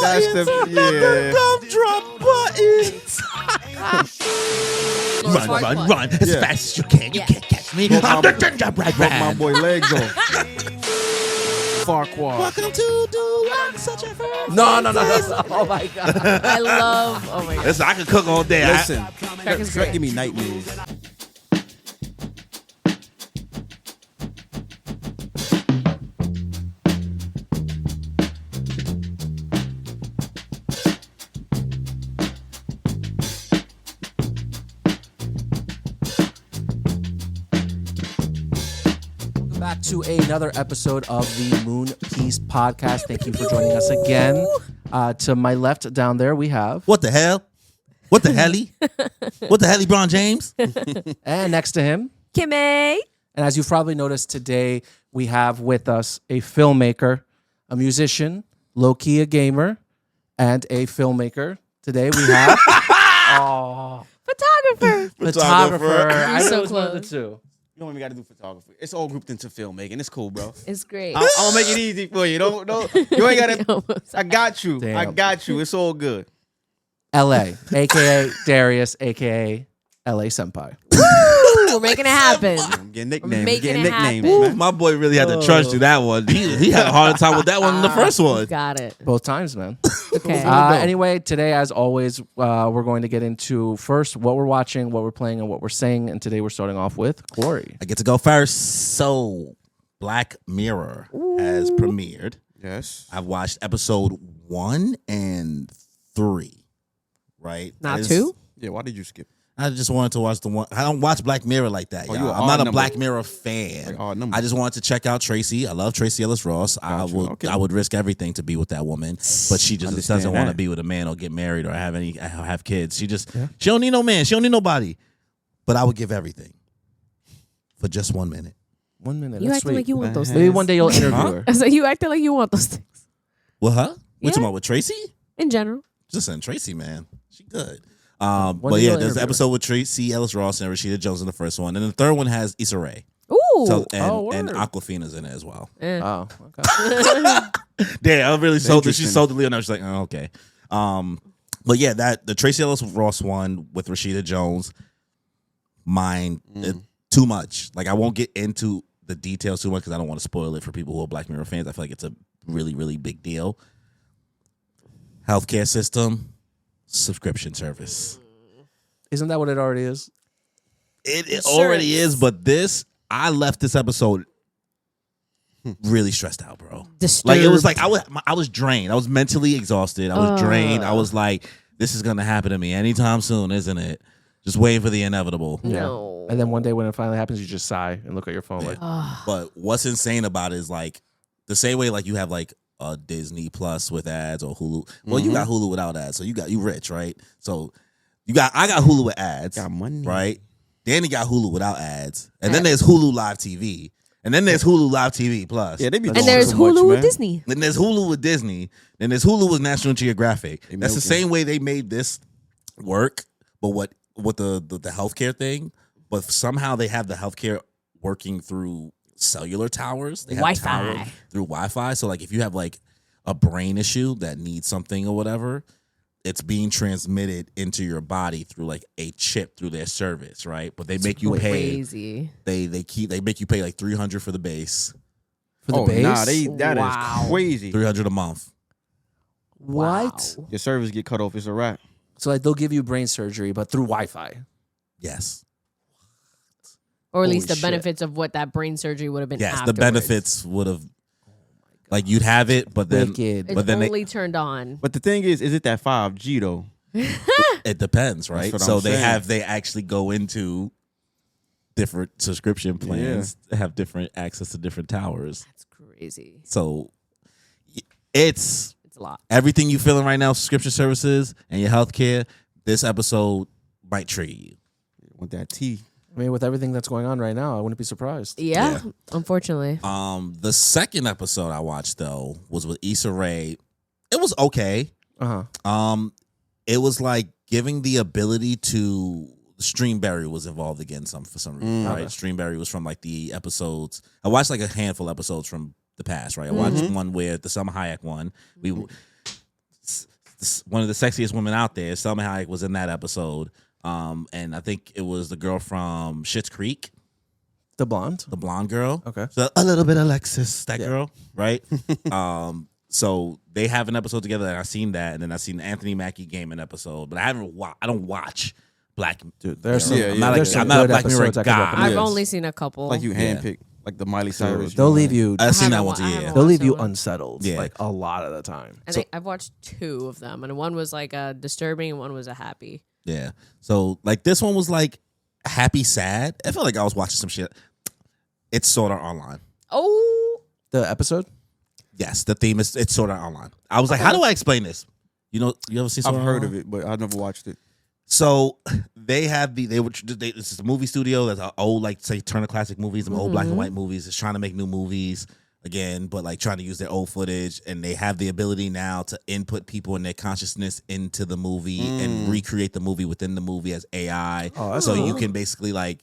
That's the Run as fast as you can. You can't catch me. I'm the gingerbread Broke man. my boy legs off. Farquaad. Welcome to Do Such a First. No. Oh my god. I love. Oh my god. Listen, I could cook all day. Listen, Crack is Shrek great. give me nightmares. Back to another episode of the Moon Piece Podcast. Thank you for joining us again. To my left down there, we have... What the hell? What the helly? What the helly, Bron James? And next to him... Kimmy. And as you've probably noticed today, we have with us a filmmaker, a musician, low-key a gamer, and a filmmaker. Today we have... Photographer. I You're know so it's one of the close. two. You don't even got to do photography. It's all grouped into filmmaking. It's cool, bro. It's great. I'm gonna make it easy for you. Don't. You ain't gotta. Almost. I got you. I Damn. got you. It's all good. L.A., a.k.a. Darius, a.k.a. L.A. Senpai. We're making it happen. I'm getting nicknames. making Getting it nicknames, happen. man. My boy really had to trudge through that one. He had a harder time with that one than the first one. Got it. Both times, man. Okay. Anyway, today, as always, we're going to get into first what we're watching, what we're playing, and what we're saying. And today we're starting off with Corey. I get to go first. So, Black Mirror has premiered. Yes. I've watched episode 1 and 3. Right? Not It's- 2? Yeah. Why did you skip? I just wanted to watch the one. I don't watch Black Mirror like that. Oh, y'all. you an I'm odd not a number. Black Mirror fan. Like odd number. I just wanted to check out Tracy. I love Tracy Ellis Ross. I would risk everything to be with that woman, but she just Understand doesn't want to that. be with a man or get married or have kids. She don't need no man. She don't need nobody. But I would give everything for just 1 minute. 1 minute. You That's acting sweet. like you want those Maybe things. one day you'll interview her. I said you acting like you want those things. Well, huh? We Yeah. talking about with Tracy? In general. Just saying, Tracy, man, she good. One But day yeah, you'll there's interview an her. episode with Tracy Ellis Ross and Rashida Jones in the first one, and the third one has Issa Rae. Ooh. So, Oh, and word. Aquafina's in it as well. Oh, okay. Yeah, I really sold it. She Interesting. sold the Leo, and I was like, oh, okay. But yeah, that the Tracy Ellis Ross one with Rashida Jones, too much. Like I won't get into the details too much because I don't want to spoil it for people who are Black Mirror fans. I feel like it's a really, really big deal. Healthcare system, subscription service. Isn't that what it already is? It already is, but I left this episode really stressed out, bro. Disturbed. Like it was like I was drained. I was mentally exhausted. I was drained. I was like, this is gonna happen to me anytime soon, isn't it? Just waiting for the inevitable. No. And then one day when it finally happens, you just sigh and look at your phone like, But what's insane about it is like the same way like you have like a Disney Plus with ads or Hulu. Well, you got Hulu without ads, so you rich, right? So I got Hulu with ads, Got money. right? Danny got Hulu without ads, and then there's Hulu Live TV, and then there's Hulu Live TV Plus. Yeah, they be And doing there's too Hulu much, with man. Disney. Then there's Hulu with Disney. Then there's Hulu with National Geographic. They That's the milking. same way they made this work, but what the healthcare thing, but somehow they have the healthcare working through cellular towers. They have Wi-Fi. towers through Wi-Fi. So like if you have like a brain issue that needs something or whatever, it's being transmitted into your body through like a chip through their service, right? But they make you pay. Crazy. They make you pay like $300 for the base, for the Oh, base? nah, that is Wow. crazy. $300 a month. What? Wow. Your service get cut off. It's a wrap. So like they'll give you brain surgery, but through Wi-Fi. Yes. Or at least Holy the shit. benefits of what that brain surgery would have been. Yes, afterwards. the benefits would have, like you'd have it, but then Wicked. It's but then only turned on. But the thing is it that 5G though? it depends, right? what So I'm saying. they actually go into different subscription plans, have different access to different towers. That's crazy. So it's It's a lot. everything you feeling right now, subscription services and your healthcare. This episode might trigger you. Want that T? I mean, with everything that's going on right now, I wouldn't be surprised. Yeah, unfortunately. The second episode I watched though was with Issa Rae. It was okay. It was like giving the ability to Streamberry was involved again for some reason, right? Streamberry was from like the episodes. I watched like a handful of episodes from the past, right? I watched one where the Selma Hayek one. one of the sexiest women out there. Selma Hayek was in that episode. And I think it was the girl from Schitt's Creek, The blonde. the blonde girl. Okay. So a little bit Alexis, that girl, right? So they have an episode together, and I've seen that, and then I've seen the Anthony Mackie Gaming episode, but I don't watch Black. Dude, there's Mirror. some, I'm not, there's some I'm not a good Black Mirror episodes I could guy. recommend. I've Yes. only seen a couple. Like you Yeah. handpick, like the Miley Cyrus. They'll leave you. I've seen that haven't one too. wa- I Yeah. haven't They'll leave you watched them. unsettled. Yeah. Like a lot of the time. I think I've watched 2 of them, and one was like a disturbing, and one was a happy. Yeah. So like this one was like happy, sad. I felt like I was watching some shit. It's Sword Art Online. Oh, The episode. Yes, the theme is it's Sword Art Online. I was like, how do I explain this? You know, you ever seen Sword I've Art heard Online? of it, but I've never watched it. So they have this is a movie studio that's an old, like say Turner Classic Movies, some old black and white movies. It's trying to make new movies again, but like trying to use their old footage, and they have the ability now to input people and their consciousness into the movie and recreate the movie within the movie as AI. Oh, that's so cool. you can basically like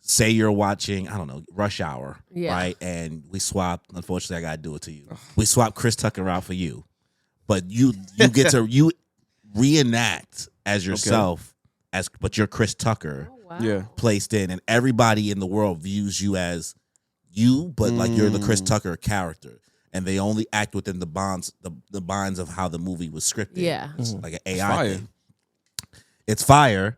say you're watching, I don't know, Rush Hour, Yeah. right? And we swap. Unfortunately, I gotta do it to you. We swap Chris Tucker out for you, but you get to you reenact as yourself but you're Chris Tucker wow. Yeah. placed in, and everybody in the world views you as you, but like you're the Chris Tucker character, and they only act within the bonds of how the movie was scripted. Yeah. It's like an AI fire. thing. It's fire,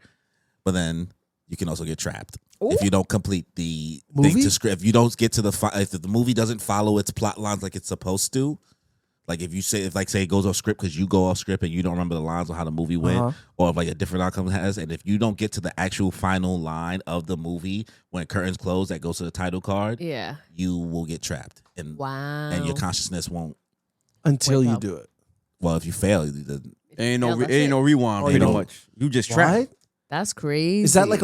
but then you can also get trapped if you don't complete the thing Movie? to script. If you don't get to if the movie doesn't follow its plot lines like it's supposed to. Like if you say it goes off script because you go off script and you don't remember the lines of how the movie went, or if like a different outcome it has, and if you don't get to the actual final line of the movie when curtains close that goes to the title card, Yeah. you will get trapped, and Wow. and your consciousness won't. Until Wake you up. do it. Well, if you fail, Ain't no Yeah, that's ain't it. no rewind. Oh, you Pretty don't- much. You just trapped. What? That's crazy. Is that like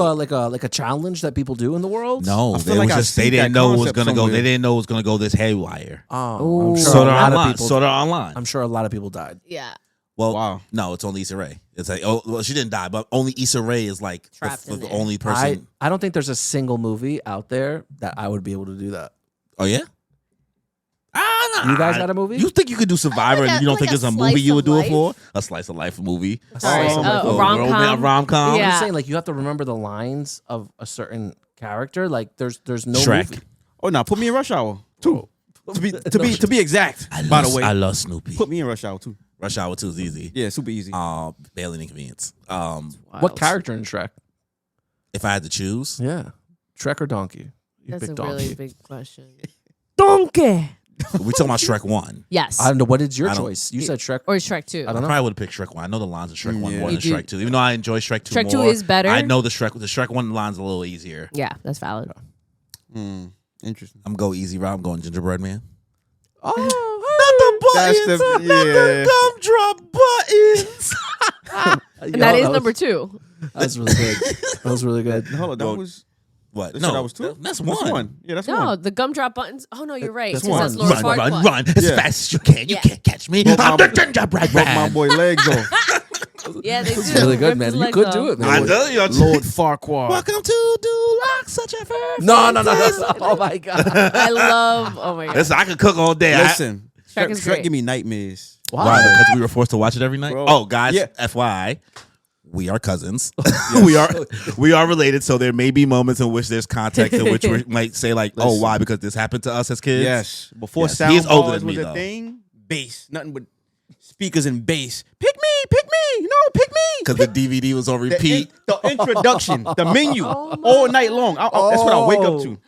a challenge that people do in the world? no, I they feel like was I've just they seen didn't that know it was concept gonna go. somewhere. They didn't know it was gonna go this haywire. Oh, I'm Ooh. sure Sword a Art lot of Online. people. Sword Art Online. I'm sure a lot of people died. Yeah. Well, Wow. no, it's only Issa Rae. It's like, oh, well, she didn't die, but only Issa Rae is like Trapped in the there. only person. I don't think there's a single movie out there that I would be able to do that. Oh yeah. You guys got a movie? You think you could do Survivor, Like and you don't like think a there's a slice movie you would of do it life? for? A slice of life movie. Sorry. Oh, A rom-com. rom-com. Yeah. I'm saying like you have to remember the lines of a certain character. Like there's no Shrek. movie. Oh no, put me in Rush Hour too. To be exact. By the way, I love Snoopy. put me in Rush Hour too. Rush Hour 2 is easy. Yeah, super easy. Barely an inconvenience. What Wild. character in Shrek? If I had to choose, Yeah, Shrek or Donkey? You That's a pick Donkey. really big question. Donkey. we talking about Shrek 1. Yes. I don't know. What is your I don't- choice? You said Shrek. Or Shrek 2. I I don't know. probably would have picked Shrek 1. I know the lines of Shrek 1 Yeah. more You than do. Shrek 2. Even though I enjoy Shrek 2 Shrek 2 more. is better. I know the Shrek 1 lines a little easier. Yeah, that's valid. Interesting. I'm go easy route. I'm going Gingerbread Man. Oh, That's the yeah. Gumdrop buttons. And that is number 2. That's really good. That was really good. Hold on, that Well, was What? that No, was two. That's That's one. one. Yeah, that's No, one. the gumdrop buttons. Oh no, you're right. That's It one. says Lord Run, run, Farquaad. run as Yeah. fast as you can. You Yeah. can't catch me. Broke I'm my- the gingerbread Broke my man. boy legs off. Yeah, they do. It's really good, Ripped man. his You legs could off. do it, man. I know you. Lord Farquaad. Welcome to Duloc, such a fair. No. Oh my god. I love. Oh my god. Listen, I could cook all day. Listen, Shrek Shrek, is Shrek great. give me nightmares. Why? Because we were forced to watch it every night. Bro. Oh, guys, Yeah. FYI, we are cousins. we are related. So there may be moments in which there's context in which we might say like, "Oh, Listen. why?" Because this happened to us as kids. Yes, before Yes. sound He's older bars than me, was a though. thing. Bass, nothing but speakers and bass. Pick me, no, pick me. Because the DVD was on repeat. The introduction, the menu, Oh my all night long. That's what I wake up to.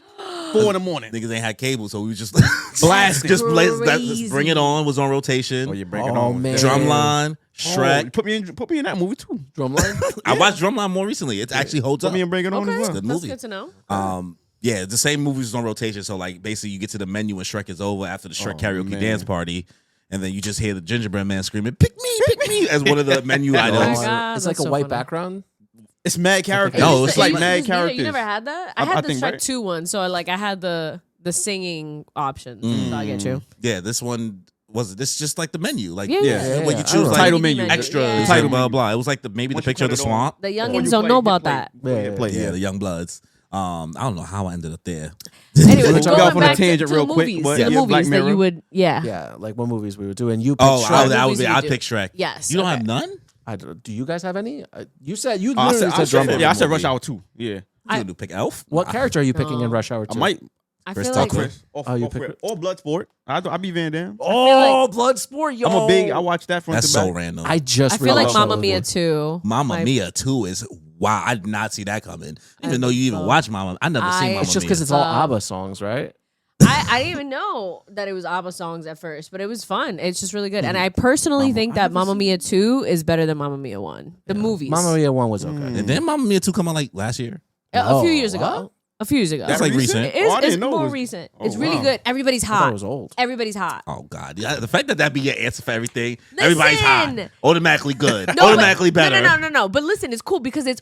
4 in the morning. Niggas ain't had cable, so we was just Blasting. just Crazy. Bring It On was on rotation. Oh, you bring it Oh, on. man. Drumline, Oh, Shrek. put me in that movie too. Drumline. I watched Drumline more recently. It actually holds Put up. me and bring it on Okay, as well. Good that's movie. good to know. Yeah, the same movies was on rotation. So like basically you get to the menu when Shrek is over after the Shrek Oh, karaoke man. dance party, and then you just hear the gingerbread man screaming, pick me, as one of the menu Oh my items. God, It's like that's a so white funny. background. It's mad characters. No, It it's used to- like it used to mad just be there. characters. You never had that? I I had the think, Shrek right? 2 one, so like I had the singing option. So I get you. Yeah, this one was this just like the menu, like Yeah, Yeah. when you I choose remember. like Title menu. extras, Yeah. and blah blah blah. It was like maybe the Once you picture of the put it on- swamp. The Or youngins you don't play- know you about play- that. you play, Yeah. Yeah, the young bloods. I don't know how I ended up there. Anyway, We'll go off going on a back tangent to real the quick, movies, but the yeah, Black movies that Mirror. you would, Yeah, like what movies we would do, and you picked Oh, Shrek. that would movies be. we I'd do. pick Shrek. Yes. You don't okay. have none. Do you guys have any? You said you I literally said, said Dumbo. yeah, I said movie. Rush Hour 2. Yeah. You do pick Elf. What character are you picking in No. Rush Hour 2? I might. I Chris feel like Tucker. Chris. Oh, you pick Chris. Or Bloodsport. I be Van Damme. Oh, Bloodsport, yo! I'm a big. I watch that from That's the so back. random. I just I feel like realized Mamma that Mia was too. Mamma My- Mia 2 is wow. I did not see that coming. Even I though you even love- watch Mamma, I never seen I- Mamma It's just Mia. because it's all Uh, ABBA songs, right? I didn't even know that it was ABBA songs at first, but it was fun. It's just really good. And I personally think that Mamma Mia 2 is better than Mamma Mia 1. The movies. Mamma Mia 1 was okay. And then Mamma Mia 2 come out like last year. A few Oh, years ago. what? A few years ago. That's like recent. It is, Oh, I didn't it's know it more was- recent. Oh, It's really wow. good. Everybody's I thought hot. it was old. Everybody's hot. Oh God! Yeah, the fact that that be your answer for everything, everybody's hot, Listen. automatically good, No, automatically but, better. No. But listen, it's cool because it's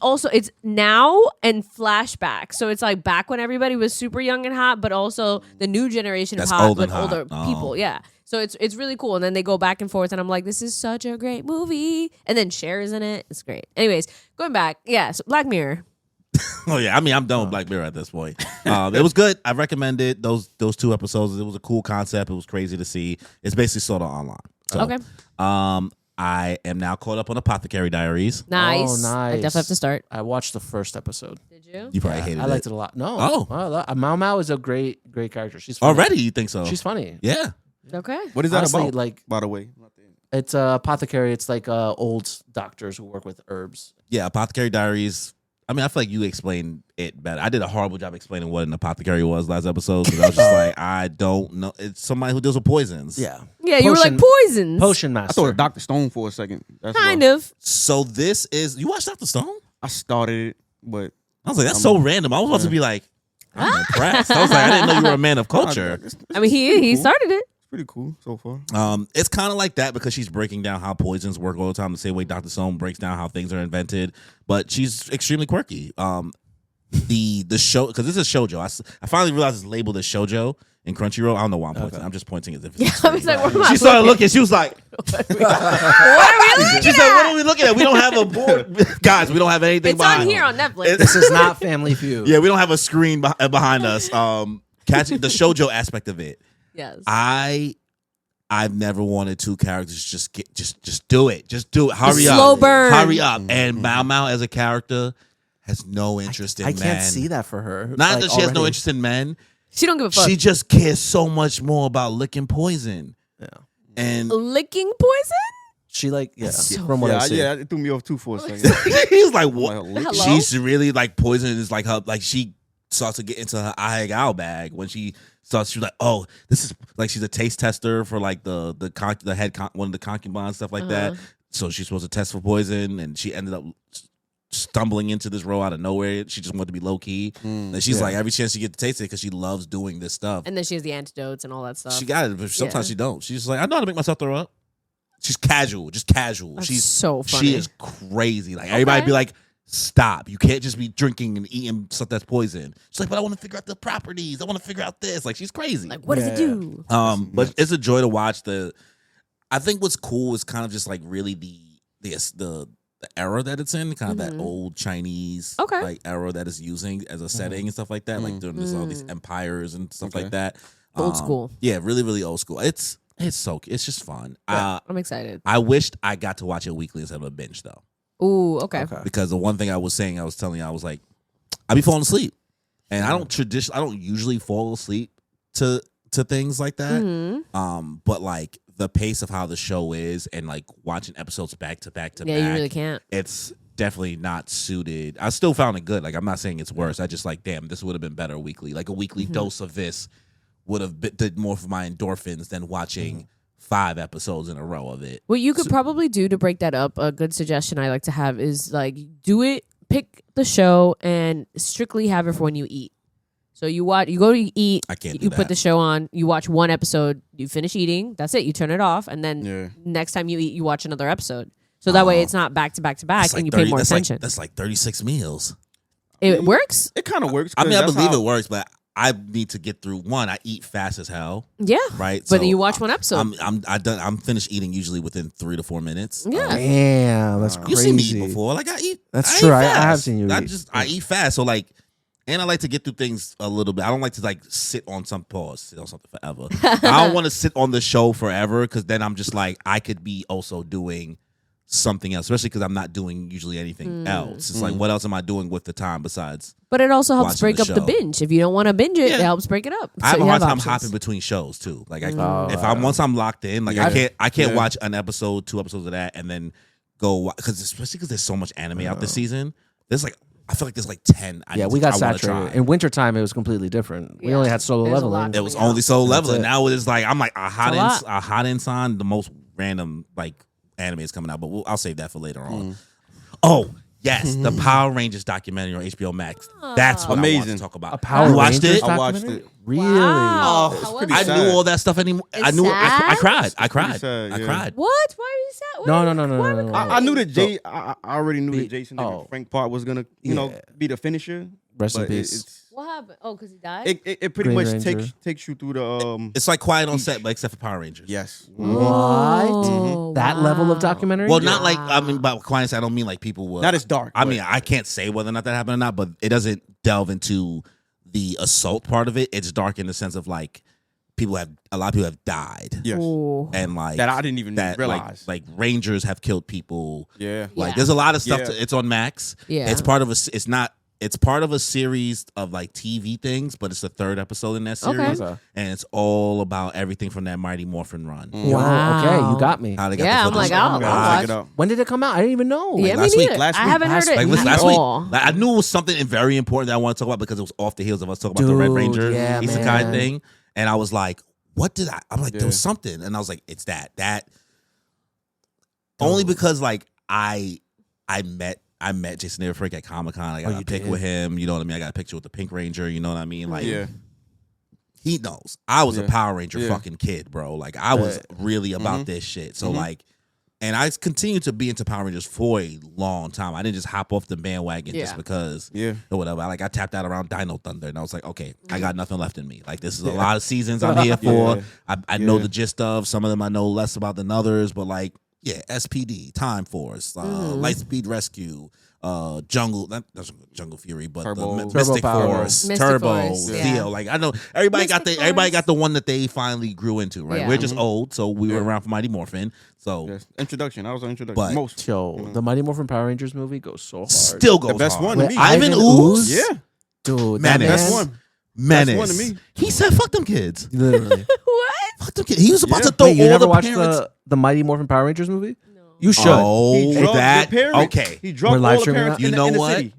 now and flashback. So it's like back when everybody was super young and hot, but also the new generation That's of hot old with and hot. older Oh. people. Yeah. So it's really cool. And then they go back and forth, and I'm like, this is such a great movie. And then Cher's in it. It's great. Anyways, going back, yeah. So Black Mirror. Oh yeah, I mean I'm done with Black Mirror at this point. It was good. I recommend it. Those 2 episodes. It was a cool concept. It was crazy to see. It's basically sort of online. So, Okay. I am now caught up on Apothecary Diaries. Nice. Oh, nice. I definitely have to start. I watched the first episode. Did you? You probably hated I liked it a lot. No. Oh. Well, Mao Mao is a great character. She's funny. Already, you think so? She's funny. Yeah. Okay. What is that Honestly, about? like- by the way. It's apothecary. It's like old doctors who work with herbs. Yeah, Apothecary Diaries. I mean, I feel like you explained it better. I did a horrible job explaining what an apothecary was last episode because I was just like, I don't know. It's somebody who deals with poisons. Yeah. Yeah, you were like poisons. Potion I master. thought of Dr. Stone for a second. That's Kind why. of. So this is you watched Dr. Stone? I started it, but I was like, that's so random. I was about to be like, I'm impressed. I was like, I didn't know you were a man of culture. It's I mean, he cool. started it. pretty cool so far. It's kind of like that because she's breaking down how poisons work all the time, the same way Dr. Stone breaks down how things are invented. But she's extremely quirky. The show, because this is shoujo. I finally realized it's labeled as shoujo in Crunchyroll. I don't know why I'm pointing. I'm just pointing as if Yeah, it's I was like, what am I she started looking. She was like, What are we looking she said, at? "What are we looking at? We don't have a board, guys. We don't have anything." It's on behind here us." on Netflix. This is not Family Feud. Yeah, we don't have a screen behind us. Catching the shoujo aspect of it. Yes. I've never wanted two characters just do it. Just do it. Hurry up. slow burn. Hurry up. And Mao Mao as a character has no interest in I men. can't see that for her. Not like, that she has no already. interest in men. She don't give a fuck. She just cares so much more about licking poison. Yeah. And Licking poison? She like so from what I see. Yeah, it threw me off too for a second. he's like, what? Hello? She's really like poison is like her, like she starts to get into her Ahegao bag when she starts. She's like, oh, this is like she's a taste tester for like the head one of the concubines, stuff like that. So she's supposed to test for poison, and she ended up stumbling into this role out of nowhere. She just wanted to be low key, and she's like, every chance she get to taste it because she loves doing this stuff. And then she has the antidotes and all that stuff. She got it, but sometimes Yeah. she don't. She's just like, I know how to make myself throw up. She's casual, just casual. That's She's so funny. She is crazy. Like everybody be like, stop. You can't just be drinking and eating stuff that's poison. She's like, but I want to figure out the properties. I want to figure out this. Like she's crazy. Like, what does it do? But it's a joy to watch. I think what's cool is kind of just like really the era that it's in, kind of that old Chinese Okay. like era that it's using as a setting and stuff like that. Like during all these empires and stuff like that. Old school. Yeah, really, really old school. It's just fun. I'm excited. I wished I got to watch it weekly instead of a binge though. Ooh, okay. Because the one thing I was telling you, I was like, I be falling asleep, and I don't usually fall asleep to things like that. But like the pace of how the show is, and like watching episodes back to back to Yeah, back, you really can't. It's definitely not suited. I still found it good. Like I'm not saying it's worse. I just like, damn, this would have been better weekly. Like a weekly dose of this would have did more for my endorphins than watching 5 episodes in a row of it. What you could probably do to break that up, a good suggestion I like to have is like pick the show and strictly have it for when you eat. So you go to eat, I can't do you that. put the show on, you watch one episode, you finish eating, that's it, you turn it off, and then next time you eat, you watch another episode. So that way it's not back to back to back That's and like you pay 30 more that's attention. Like, that's like 36 meals. It works? It kind of works. I mean, I 'cause believe that's it works, but I need to get through one. I eat fast as hell, Yeah. right? But then you watch one episode. I'm finished eating usually within 3 to 4 minutes. Yeah. Damn, that's You crazy. seen me eat before? Like I eat. That's I true. eat I fast. have seen you eat. I eat fast. So like, And I like to get through things a little bit. I don't like to like sit on something forever. I don't want to sit on the show forever because then I'm just like I could be also doing something else, especially because I'm not doing usually anything else. It's like what else am I doing with the time besides? But it also helps watching break the up the show. binge. If you don't want to binge it, Yeah. it helps break it up. I have So a you hard time options. hopping between shows too. Like Oh. once I'm locked in, like Yeah. I can't Yeah. watch an episode, 2 episodes of that, and then go because especially because there's so much anime out this season. There's like I feel like there's like 10. We got I wanna saturated. try. In wintertime, it was completely different. We Yeah. only had Solo There's a Leveling. lot. It was coming only out. Solo That's Leveling. it. Now it's like I'm like a a lot. hot ensign, the most random like anime is coming out, but I'll save that for later on. Oh yes, the Power Rangers documentary on HBO Max. That's what I want Amazing. to talk about. A Power you watched Rangers it? I watched documentary? it. Really? Wow. Oh, it's How pretty was I it? sad. knew all that stuff anymore. I It's knew. I cried. sad? I cried. sad, I yeah. cried. What? Why are you sad? What No, are no, you- no, no, why no, are we no, no. crying? I knew that I already knew Be- that Jason oh. Frank part was gonna, Yeah. be the finisher. Rest in but peace. It's, What happened? Oh, because he died? it pretty Green much Ranger. takes you through the It's like quiet on set, but except for Power Rangers. yes. What? Oh, That level of wow. documentary? Well, not like I mean, by quiet on set, I don't mean like people will. Not as dark. I but- mean, I can't say whether or not that happened or not, but it doesn't delve into the assault part of it. It's dark in the sense of like a lot of people have died, yes. Ooh. and like That I didn't even that realize. like Rangers have killed people. Yeah. Like Yeah. there's a lot of stuff. Yeah. It's on Max. Yeah. It's part of a. It's not. It's part of a series of like TV things, but it's the 3rd episode in that series, Okay. and it's all about everything from that Mighty Morphin run. Wow. Okay, you got me. How they got Yeah, the I'm like, footage. I'll Gotta check it watch. out. When did it come out? I didn't even know. Yeah, me last week, neither. last I week. haven't heard it Like at last week, all. like, I knew it was something very important that I want to talk about because it was off the heels of us talking about the Red Dude, Ranger yeah, Isekai man. thing, and I was like, "What did I?" I'm like, "There was Yeah. something," and I was like, "It's that." Only because like I met Jason Frank at Comic-Con. I got you a pic did? with him. You know what I mean? I got a picture with the Pink Ranger. You know what I mean? Like, Yeah. he knows. I was a Yeah. Power Ranger Yeah. fucking kid, bro. Like, I was really about this shit. So, like, and I continued to be into Power Rangers for a long time. I didn't just hop off the bandwagon just Yeah. because Yeah. or whatever. I tapped out around Dino Thunder, and I was like, okay, I got nothing left in me. Like, this is a lot of seasons I'm here for. Yeah. I know Yeah. the gist of. Some of them I know less about than others, but like, yeah, SPD, Time Force, Lightspeed Rescue, Jungle, that's Jungle Fury, but Turbo. the Mystic Turbo Power. Force, Mystic Turbo, Force, yeah. Theo. Like, I know everybody Mystic everybody Force. got the one that they finally grew into, right? Yeah. We're just old, so we were around for Mighty Morphin. So Yes. Introduction. That was an introduction. But- Most. Yo, the Mighty Morphin Power Rangers movie goes so hard. still goes The best hard. one to With me. Ivan Ooze? Yeah. Dude, Man, that best Best man- one. Menace. That's one to me. He said, "Fuck them kids. Literally. What? Fuck them kids." He was about Yeah. to throw Wait, you all never the watched parents. the Mighty Morphin Power Rangers movie? No. You should. Oh, He drugged that the parents. okay. He We're drugged live all the streaming parents that? in You the, know in the what? city.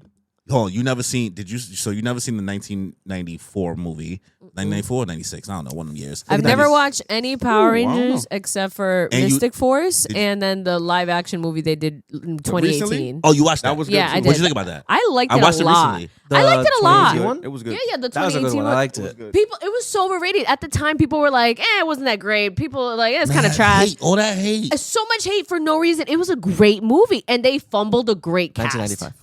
Hold on, you never seen? So you never seen the 1994 movie, 1994 or 96? I don't know, one of them years. I've that never is- watched any Power Ooh, I don't Rangers know. except for And you- Mystic Force Did- and then the live action movie they did in 2018. recently? Oh, you watched that? That was good Yeah, too. I What'd did. you think about that? I liked I it watched a it lot. recently. I liked it a lot. 2018 one? It was good. Yeah, yeah, the That was a 2018 good one. I liked It was it. good. People, it was so overrated at the time. People were like, it wasn't that great." People were like, "It's kind of Man, trash." hate, all that hate. So much hate for no reason. It was a great movie, and they fumbled a great cast. 1995.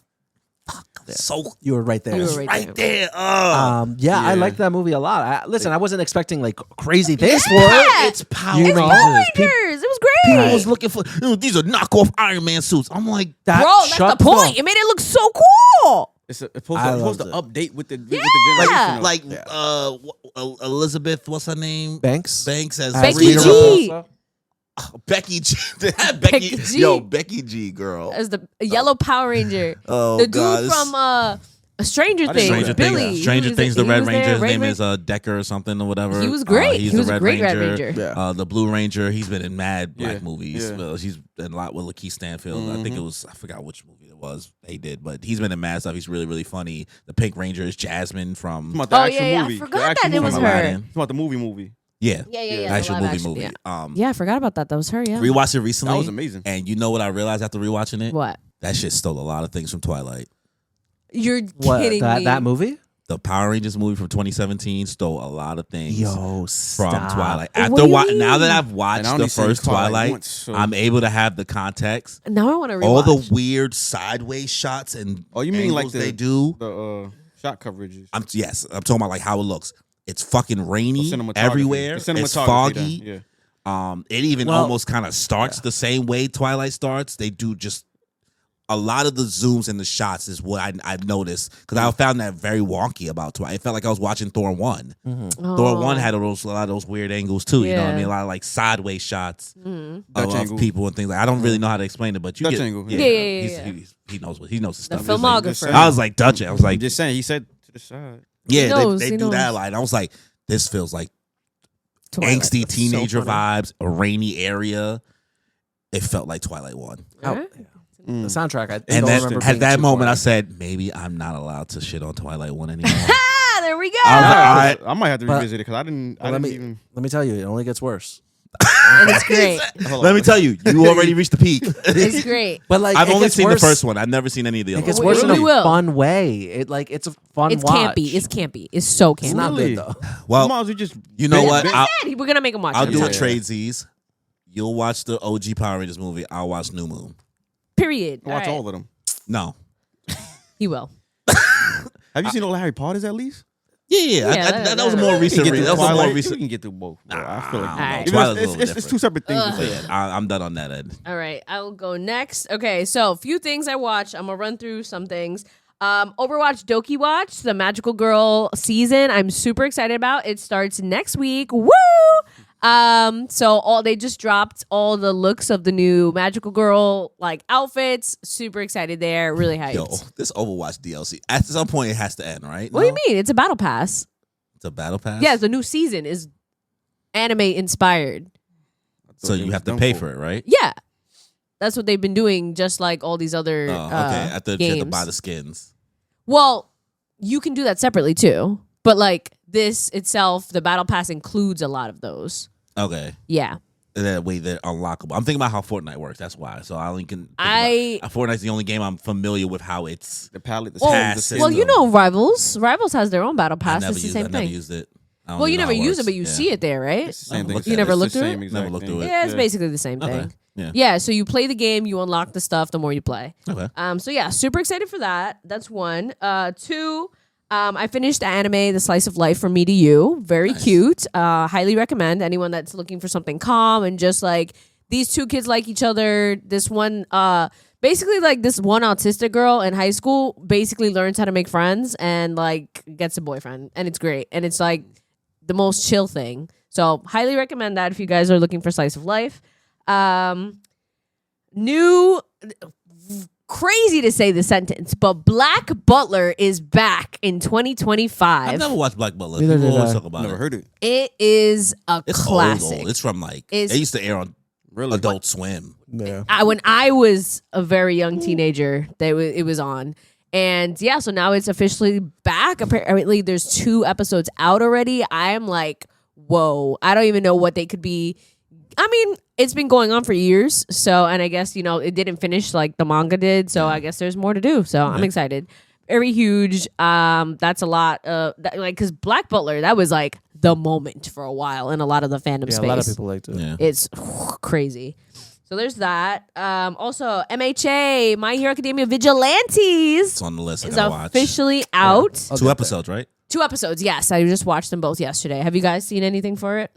So You were right there. You were right right there. there. Oh, Yeah, I Yeah. liked that movie a lot. Listen, I wasn't expecting like crazy things for it. Yeah. it's Power You Rangers. know, Power People- Rangers. It was People great. was looking for these are knockoff Iron Man suits. I'm like, That- Bro, that's shut the point. It made it look so cool. It's supposed I to, supposed to loved update with the Yeah. generation. like Elizabeth, what's her name? Banks. Banks as Becky Rita. G. Becky G. Becky, Becky G. Yo, Becky G. Girl. As the yellow Power Ranger. Oh, The dude God, this- from Stranger I didn't know Things, that. Stranger Billy. Things. He Stranger was- Things. The he Red was there, Ranger. His Red name Ranger. is Decker or something or whatever. He was great. He's He was the a Red great Red Ranger. Ranger. Yeah. The Blue Ranger. He's been in mad black Yeah. movies. Yeah. He's been a lot with Lakeith Stanfield. I think it was. I forgot which movie it was. They did, but he's been in mad stuff. He's really, really funny. The Pink Ranger is Jasmine from. About the Oh, actual yeah, yeah. I movie. forgot The actual that it movie. was from her. Aladdin. It's about the movie. Yeah, Yeah, yeah, The yeah. the actual live movie. action, Movie. Yeah. Yeah, I forgot about that. That was her, yeah. Rewatched it recently. That was amazing. And you know what I realized after rewatching it? What? That shit stole a lot of things from Twilight. You're What kidding me. that movie? The Power Rangers movie from 2017 stole a lot of things Yo, from stop. Twilight. What After do you now that mean? I've And watched I only the seen first Twilight Twilight, once, so- I'm able to have the context. Now I want to rewatch. All the weird sideways shots and Oh, you mean like angles the they do? the shot coverages? I'm talking about like how it looks. It's fucking rainy Cinematography. everywhere. The It's cinematography foggy. then, Yeah. It even Well, almost kind of starts the same way Twilight starts. They do just a lot of the zooms and the shots is what I noticed because I found that very wonky about Twilight. It felt like I was watching Thor 1. Thor 1 had a lot of those weird angles too. You know what I mean? A lot of like sideways shots of people and things like. I don't really know how to explain it, but you Dutch get angle. Yeah. He knows his The stuff. filmographer. I was like Dutch. I was like, I'm just saying. He said to the side. yeah, knows, they he do that a knows. lot. And I was like, this feels like Twilight. angsty That's so teenager funny. vibes, a rainy area. It felt like Twilight 1. Alright. The soundtrack. I And don't then remember at being that too moment, I hard. said, maybe I'm not allowed to shit on Twilight 1 anymore. Ah, there we go. I was like, all right. I might have to But- revisit it because I didn't let me even. let me tell you, it only gets worse. And it's great. Hold Let on. me tell you, you already reached the peak. It's great. But like, I've it only gets seen worse. the first one. I've never seen any of the It other gets ones. worse in We a will. fun way. It's a fun It's watch. campy. It's campy. It's so campy. It's not Really? good though. Well, Might as well just. you know what? Big- We're gonna make him watch I'll it. do a Yeah. tradesies. You'll watch the OG Power Rangers movie. I'll watch New Moon. Period. Watch Alright. all of them. No. He will. Have you seen all the Harry Potters at least? Yeah. That was a more We can recent. get through That was a more Twilight. recent. We can get through both. Bro. I feel like Alright. Even Twilight's a it's, little it's, it's two separate things. Ugh. to say. I'm done on that end. All right, I'll go next. Okay, so a few things I watched. I'm gonna run through some things. Overwatch Doki Watch, the Magical Girl season. I'm super excited about. It starts next week. Woo! So they just dropped all the looks of the new Magical Girl like outfits. Super excited there. Really hyped. Yo, this Overwatch DLC. At some point, it has to end, right? What do you mean? It's a battle pass. It's a battle pass. Yeah, the new season is anime inspired. So you have to pay for it, right? Yeah, that's what they've been doing. Just like all these other Oh, okay. I thought you games. had to buy the skins. Well, you can do that separately too. But like this itself, the battle pass includes a lot of those. Okay. Yeah. That way they're unlockable. I'm thinking about how Fortnite works. That's why. So I only can. Fortnite's the only game I'm familiar with how it's. The palette. The Well, skins, the Pass well, system. you know, Rivals. Rivals has their own battle pass. I never It's the used. same I never thing. used it. I don't Well, you even know never how use it, works. but you Yeah. see it there, right? It's the same thing. looked You at never it. It's looked the through same it? exact Never looked thing. through it. Yeah, it's basically the same Okay. thing. Yeah. Yeah, so you play the game, you unlock the stuff the more you play. Okay. So yeah, super excited for that. That's one. Two, I finished the anime, The Slice of Life from Me to You. Very cute. Highly recommend anyone that's looking for something calm and just like these two kids like each other. This one, basically like this one autistic girl in high school basically learns how to make friends and like gets a boyfriend, and it's great. And it's like the most chill thing. So highly recommend that if you guys are looking for Slice of Life. New, crazy to say the sentence, but Black Butler is back in 2025. I've never watched Black Butler. Neither People did always I. talk about Never it. heard it. It is a It's classic. old. It's from like Is- it used to air on Really? Adult Swim. Yeah. When I was a very young teenager, it was on. And yeah, so now it's officially back. Apparently, there's 2 episodes out already. I am like, whoa. I don't even know what they could be. I mean, it's been going on for years. So, and I guess, you know, it didn't finish like the manga did. So I guess there's more to do. So I'm excited. Very huge. That's a lot. Because Black Butler, that was like the moment for a while in a lot of the fandom Yeah, space. a lot of people liked it. Yeah. It's crazy. So there's that. Also, MHA, My Hero Academia Vigilantes, It's on the list. I is gotta watch. officially out. I'll 2 get episodes, right? 2 episodes, yes. I just watched them both yesterday. Have you guys seen anything for it?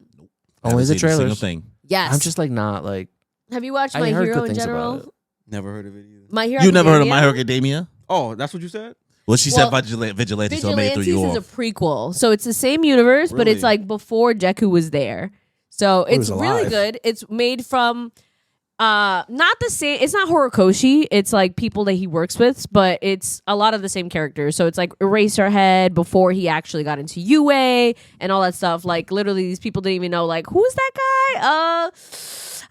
Only Haven't the seen a single trailers. thing. Yes. I'm just like not like. Have you watched I My heard Hero good in things general? about it. Never heard of it either. My Hero You never heard of Academia? My Hero Academia? Oh, that's what you said? Well, she Well, said Vigilante, so I made it through Vigilantes you is a off. prequel. So it's the same universe, but it's Really? like before Deku was there. So He it's was really alive. good. It's made from not the same, it's not Horikoshi, it's like people that he works with, but it's a lot of the same characters. So it's like Eraserhead before he actually got into UA and all that stuff. Like literally these people didn't even know like who is that guy?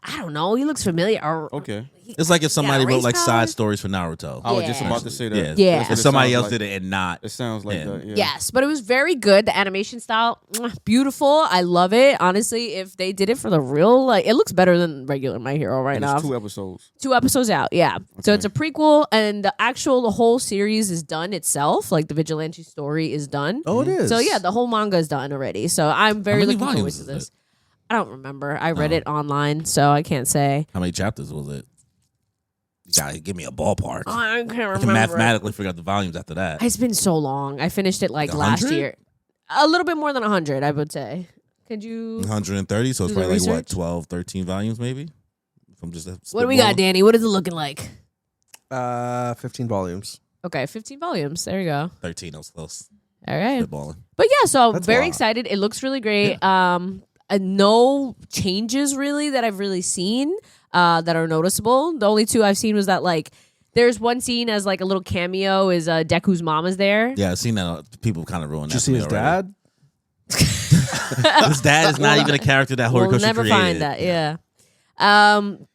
I don't know. He looks familiar. Or, Okay. It's like if somebody wrote race like side powers. stories for Naruto. I was just Yeah. about to say that. Yeah. That's Yeah. what If it somebody sounds else like. did it and not. It sounds like Yeah. that. Yeah. Yes, but it was very good. The animation style, beautiful. I love it. Honestly, if they did it for the real, like it looks better than regular My Hero right And now. it's 2 episodes. 2 episodes out, yeah. So it's a prequel, and the whole series is done itself. Like the Vigilante story is done. Oh, it is. So yeah, the whole manga is done already. So I'm very many looking forward volumes to is this. it? I don't remember. I read Oh. it online, so I can't say. How many chapters was it? You gotta give me a ballpark. I can't I remember. can mathematically figure out the volumes after that. It's been so long. I finished it like last 100? year. A little bit more than 100, I would say. Could you? 130, so it's Do the probably like what, research? 12, 13 volumes maybe? If I'm just What do we got, Danny? What is it looking like? 15 volumes. Okay, 15 volumes. There you go. 13. I was close. All right. Spitballing. But yeah, so That's very wild. excited. It looks really great. No changes really that I've really seen that are noticeable. The only two I've seen was that like there's one scene as like a little cameo is Deku's mom is there. Yeah, I've seen that. People kind of ruined Did that. you see his dad? His dad is not even a character that We'll Horikoshi never created. find that. Yeah.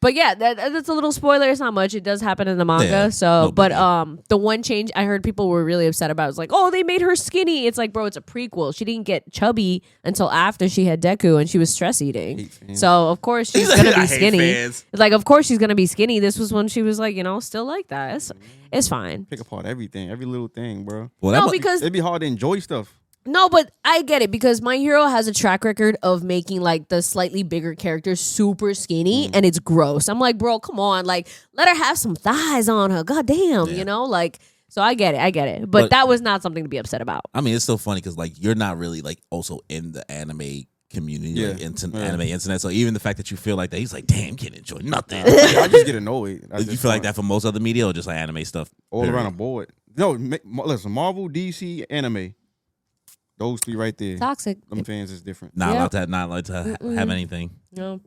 But yeah, that's a little spoiler. It's not much. It does happen in the manga. Yeah, So, no but biggie. the one change I heard people were really upset about was like, oh, they made her skinny. It's like, bro, it's a prequel. She didn't get chubby until after she had Deku and she was stress eating. So of course she's gonna I be hate skinny. fans. It's like, of course she's gonna be skinny. This was when she was like, still like that. It's fine. Pick apart everything, every little thing, bro. Well, that No, mu- because It'd be hard to enjoy stuff. no, but I get it because My Hero has a track record of making like the slightly bigger characters super skinny and it's gross. I'm like, bro, come on. Like, let her have some thighs on her. God damn, like, so I get it. But that was not something to be upset about. I mean, it's so funny because like you're not really like also in the anime community, Yeah. like Yeah. anime internet. So even the fact that you feel like that, he's like, damn, can't enjoy nothing. I just get annoyed. You feel like that for most other media or just like anime stuff? all period? around the board. No, listen, Marvel, DC, anime. Those three right there. Toxic. Them fans is different. Not Yeah. allowed to have anything. No.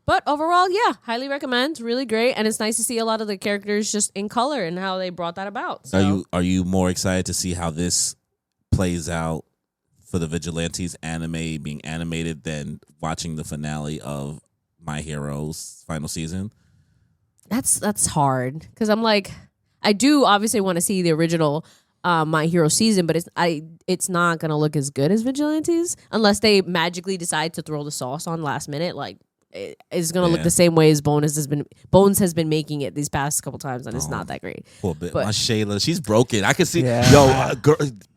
But overall, yeah, highly recommend. Really great. And it's nice to see a lot of the characters just in color and how they brought that about. So. Are you more excited to see how this plays out for the Vigilantes anime being animated than watching the finale of My Hero's final season? That's hard because I'm like, I do obviously want to see the original My Hero season, but it's not gonna look as good as Vigilantes unless they magically decide to throw the sauce on last minute. Like it's gonna look Yeah. the same way as Bones has been making it these past couple times, and it's not that great. Poor bit. But- My Shayla, she's broken. I can see. Yeah. Yo,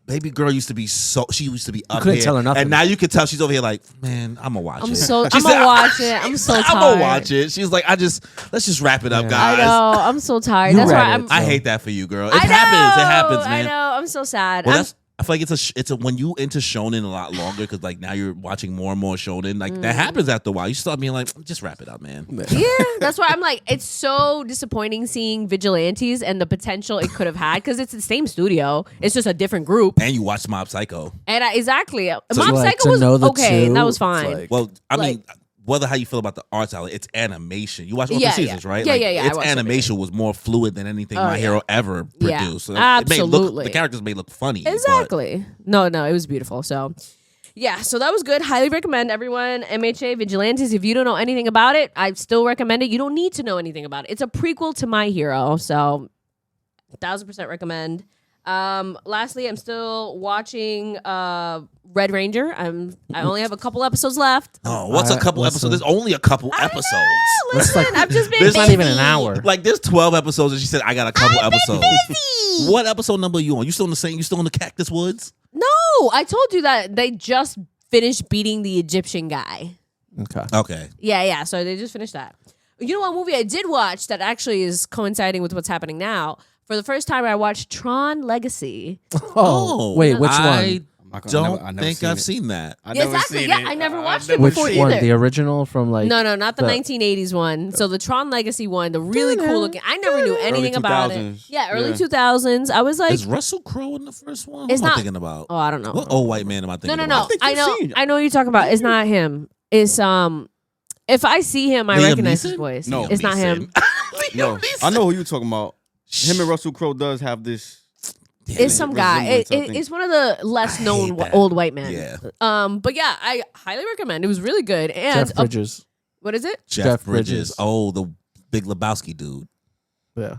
baby girl used to be she used to be up couldn't here, tell her nothing. and now you can tell she's over here like, man, I'm gonna watch it. I'm She gonna said, watch it. I'm so tired. I'm gonna watch it. She's like, let's just wrap it up, Yeah. guys. I know. I'm so tired. You That's why read I'm. it, I so- hate that for you, girl. It I happens. know, It happens, man. I know. I'm so sad. Well, I feel like it's a when you into shonen a lot longer because like now you're watching more and more shonen. Like that happens after a while. You start being like, just wrap it up, man. Yeah, that's why I'm like, it's so disappointing seeing Vigilantes and the potential it could have had because it's the same studio. It's just a different group. And you watch Mob Psycho. And exactly, Mob like, Psycho to was know the okay. two, That was it's fine. like- Well, I Like- mean, whether how you feel about the art style, it's animation. You watch all Yeah, three seasons, yeah. right? Yeah, Like, yeah, yeah, I Its watched animation was more fluid than anything Oh, My yeah. Hero ever Yeah, produced. So absolutely. the characters may look funny. but- Exactly. No, it was beautiful. So, yeah, so that was good. Highly recommend everyone. MHA Vigilantes. If you don't know anything about it, I still recommend it. You don't need to know anything about it. It's a prequel to My Hero, so 1000% recommend. Lastly, I'm still watching Red Ranger. I only have a couple episodes left. Oh, what's a couple what's episodes? the- There's only a couple I episodes. know, That's listen, like- I've just been there's Not busy. even an hour. Like there's 12 episodes, and she said I got a couple episodes. Busy. What episode number are you on? You still in the same? You still in the Cactus Woods? No, I told you that they just finished beating the Egyptian guy. Okay. Okay. Yeah. So they just finished that. You know what movie I did watch that actually is coinciding with what's happening now? For the first time, I watched Tron Legacy. Oh, wait, which I one? don't think I've seen that. I Yeah, never exactly. seen Yeah, it. I never I watched never it Which before seen one? either. The original from like No, not the the- 1980s one. So the Tron Legacy one, the really cool looking. I never knew anything about it. 2000s. Yeah, early Yeah. 2000s. I was like, Is Russell Crowe in the first one? It's What am I not- thinking about? oh, I don't know. What old white man am I thinking No. about? think I you've know. seen it. I know what you're talking about. It's not him. It's if I see him, I Liam recognize his Neeson? voice. No. It's not him. No, I know who you're talking about. Him and Russell Crowe does have this. It's some guy. resemblance, I think. It's one of the less I known hate that. old white men. Yeah. But yeah, I highly recommend. It was really good. And Jeff Bridges. what is it? Jeff Bridges. Bridges. Oh, the Big Lebowski dude. Yeah.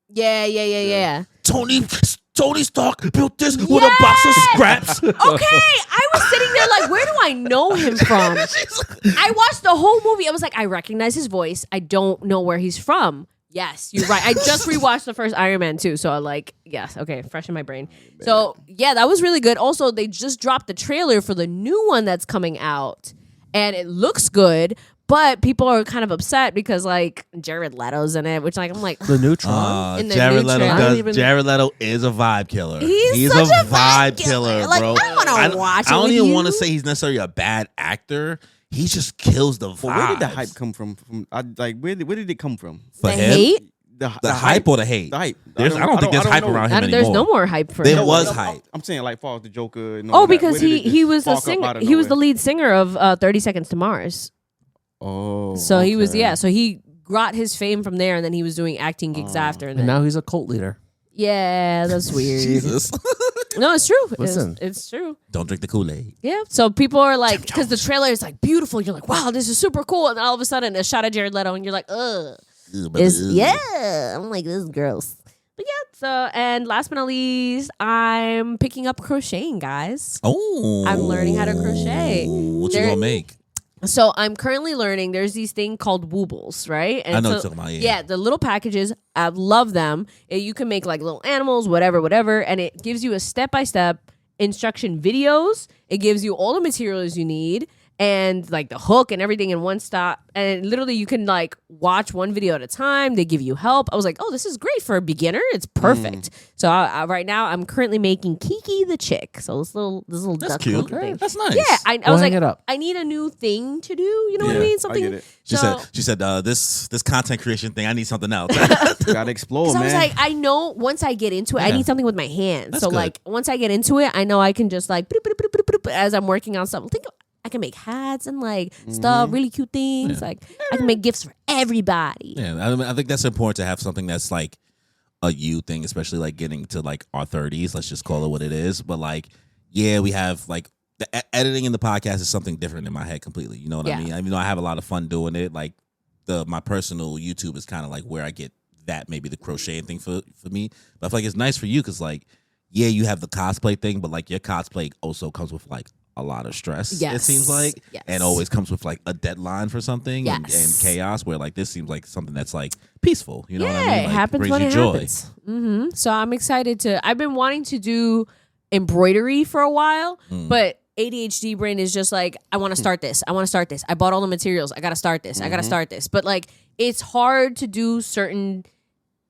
Yeah. Tony Stark built this with a box of scraps. Okay, I was sitting there like, where do I know him from? I watched the whole movie. I was like, I recognize his voice. I don't know where he's from. Yes, you're right. I just rewatched the first Iron Man too, so I like, yes, okay, fresh in my brain. So yeah, that was really good. Also, they just dropped the trailer for the new one that's coming out, and it looks good. But people are kind of upset because like Jared Leto's in it, which like I'm like, The new Tron. In the Jared new Leto trailer. I don't does. even- Jared Leto is a vibe killer. He's a such a vibe vibe killer, killer. Like, bro. I wanna watch it I don't with even you. want to say he's necessarily a bad actor. He just kills the vibe. But where did the hype come from? Where did it come from? for the him? hate. The hype or the hate? The hype. I don't think there's hype know. around him And anymore. there's no more hype for There him. was hype. I'm saying like far as the Joker. And all Oh, that. because Where did it he just was a spark up singer. out of He was the nowhere? lead singer of 30 Seconds to Mars. Oh. So he was okay. So he got his fame from there, and then he was doing acting gigs after. And And then, now he's a cult leader. yeah, that's weird. Jesus. No, it's true. Listen. It's true. Don't drink the Kool-Aid. Yeah. So people are like, because the trailer is like beautiful. You're like, wow, this is super cool. And then all of a sudden, a shot of Jared Leto, and you're like, ugh. Yeah. I'm like, this is gross. But yeah. So, and last but not least, I'm picking up crocheting, guys. Oh. I'm learning how to crochet. What you There- gonna make? So I'm currently learning. There's these thing called woobles, right? And I know so, what you're talking about, yeah. Yeah, the little packages. I love them. You can make like little animals, whatever, and it gives you a step-by-step instruction videos. It gives you all the materials you need and like the hook and everything in one stop. And literally, you can like watch one video at a time. They give you help. I was like, oh, this is great for a beginner. It's perfect. So right now, I'm currently making Kiki the chick. So this little That's duck cute. looking thing. That's nice. Yeah, I Go was hang like, it up. I need a new thing to do. You know what I Yeah, mean? I Something. get it. She said, this content creation thing, I need something else. Gotta explore, Because man. I was like, I know once I get into it, I Yeah. need something with my hands. That's So good. like once I get into it, I know I can just like as I'm working on something. Think I can make hats and like stuff, really cute things. Like I can make gifts for everybody. Yeah, I think that's important to have something that's like a you thing, especially like getting to like our 30s. Let's just call it what it is. But like, yeah, we have like the editing in the podcast is something different in my head completely. You know what Yeah. I mean? I mean, I have a lot of fun doing it. Like my personal YouTube is kind of like where I get that maybe the crocheting thing for me. But I feel like it's nice for you because like, yeah, you have the cosplay thing, but like your cosplay also comes with like a lot of stress. It Yes. seems like, Yes. and always comes with like a deadline for something and Yes. chaos. Where like this seems like something that's like peaceful. You know what I Yeah, mean? it Like, happens brings when you it joy. happens. So I'm excited to. I've been wanting to do embroidery for a while, but ADHD brain is just like, I want to start this. I want to start this. I bought all the materials. I got to start this. I got to start this. But like, it's hard to do certain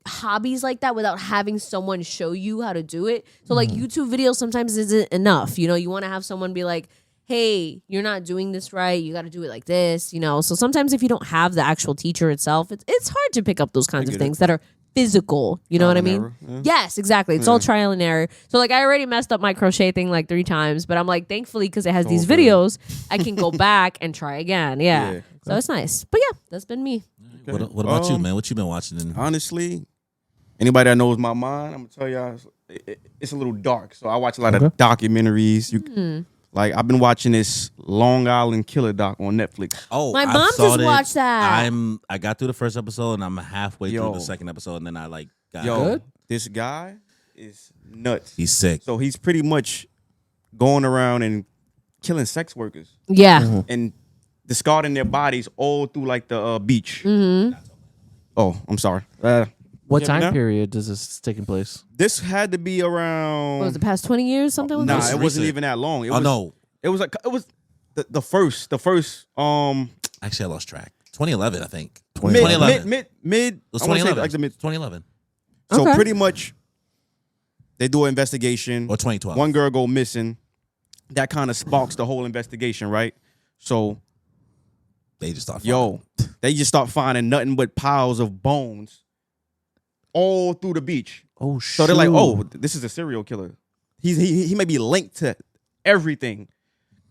hobbies like that without having someone show you how to do it. So like YouTube videos sometimes isn't enough. You know, you want to have someone be like, hey, you're not doing this right. You got to do it like this, you know? So sometimes if you don't have the actual teacher itself, it's hard to pick up those kinds of get it. things that are physical. You know what I mean? Error, yeah. Yes, exactly. It's all trial and error. So like I already messed up my crochet thing like 3 times, but I'm like, thankfully, because it has these good. videos, I can go back and try again. Yeah. Yeah. So it's nice. But yeah, that's been me. What about you, man? What you been watching? Honestly, anybody that knows my mind, I'm gonna tell y'all it's a little dark. So I watch a lot of documentaries. Like I've been watching this Long Island Killer doc on Netflix. Oh, My I mom saw just it. watched that. I got through the first episode and I'm halfway Yo. through the second episode, and then I like got Yo, this guy is nuts. He's sick. So he's pretty much going around and killing sex workers Yeah. and discarding their bodies all through like the beach. Oh, I'm sorry. What Yeah, time now? period does this taking place? This had to be around. What was the past 20 years, something like Nah, that? it wasn't recent. even that long. It Oh was, no, It was like it was the first actually I lost track. 2011, I think. mid 2011. mid It was I wanna say 2011. like the mid. 2011 So Okay. pretty much they do an investigation. or 2012. One girl go missing. That kind of sparks the whole investigation, right? So They just thought, they just start finding nothing but piles of bones all through the beach. Oh, So they're like, oh, this is a serial killer. He may be linked to everything.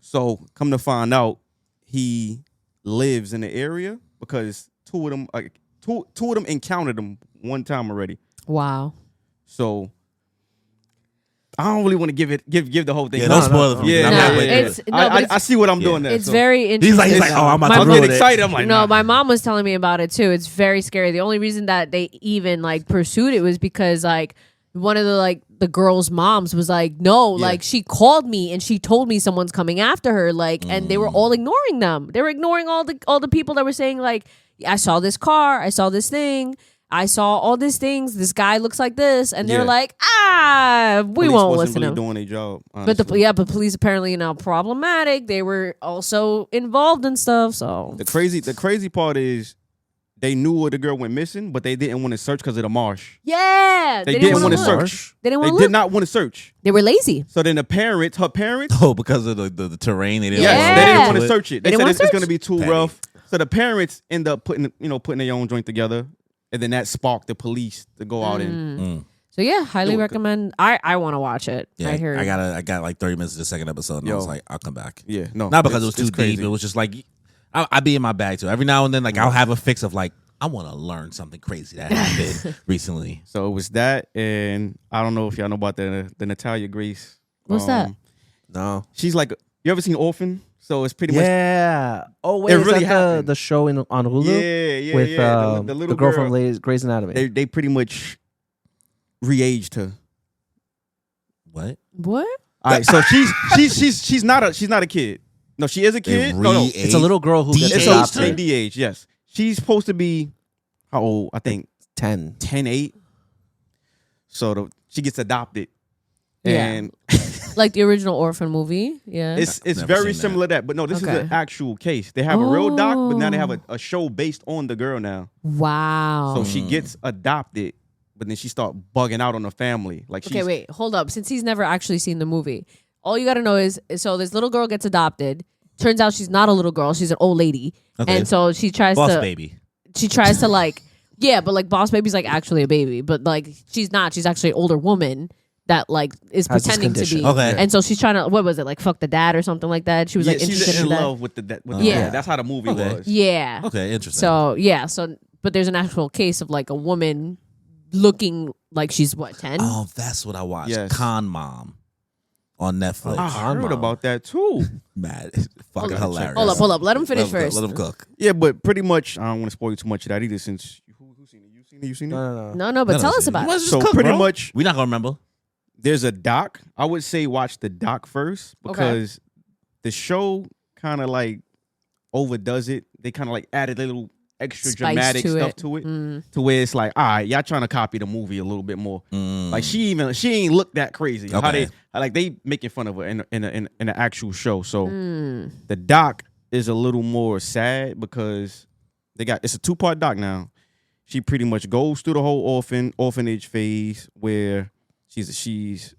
So come to find out, he lives in the area because two of them encountered him one time already. Wow. So I don't really want to give the whole thing. Yeah, don't spoil it for me. Yeah, I'm No, halfway through it's- it. no, but it's- I see what I'm doing there. It's so. very interesting. He's like, oh, I'm about My to I'm ruin getting it. excited. I'm like, No, nah. my mom was telling me about it too. It's very scary. The only reason that they even like pursued it was because like one of the girl's moms was like, no, Yeah. like she called me and she told me someone's coming after her, like, and they were all ignoring them. They were ignoring all the people that were saying like, I saw this car, I saw this thing, I saw all these things. This guy looks like this, and they're Yeah. like, we Police won't wasn't listen really to him. doing their job. But but police apparently problematic. They were also involved in stuff. So the crazy part is they knew where the girl went missing, but they didn't want to search because of the marsh. yeah, They didn't wanna want to look. search. They didn't They want to did look. not want to search. They were lazy. So then her parents, Oh, because of the terrain, they didn't yes, want they didn't Yeah. want to search it. They They didn't said wanna it's going to search. be too Petty. rough. So the parents end up putting their own joint together. and then that sparked the police to go out and. So yeah, highly It was recommend. I want to watch it. Yeah, I heard. I got like 30 minutes of the second episode, and I Yo. was like, I'll come back. Yeah, no, Not because it was it's too crazy. deep. It was just like I be in my bag too. Every now and then, like I'll have a fix of like I want to learn something crazy that happened recently. So it was that, and I don't know if y'all know about the Natalia Grace. What's that? No. She's like, you ever seen Orphan? So it's pretty much. Yeah. Oh wait, It is really that happened. the show on Hulu? Yeah, with the little girl from Grey's Anatomy. They pretty much re-aged her. What? What? All right, so she's not a kid. No, she is a kid. No, It's a little girl who gets De-aged it's her? a adopted. DH. Yes, she's supposed to be how old? I think 10. 10, 8. So she gets adopted, Yeah. and Like the original Orphan movie? Yeah. it's Never very seen similar to that. But no, this is Okay. an actual case. They have a real doc, but now they have Oh. a show based on the girl now. Wow. So she gets adopted, but then she start bugging out on the family. Like she's, Okay, wait, hold up. Since he's never actually seen the movie, all you got to know is so this little girl gets adopted. Turns out she's not a little girl; she's an old lady, Okay. and so she tries Boss to. baby. She tries to like, yeah, but like Boss Baby's like actually a baby, but like she's not. She's actually an older woman that like is Has this pretending to condition. be. Okay. And so she's trying to what was it like fuck the dad or something like that? She was yeah, like she's interested in in that. love with the Yeah. dad. That's how the movie Okay. was. Yeah. Okay, interesting. So yeah, so but there's an actual case of like a woman looking like she's what 10. Oh, that's what I watched. Yes. Con Mom on Netflix. I heard Mom. about that too. Mad. Fucking Hold on, hilarious. Hold up. Let him finish Let him first. Let him cook. Yeah, but pretty much I don't want to spoil you too much of that either. Since who's seen it? You seen it? No. No, but tell us about it. So pretty much We're not gonna remember. there's a doc. I would say watch the doc first because the show kind of like overdoes it. They kind of like added a little extra Spice dramatic to stuff it. to it, Mm. to where it's like, all right, y'all trying to copy the movie a little bit more. Mm. Like she ain't look that crazy. How Okay. they making fun of her in an actual show. So Mm. the doc is a little more sad because it's a 2-part doc now. She pretty much goes through the whole orphanage phase where she's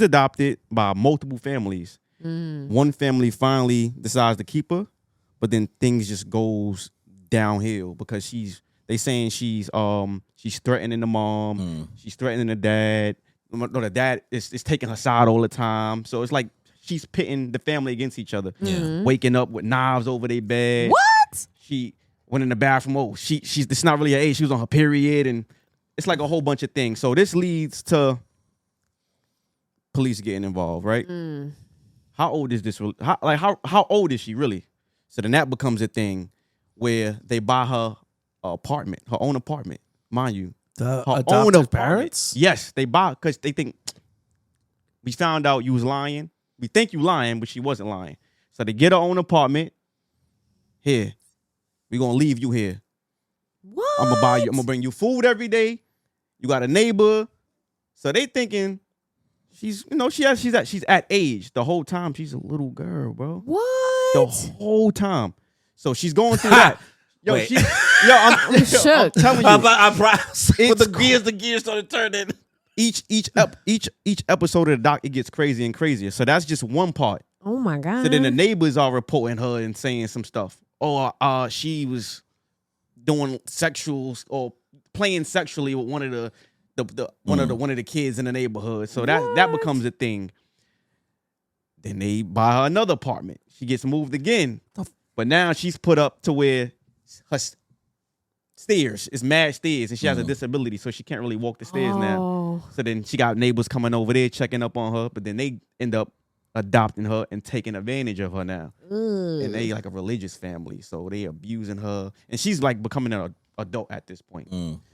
adopted by multiple families. Mm. One family finally decides to keep her, but then things just goes downhill because they saying she's threatening the mom, she's threatening the dad. No, the dad is taking her side all the time. So it's like she's pitting the family against each other. Yeah. Waking up with knives over their bed. What? She went in the bathroom. Oh, she's this not really her age. She was on her period, and it's like a whole bunch of things. So this leads to police getting involved, right? Mm. How old is this? How old is she really? So then that becomes a thing where they buy her apartment, her own apartment, mind you. The Her own adopted apartment. parents? Yes, they buy because they think we found out you was lying. We think you lying, but she wasn't lying. So they get her own apartment. Here, we gonna leave you here. What? I'm gonna buy you. I'm gonna bring you food every day. You got a neighbor. So they thinking she's at age. The whole time she's a little girl, bro. What? The whole time. So she's going through that. Yo, Wait. I'm shook. telling you, I'm proud. With It's the gears started turning. each episode of the doc, it gets crazier and crazier. So that's just one part. Oh my god. So then the neighbors are reporting her and saying some stuff. Oh, she was doing sexuals or playing sexually with one of the kids in the neighborhood. So that becomes a thing. Then they buy her another apartment. She gets moved again. But now she's put up to where her stairs is mad stairs, and she has a disability, so she can't really walk the stairs now. Oh. So then she got neighbors coming over there checking up on her, but then they end up adopting her and taking advantage of her now. And they like a religious family, so they abusing her, and she's like becoming an adult at this point.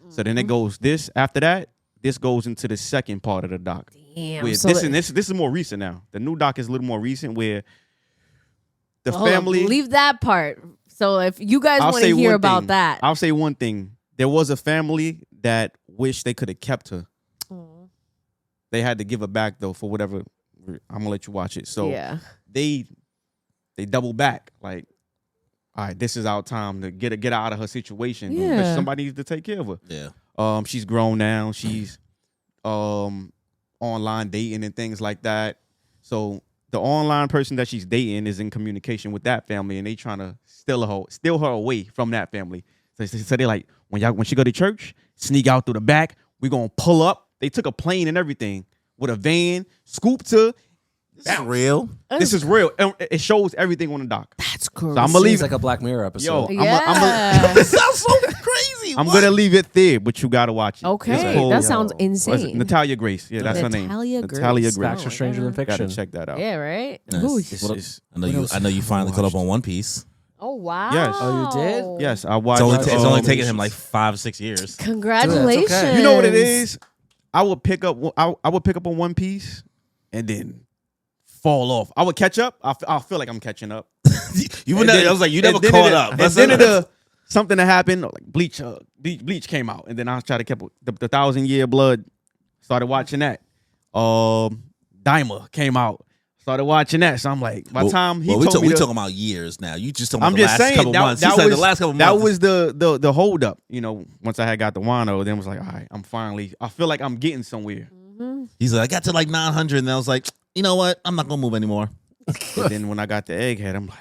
So then it goes after that. This goes into the second part of the doc. Damn. Where So this is more recent now. The new doc is a little more recent where the hold up, family. leave that part. So if you guys I'll want to say hear one about thing. that, I'll say one thing. There was a family that wished they could have kept her. They had to give her back though for whatever. I'm gonna let you watch it. So yeah. they double back. Like, all right, this is our time to get her out of her situation. Yeah. Because somebody needs to take care of her. Yeah. She's grown now. She's online dating and things like that. So the online person that she's dating is in communication with that family, and they trying to steal her away from that family. So they like when she go to church, sneak out through the back. We gonna pull up. They took a plane and everything with a van, scoop to. That's real. This is real. It shows everything on the dock. That's crazy. So I'm gonna leave Seems like a Black Mirror episode. Yo, Yeah. This sounds so crazy. I'm gonna leave it there, but you gotta watch it. Okay, It's called- that sounds what is it? insane. Natalia Grace. Yeah, that's her name. Natalia Grace. Natalia Facts are Grace. stranger than Gotta fiction. check that out. Yeah, right. Nice. Ooh. It's- I know you finally caught up on One Piece. Oh wow. Yes. Oh, you did? Yes, I watched. It's only taken him like 5-6 years. Congratulations. Dude, that's okay. You know what it is? I would pick up on One Piece, and then fall off. I would catch up. I feel like I'm catching up. You would And never, then- I was like, you and never then caught it- up. And then something that happened, like Bleach came out, and then I tried to keep the 1,000-Year Blood. Started watching that. Daima came out. Started watching that. So I'm like, by the time he told me we talking about years now. You just talking about I'm the just last saying couple that, months. that You said was the last couple that months. was the hold up. You know, once I had got the Wano, then was like, all right, I feel like I'm getting somewhere. He's like, I got to like 900, and I was like, you know what? I'm not gonna move anymore. But then when I got the Egghead, I'm like,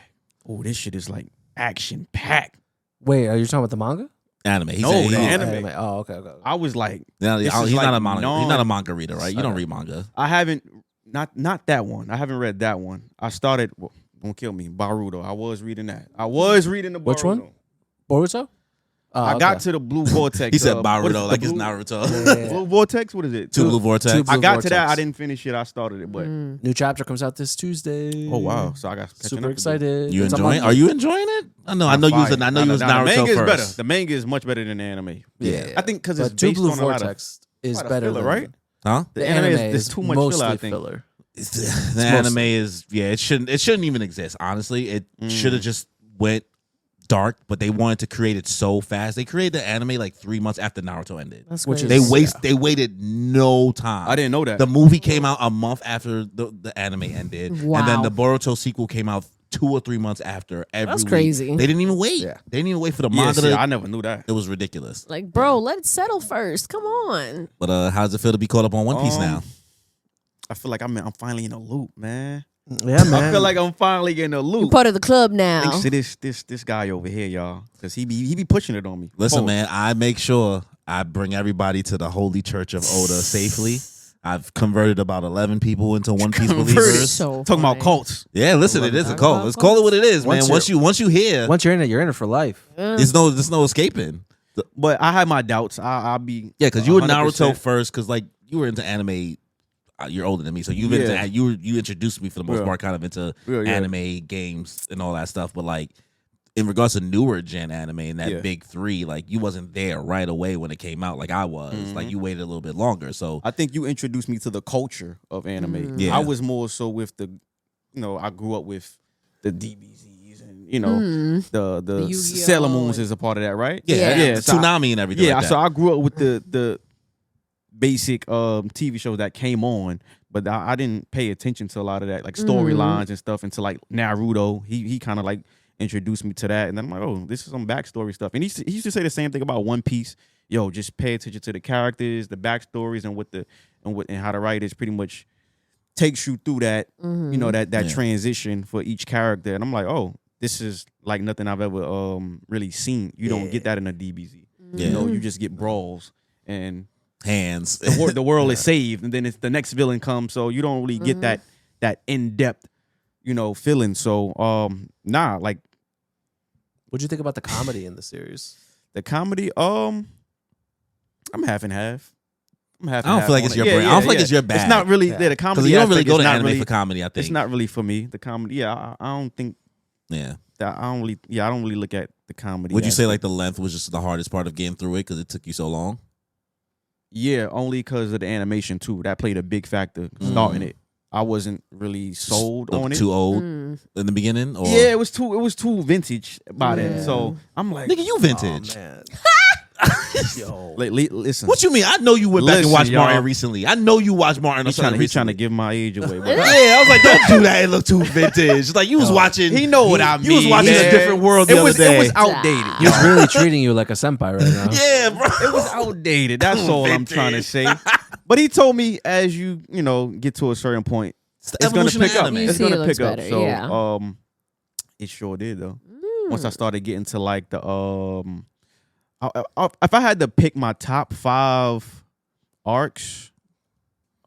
oh, this shit is like action packed. Wait, are you talking about the manga? Anime. He No, said, the he- anime. Oh, okay. I was like, No, This he's is not like a manga. He's not a manga reader, right? You don't read manga. I haven't not that one. I haven't read that one. I started. Well, don't kill me, Baruto. I was reading that. I was reading the Baruto. Which one? Boruto? Oh, I got to the Blue Vortex. He said what is Baruto it, like the it's Blue- Naruto. Blue Vortex. What is it? Two Blue Vortex. Two I Blue got to that. Vortex. I didn't finish it. I started it, but New chapter comes out this Tuesday. oh wow! So I got catching Super up to do. excited. You It's on enjoying? my- Are you enjoying it? I know you was. I know you was The Naruto manga is first. better. The manga is much better than the anime. Yeah. I think because it's But Two based Blue on a lot of Vortex is quite a better filler, than right? Huh? The anime is too much mostly filler. I think. filler. The anime is it shouldn't even exist. Honestly, it should have just went dark, but they wanted to create it so fast. They created the anime like 3 months after Naruto ended. That's Which crazy. is- They waited no time. I didn't know that. The movie came out a month after the anime ended, and then Wow. the Boruto sequel came out 2 or 3 months after. That's week. crazy. They didn't even wait. Yeah. They didn't even wait for the yeah, manga. see, to- I never knew that. it was ridiculous. Like, bro, let it settle first. Come on. But how does it feel to be caught up on One Piece now? I feel like I'm finally in a loop, man. Yeah, man. I feel like I'm finally in a You're loop. part of the club now. Thanks to this guy over here, y'all, because he be pushing it on me. Listen, Pause. man, I make sure I bring everybody to the Holy Church of Oda safely. I've converted about 11 people into One Piece believers. So Talking about funny. cults. Yeah, listen, it is a Talk cult. about Let's call it what it is, man. Once Once you hear, Once you're in it, you're in it for life. there's no escaping. But I had my doubts. I'll be Yeah, because you were 100%. Naruto first, because like you were into anime. You're older than me, so you've been Yeah. into you introduced me for the most Yeah. part, kind of into Yeah. anime, games, and all that stuff. But like in regards to newer gen anime and that Yeah. big three, like you wasn't there right away when it came out, like I was. Like you waited a little bit longer. So I think you introduced me to the culture of anime. Yeah. I was more so with the, I grew up with the DBZs and the Yu-Gi-Oh! Sailor Moons is a part of that, right? Yeah. So I- Tsunami and everything. Yeah, like that. so I grew up with the basic TV shows that came on, but I didn't pay attention to a lot of that, like storylines and stuff, until like Naruto. He kind of like introduced me to that, and then I'm like, oh, this is some backstory stuff. And he used to say the same thing about One Piece. Yo, just pay attention to the characters, the backstories, and how the writers pretty much takes you through that, that transition for each character. And I'm like, oh, this is like nothing I've ever really seen. You don't get that in a DBZ. Yeah. You just get brawls and hands. the world is saved, and then it's the next villain comes, so you don't really get that in-depth feeling. So like What'd you think about the comedy in the series? the comedy, I'm half and half. I don't feel like it's your brain. I don't feel like it's your bag. It's not really Yeah. the comedy. Because you don't really aspect go is to not anime really, for comedy. I think it's not really for me. The comedy, I don't think Yeah. that. I don't really look at the comedy. Would you say aspect. like the length was just the hardest part of getting through it because it took you so long? Yeah, only because of the animation too. That played a big factor starting it. I wasn't really sold on it. Too old Mm. in the beginning, or Yeah, it was too vintage by then. Yeah. So I'm like, nigga, you vintage. Man. Yo, listen. What you mean? I know you went back and Listen, watched y'all. Martin recently. I know you watched Martin. He's trying to give my age away. But Yeah, I was like, don't do that. It looked too vintage. Like you was watching. he know what I mean. You was watching man. a different world the It was other day. it was outdated. He's really treating you like a senpai right now. Yeah, bro. It was outdated. That's all I'm trying to say. But he told me as you get to a certain point, it's gonna evolution of pick up. anime. You It's see gonna it looks pick up. better, So yeah. it sure did though. Once I started getting to like the If I had to pick my top 5 arcs,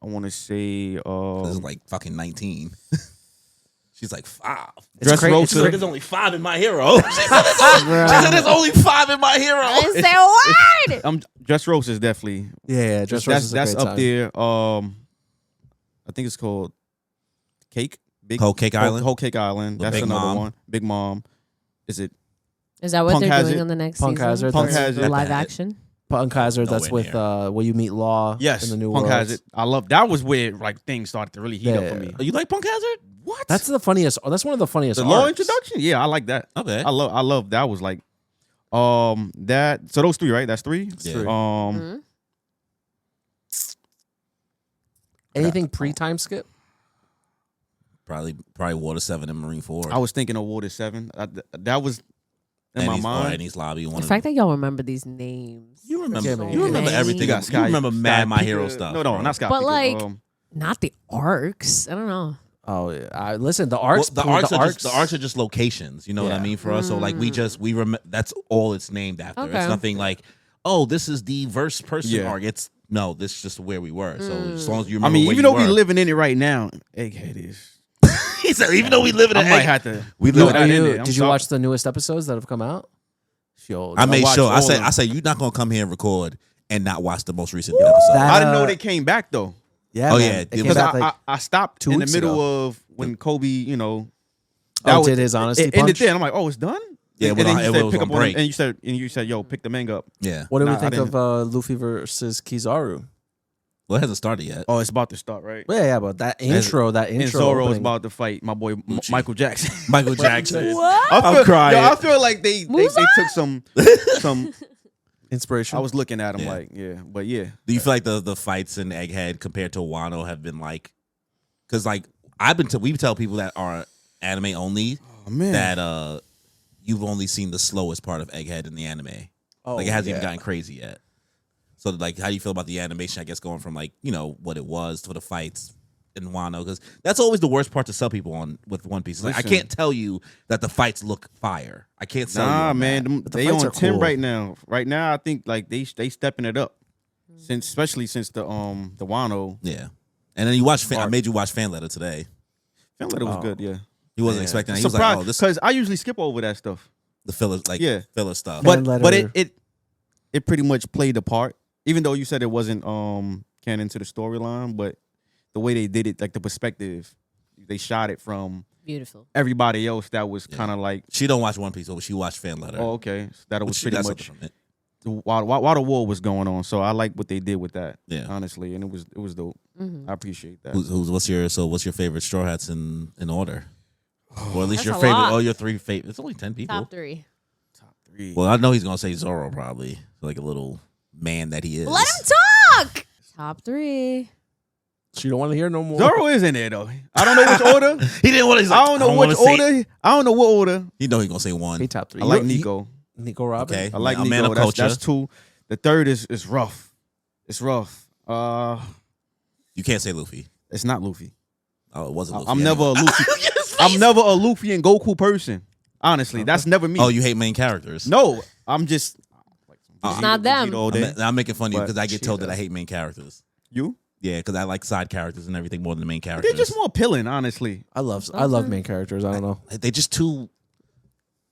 I want to say This is like fucking 19. She's like 5. Dress crazy. Rosa. There's only 5 in My Hero. She said there's only 5 in My Hero. I didn't say a word. Dress Rosa is definitely Yeah, just Rosa's that's a great up time. there. I think it's called Cake. Whole Cake Island? Whole Cake Island. The That's Big another Mom. one. Big Mom. Is it? Is that what Punk they're has doing it. on the next Punk season? has it. Punk That's- has it. Live That- action. Punk Hazard, that's Nowhere with near. where you meet Law Yes. in the new Punk world. has it. I love that. Was where like things started to really heat up for me. Oh, you like Punk Hazard? What? That's the funniest. That's one of the funniest. the law arcs. introduction. Yeah, I like that. Okay. I love that. Was like, that. So those 3, right? That's 3. Yeah. Mm-hmm. Anything pre-time skip? Probably Water 7 and Marine 4. I was thinking of Water 7. That was in my Eddie's, mind. Eddie's Lobby. The fact that y'all remember these names. You remember, Yeah, man. you remember Many. everything. got You remember mad My Pica. Hero stuff. No, bro. not Scott. But, Pica. like, Not the arcs. I don't know. Oh, yeah. Listen, the Well, arcs. the arcs are just locations. You know what I Yeah. mean for us. So like we that's all it's named after. Okay. It's nothing like, oh, this is the verse person Yeah. arc. It's no, this is just where we were. So as long as you I remember, mean, where even you though we were. living in it right now, Egghead is. He said, even though we live in I an might egg, have to. we throw live- that in there. I'm Did you sorry. watch the newest episodes that have come out? Yo, I made watched sure. all I of said, them. you're not gonna come here and record and not watch the most recent episode. That- I didn't know they came back though. yeah. Oh, man. yeah, It it came was- out Because like, I stopped 2 in the weeks middle ago. of when Kobe, did his honesty it ended punch? there. And I'm like, oh, it's done. Yeah, and when then I- you it said was pick on up on break. him, and you said, yo, pick the manga up. Yeah. What do we Nah, I think didn't. of Luffy versus Kizaru? Well, it hasn't started yet. Oh, it's about to start, right? Yeah, but that intro And Zoro's opening. about to fight my boy Gucci. Michael Jackson. Michael Jackson. What? I'm crying. I feel like they took some. inspiration. I was looking at him Yeah. like, yeah, but yeah. Do you feel like the fights in Egghead compared to Wano have been like, because like we tell people that are anime only Oh man, that you've only seen the slowest part of Egghead in the anime. Like it hasn't even gotten crazy yet. So like, how do you feel about the animation? I guess going from like what it was to the fights in Wano, because that's always the worst part to sell people on with One Piece. Like, I Listen. can't tell you that the fights look fire. I can't sell you. nah, on man, that. them- the they fights on are 10 cool. right now. Right now, I think like they stepping it up, especially since the Wano. Yeah. And then you watch. I Art. made you watch Fan Letter today. Fan letter was Oh. good, yeah. He wasn't Yeah. expecting that. He was like, "Oh, this because I usually skip over that stuff. the filler, like Yeah. filler stuff." Fan But letter. it pretty much played a part, even though you said it wasn't canon to the storyline. But the way they did it, like the perspective, they shot it from Beautiful. everybody else. That was kind of like, She don't watch One Piece, but she watched Fan Letter. oh, okay, so that was Which pretty that's much something from it. while the war was going on. So I like what they did with that, Yeah. honestly, and it was dope. Mm-hmm. I appreciate that. What's your favorite Straw Hats in order? Or at least That's your a favorite. lot. Oh, your 3 favorite. It's only 10 people. Top 3. Top 3. Well, I know he's gonna say Zoro probably, like a little man that he is. Let him talk. Top 3. She don't want to hear no more. Zoro is in there though. I don't know which order. He didn't want to. I don't know which order. I don't know what order. You know he's gonna say 1. He top 3. I like Nico. Nico Robin. Okay. I like A man Nico. of That's, culture. that's 2. The third is rough. It's rough. You can't say Luffy. It's not Luffy. Oh, it wasn't Luffy. I'm never a Luffy. I'm never a Luffy and Goku person. Honestly, that's never me. Oh, you hate main characters? No, I'm just. It's not them. All day. I'm making fun of you But because I get she told that does. I hate main characters. You? Yeah, because I like side characters and everything more than the main characters. They're just more appealing, honestly. I love main characters. I don't know. They just too.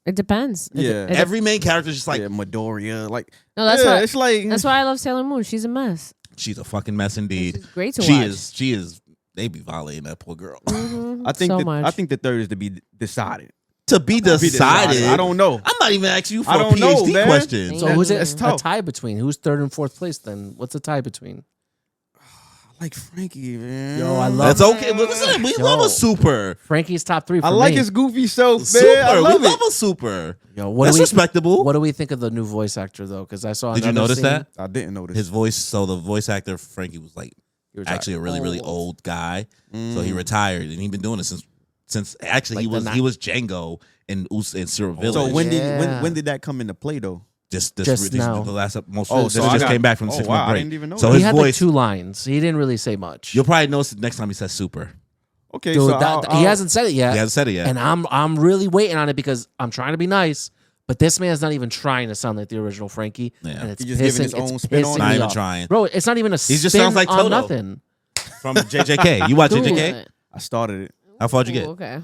It depens. Yeah. Every main character is just like Yeah, Midoriya, like No, that's yeah, why. it's like That's why I love Sailor Moon. She's a mess. she's a fucking mess indeed. She's great to She watch. is. She is. They be violating that poor girl. Mhm. I think so that, much. I think the third is to be decided. To be decided. I don't know. I'm not even asking you for I a don't know, PhD man. question. So Yeah. who's it? It's A tough. tie between? Who's 3rd and 4th place then? What's the tie between? I like Frankie, man. Yo, I love- That's okay. Listen, we love a super. Frankie's top 3 for I like me. his goofy self, man. Super. I love we it. love a super. Yo, what That's do we respectable. What do we think of the new voice actor though? Because I saw. Did you another notice scene. that? I didn't notice. His voice. So the voice actor Frankie was like He was actually a really really old guy. So he retired and he's been doing it since actually Like the he was Django in Zero Village. So when Yeah. did that come into play though? just now. the last most Oh, this so I just got- came back from the oh, 6 wow, month I break. didn't even know So that. He his had voice. like 2 lines. He didn't really say much. You'll probably notice the next time he says super. Okay, Dude, so he hasn't said it yet. He hasn't said it yet. And I'm really waiting on it because I'm trying to be nice. But this man's not even trying to sound like the original Frankie. Yeah. And it's He's just giving his pissing, own it's spin on pissing it. Not me even off. trying. Bro, it's not even a He spin just sounds like on Toto. nothing. From JJK. You watch Dude. JJK? I started it. How far did you Ooh, get? okay.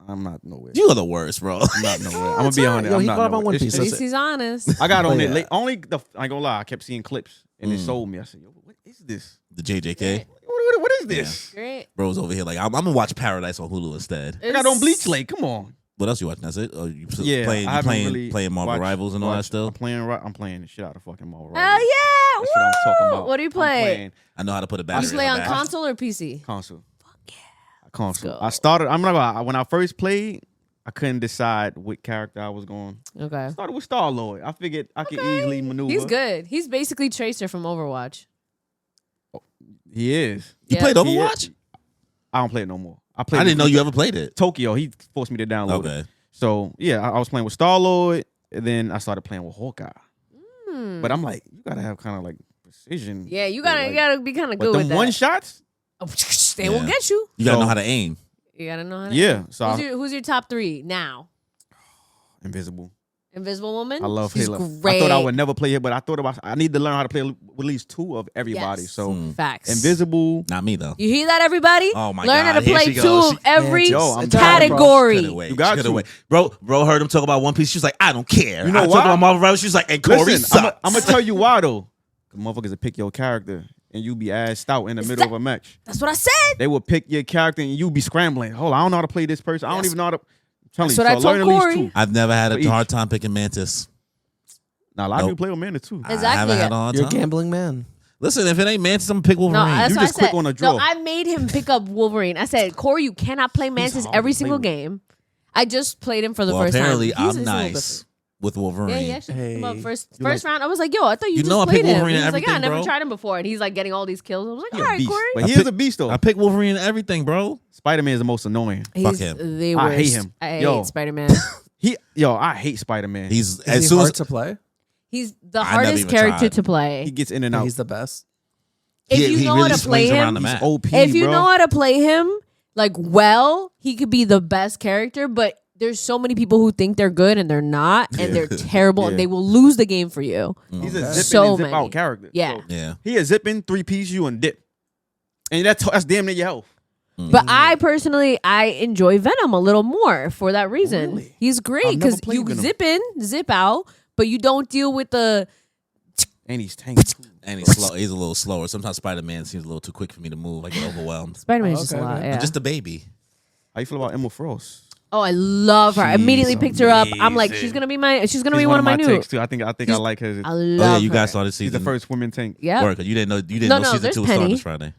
I'm not nowhere. You are the worst, bro. I'm not nowhere. I'm gonna be honest. Yo, I'm he not caught up on nowhere. One It's- Piece. At least he's honest. I got on Oh, it yeah. late. Only the I ain't gonna lie. I kept seeing clips and it sold me. I said, "Yo, what is this? The JJK. What is this?" Great. Bro's over here like, I'm gonna watch Paradise on Hulu instead. I got on Bleach Lake. Come on. What else you watching? That's it? Or you Yeah, playing, I you haven't playing, really playing Marvel watched- Rivals and all that watched- still? I'm playing the shit out of fucking Marvel Oh Rivals. yeah. That's what I'm talking about. What do you I'm play? playing I know how to put a battery You play in on the back. console or PC? console. Console. go. I started. I'm not gonna lie. When I first played, I couldn't decide what character I was going. Okay. Started with Star Lord. I figured I could easily maneuver. He's good. He's basically Tracer from Overwatch. He is. You Yeah. played He Overwatch? is. I don't play it no more. I played. I didn't know you ever played it. Tokyo. He forced me to download Okay. it. So yeah, I was playing with Star Lord, and then I started playing with Hawkeye. But I'm like, you gotta have kind of like precision. Yeah, you Like- gotta be kind of But good with them that. one shots. Oh, they will Yeah. get you. You gotta So- know how to aim. You gotta know how to. Yeah. So Who's your top 3 now? Invisible. Invisible Woman. I love She's Halo. Great. I thought I would never play it, but I thought about I need to learn how to play with at least 2 of everybody. Yes. So Facts. Invisible. Not me though. You hear that, everybody? Oh, my Learn God. how to Here play she 2 goes. of every Yo, I'm category. Couldn't wait. You got Couldn't to. wait. Bro heard him talk about One Piece. She's like, I don't care. You know I why? talked about Marvel Rivals. She's like, and Corey Listen, sucks. I'm gonna tell you why though. 'Cause motherfuckers will pick your character and you be assed out in the middle of a match. That's what I said. They will pick your character and you be scrambling. Hold on, I don't know how to play this person. I don't That's- even know how to. I'm telling That's you, what I so told learn at least Corey. 2. I've never had For a each. hard time picking Mantis. Now a lot of Nope. people play with Mana too. I Exactly. haven't had a hard You're a time. gambling man. Listen, if it ain't Mantis, I'm gonna pick Wolverine. No, that's You what just I said. quick on a No, draw. I made him pick up Wolverine. I said, Corey, you cannot play Mantis hard every to play single with. game. I just played him for the Well, first apparently time. He's a I'm little nice with Wolverine. Yeah, he actually Hey. came up first You first round. I was like, yo, I thought you You just know I played pick him. Wolverine He and was like, yeah, I everything, never bro. tried him before. And he's like getting all these kills. I was like, He all a right, beast. Corey. But I he pick- is a beast though. I pick Wolverine and everything, bro. Spider-Man is the most annoying. Fuck He's him. the I worst. hate him. I Yo. hate Spider-Man. I hate Spider-Man. He's Is as he soon hard as to play? He's the I never hardest even character tried. to play. he gets in and out. He's the best. If he, you he know really how to play swings around him, the He's map. OP, if you bro. know how to play him like well, he could be the best character. But there's so many people who think they're good and they're not, and they're terrible, and Yeah. they will lose the game for you. He's a Okay. zipping So and zip many. out character. Yeah. So Yeah. he is zipping 3-piece you and dip, and that's damn near your health. But I personally, I enjoy Venom a little more for that reason. Really? He's great I've never because played you Venom. zip in, zip out, but you don't deal with the. And he's tank too. And he's slow. He's a little slower. Sometimes Spider-Man seems a little too quick for me to move. I get overwhelmed. Spider-Man's Oh, just okay, a lot. okay. Yeah. I'm just a baby. How you feel about Emma Frost? Oh, I love her. I She's immediately picked her up. I'm like, amazing. she's gonna be my. She's gonna be He's one of my new. takes too. I think I like her. I Oh love. yeah, you guys her. started She's season. the first women tank. Yeah. Work. You didn't know. You didn't No, know no, season there's 2 was starting Penny. this Friday.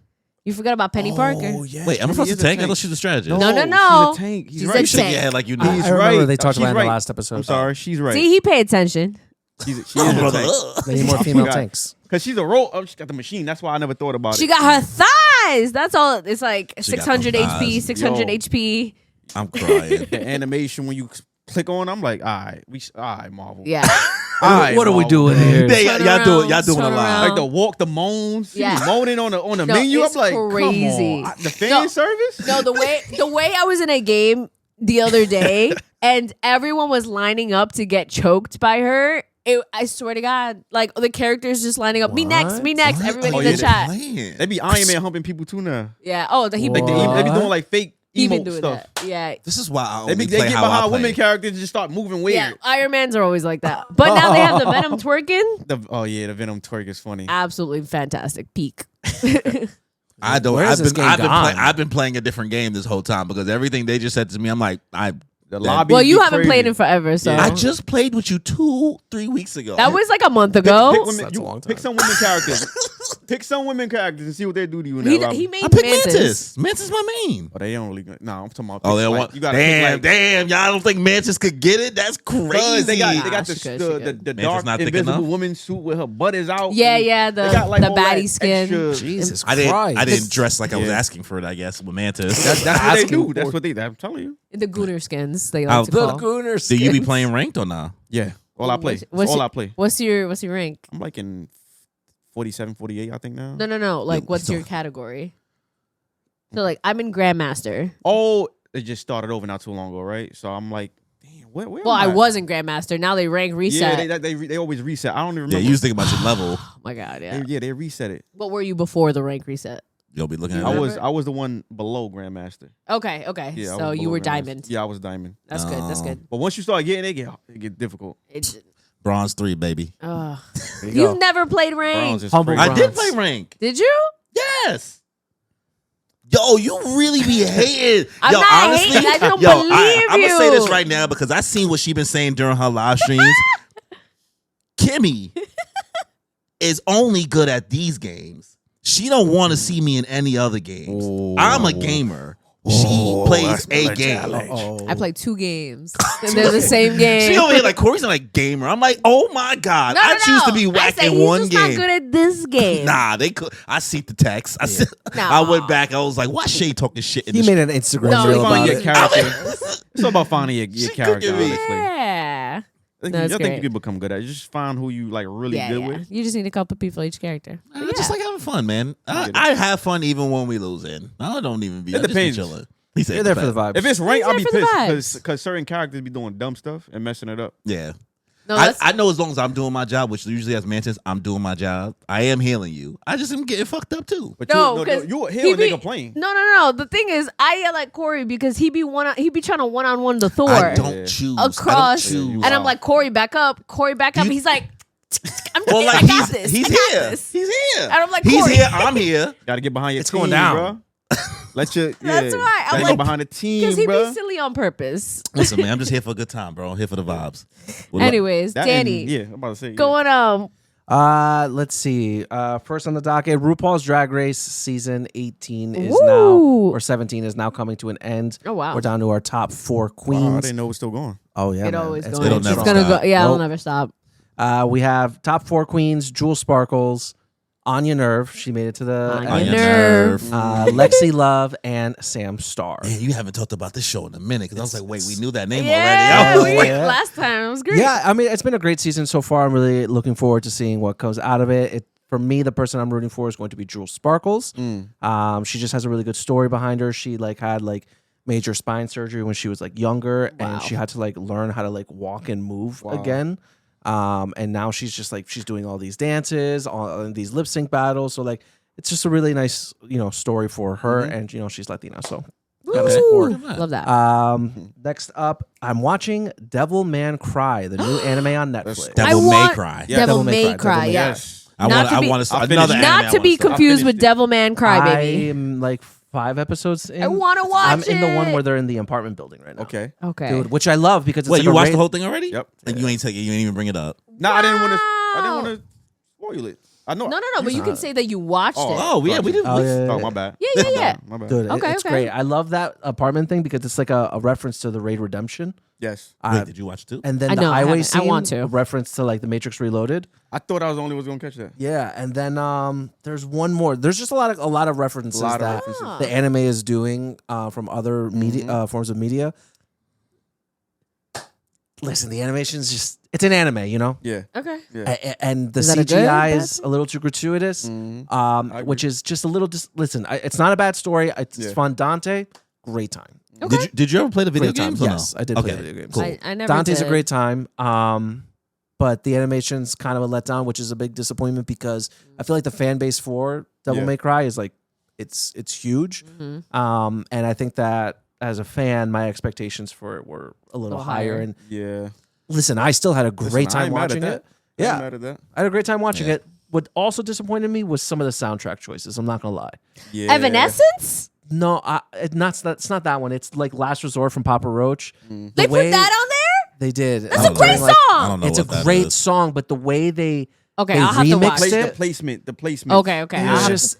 You forgot about Penny Parker. Oh, yeah. Wait, Emma Frost a tank? I thought she was a strategist. No, no. She's a tank. He's She's right. a You shake your tank. head like you I, knew. He's I remember right. they talked She's about it in right. the last episode. I'm sorry. She's right. See, he paid attention. She is Oh, a brother. tank. Ugh. They need more female Forgot. tanks. Cause she's a role. Oh, she got the machine. That's why I never thought about She it. got her thighs. That's all. It's like She got 600 them HP, thighs. 600 Yo. HP. I'm crying. The animation when you click on, I'm like, all right, all right, Marvel. Yeah. All right, What are we Marvel. doing here? They- Turn y'all doing around, a turn lot. around. Like the walk, the moans. She Yeah. was moaning on the No, menu. it's I'm like, crazy. come on. The fan No. service. No, the way I was in a game the other day and everyone was lining up to get choked by her. I swear to God, like the characters just lining up. Me next, me next. What Everybody are in the you chat. playing? They be Iron Man humping people too now. Yeah. Oh, he Like they What? be doing like fake he been emote doing stuff. that. Yeah. This is why I They only get play how I behind play. women characters and just start moving weird. Yeah. Iron Mans are always like that. But now they have the Venom twerking. The Venom twerk is funny. Absolutely fantastic. Peak. I don't. Where is this game gone? I've been playing a different game this whole time because everything they just said to me, I'm like, The lobby. Well, you haven't played in forever, so Yeah. I just played with you 2-3 weeks ago. that was like a month Pick, ago. pick, women, That's a long time. pick some women characters. Pick some women characters and see what they do to you in that He lobby. made I picked Mantis. Mantis. Mantis is my main. Oh, they don't really. No, I'm talking about. Oh, they pick, like, want. You gotta Damn, pick, like, damn. Y'all don't think Mantis could get it? That's crazy. Cause they got Nah, the she could, the, she the, could. the Mantis dark not thick invisible enough? woman suit with her butt is out. Yeah, and yeah, they got, like, the all that baddie skin. extra- Jesus I didn't. Christ. I didn't dress like I was Yeah. asking for it. I guess with Mantis. That's what they Asking do. for- That's what they. I'm telling you. The Gooner skins, they Oh, like to the call. Gooners. Do you be playing ranked or not? Yeah, all I play. What's all your- I play. What's your rank? I'm like in 47, 48, I think now. No. Like, what's your category? So, like, I'm in Grandmaster. Oh, they just started over not too long ago, right? So I'm like, damn, Where Well, am I wasn't Grandmaster. Now they rank reset. Yeah, they always reset. I don't even Yeah, remember. you was thinking about your level. Oh my God, yeah. They reset it. What were you before the rank reset? You'll be looking at I it. was the one below Grandmaster. Okay. Yeah, I So was you below were Grandmaster. diamond. Yeah, I was diamond. That's good. That's good. But once you start getting it get difficult. Bronze 3, baby. There you You've go. never played rank. Bronze is Humble crazy. I did Bronze. play rank. Did you? Yes. Yo, you really be hating. I'm yo, not honestly, hating. I don't yo, believe I'm gonna say you. this right now because I seen what she been saying during her live streams. Kimmy is only good at these games. She don't want to see me in any other games. Oh. I'm a gamer. She plays a game. I played 2 games. And they're the same game. She over here like Corey's not a gamer. I'm like, oh my god, I choose to be I whack say in he's one just game. not good at this game. Nah, they could. I see the text. I went back. I was like, why Shay talking shit in He the made an Instagram No, reel he about your it. character. It's all about finding your She character, cooking me. honestly. Yeah. I think, No, I it's think great. you can become good at it. Just find who you like really Yeah, good yeah. with. You just need a couple people each character. But I just like having fun, man. get it. I have fun even when we losing. I don't even be. It I just be depends. chilling. He said You're there for the vibes. If it's ranked, I'll be He's there for the pissed because certain characters be doing dumb stuff and messing it up. Yeah. No, I know as long as I'm doing my job, which usually as Mantis, I'm doing my job. I am healing you. I just am getting fucked up too. But No, you because a he hill and be- nigga playing. No. The thing is, I yell at Corey because he be trying to one-on-one the Thor I don't Yeah. choose. across, I don't choose. and I'm like, Corey, back up. And he's like, I'm well, like I got this. he's I got here. this. He's here. And I'm like, he's Corey. here. I'm here. Got to get behind your It's team, going down. bro. Let your That's right. I'm Gotta like, get behind the team, Because he bro. be silly on purpose. Listen, man, I'm just here for a good time, bro. I'm here for the vibes. Anyways, Danny, yeah, I'm about to say. going Let's see. First on the docket, RuPaul's Drag Race season 18 is Woo. now, or 17 is now coming to an end. Oh, wow. We're down to our top 4 Wow, I queens. didn't know it was still going. Oh yeah, it man. always It's goes. It'll been never It's gonna stop. go. Yeah, it'll Nope. never stop. We have top 4 queens: Jewel Sparkles, Anya Nerve. She made it to the Anya end. Nerve. Lexi Love and Sam Starr. Man, you haven't talked about this show in a minute because I was like, wait, we knew that name Yeah, already. we, Yeah. last time it was great. Yeah, I mean, it's been a great season so far. I'm really looking forward to seeing what comes out of it. For me, the person I'm rooting for is going to be Jewel Sparkles. She just has a really good story behind her. She had major spine surgery when she was younger, Wow. and she had to learn how to walk and move again. And now she's just she's doing all these dances, all these lip sync battles. So it's just a really nice story for her, and she's Latina, so gotta support. Love that. Next up, I'm watching Devil Man Cry, the new anime on Netflix. Devil I May want- Cry. Yeah. Devil Devil May May Cry, Cry. Devil May- Yeah. Yes. I Not want. to I be- want to. I'll Another finish it. anime I Not to wanna be start. confused finished with it. Devil Man Cry, baby. I'm 5 episodes in. I wanna watch I'm in the one it. where they're in the apartment building right now. Okay. Okay. Dude, which I love because it's Wait, like you a watched rated- the whole thing already? Yep. And you ain't even bring it up. No, I didn't want to. I Wow. didn't want to spoil it. I know. No. But you can say that you watched it. Oh yeah, we did. Oh, yeah, Oh, my bad. Yeah. My bad. Dude, Okay, it's okay. great. I love that apartment thing because it's like a reference to the Raid Redemption. Yes. Wait, did you watch it too? And then I the know, I highway haven't. I scene, want to. a reference to the Matrix Reloaded. I thought I was the only one gonna catch that. Yeah, and then there's one more. There's just a lot of references A lot of that references. the anime is doing from other media forms of media. Listen, the animation's just—it's an anime, Yeah. Okay. Yeah. and the Is that a good, CGI bad is a little too gratuitous, Mhm. I agree. which is just a little. Listen, it's not a bad story. It's Yeah. fun. Dante, great time. Okay. Did you ever play the video Great time. games? Or Yes, no? I did Okay, play video games. Cool. I never Dante's did. a great time. But the animation's kind of a letdown, which is a big disappointment because I feel like the fan base for Devil Yeah. May Cry is it's huge. Mm-hmm. And I think that as a fan, my expectations for it were a little Little higher. higher. And Yeah. listen, I still had a Listen, great I time ain't mad at watching that. it. I ain't Yeah, mad at that. I had a great time watching Yeah. it. What also disappointed me was some of the soundtrack choices. I'm not gonna lie. Yeah. Evanescence? No, it's not that one. It's like Last Resort from Papa Roach. Mm. They The way- put that on there? They did. That's a great I song. don't know It's a what that great is. song, but the way they Okay, They I'll have to watch remixed it. it. The placement. Okay. It I'll was have just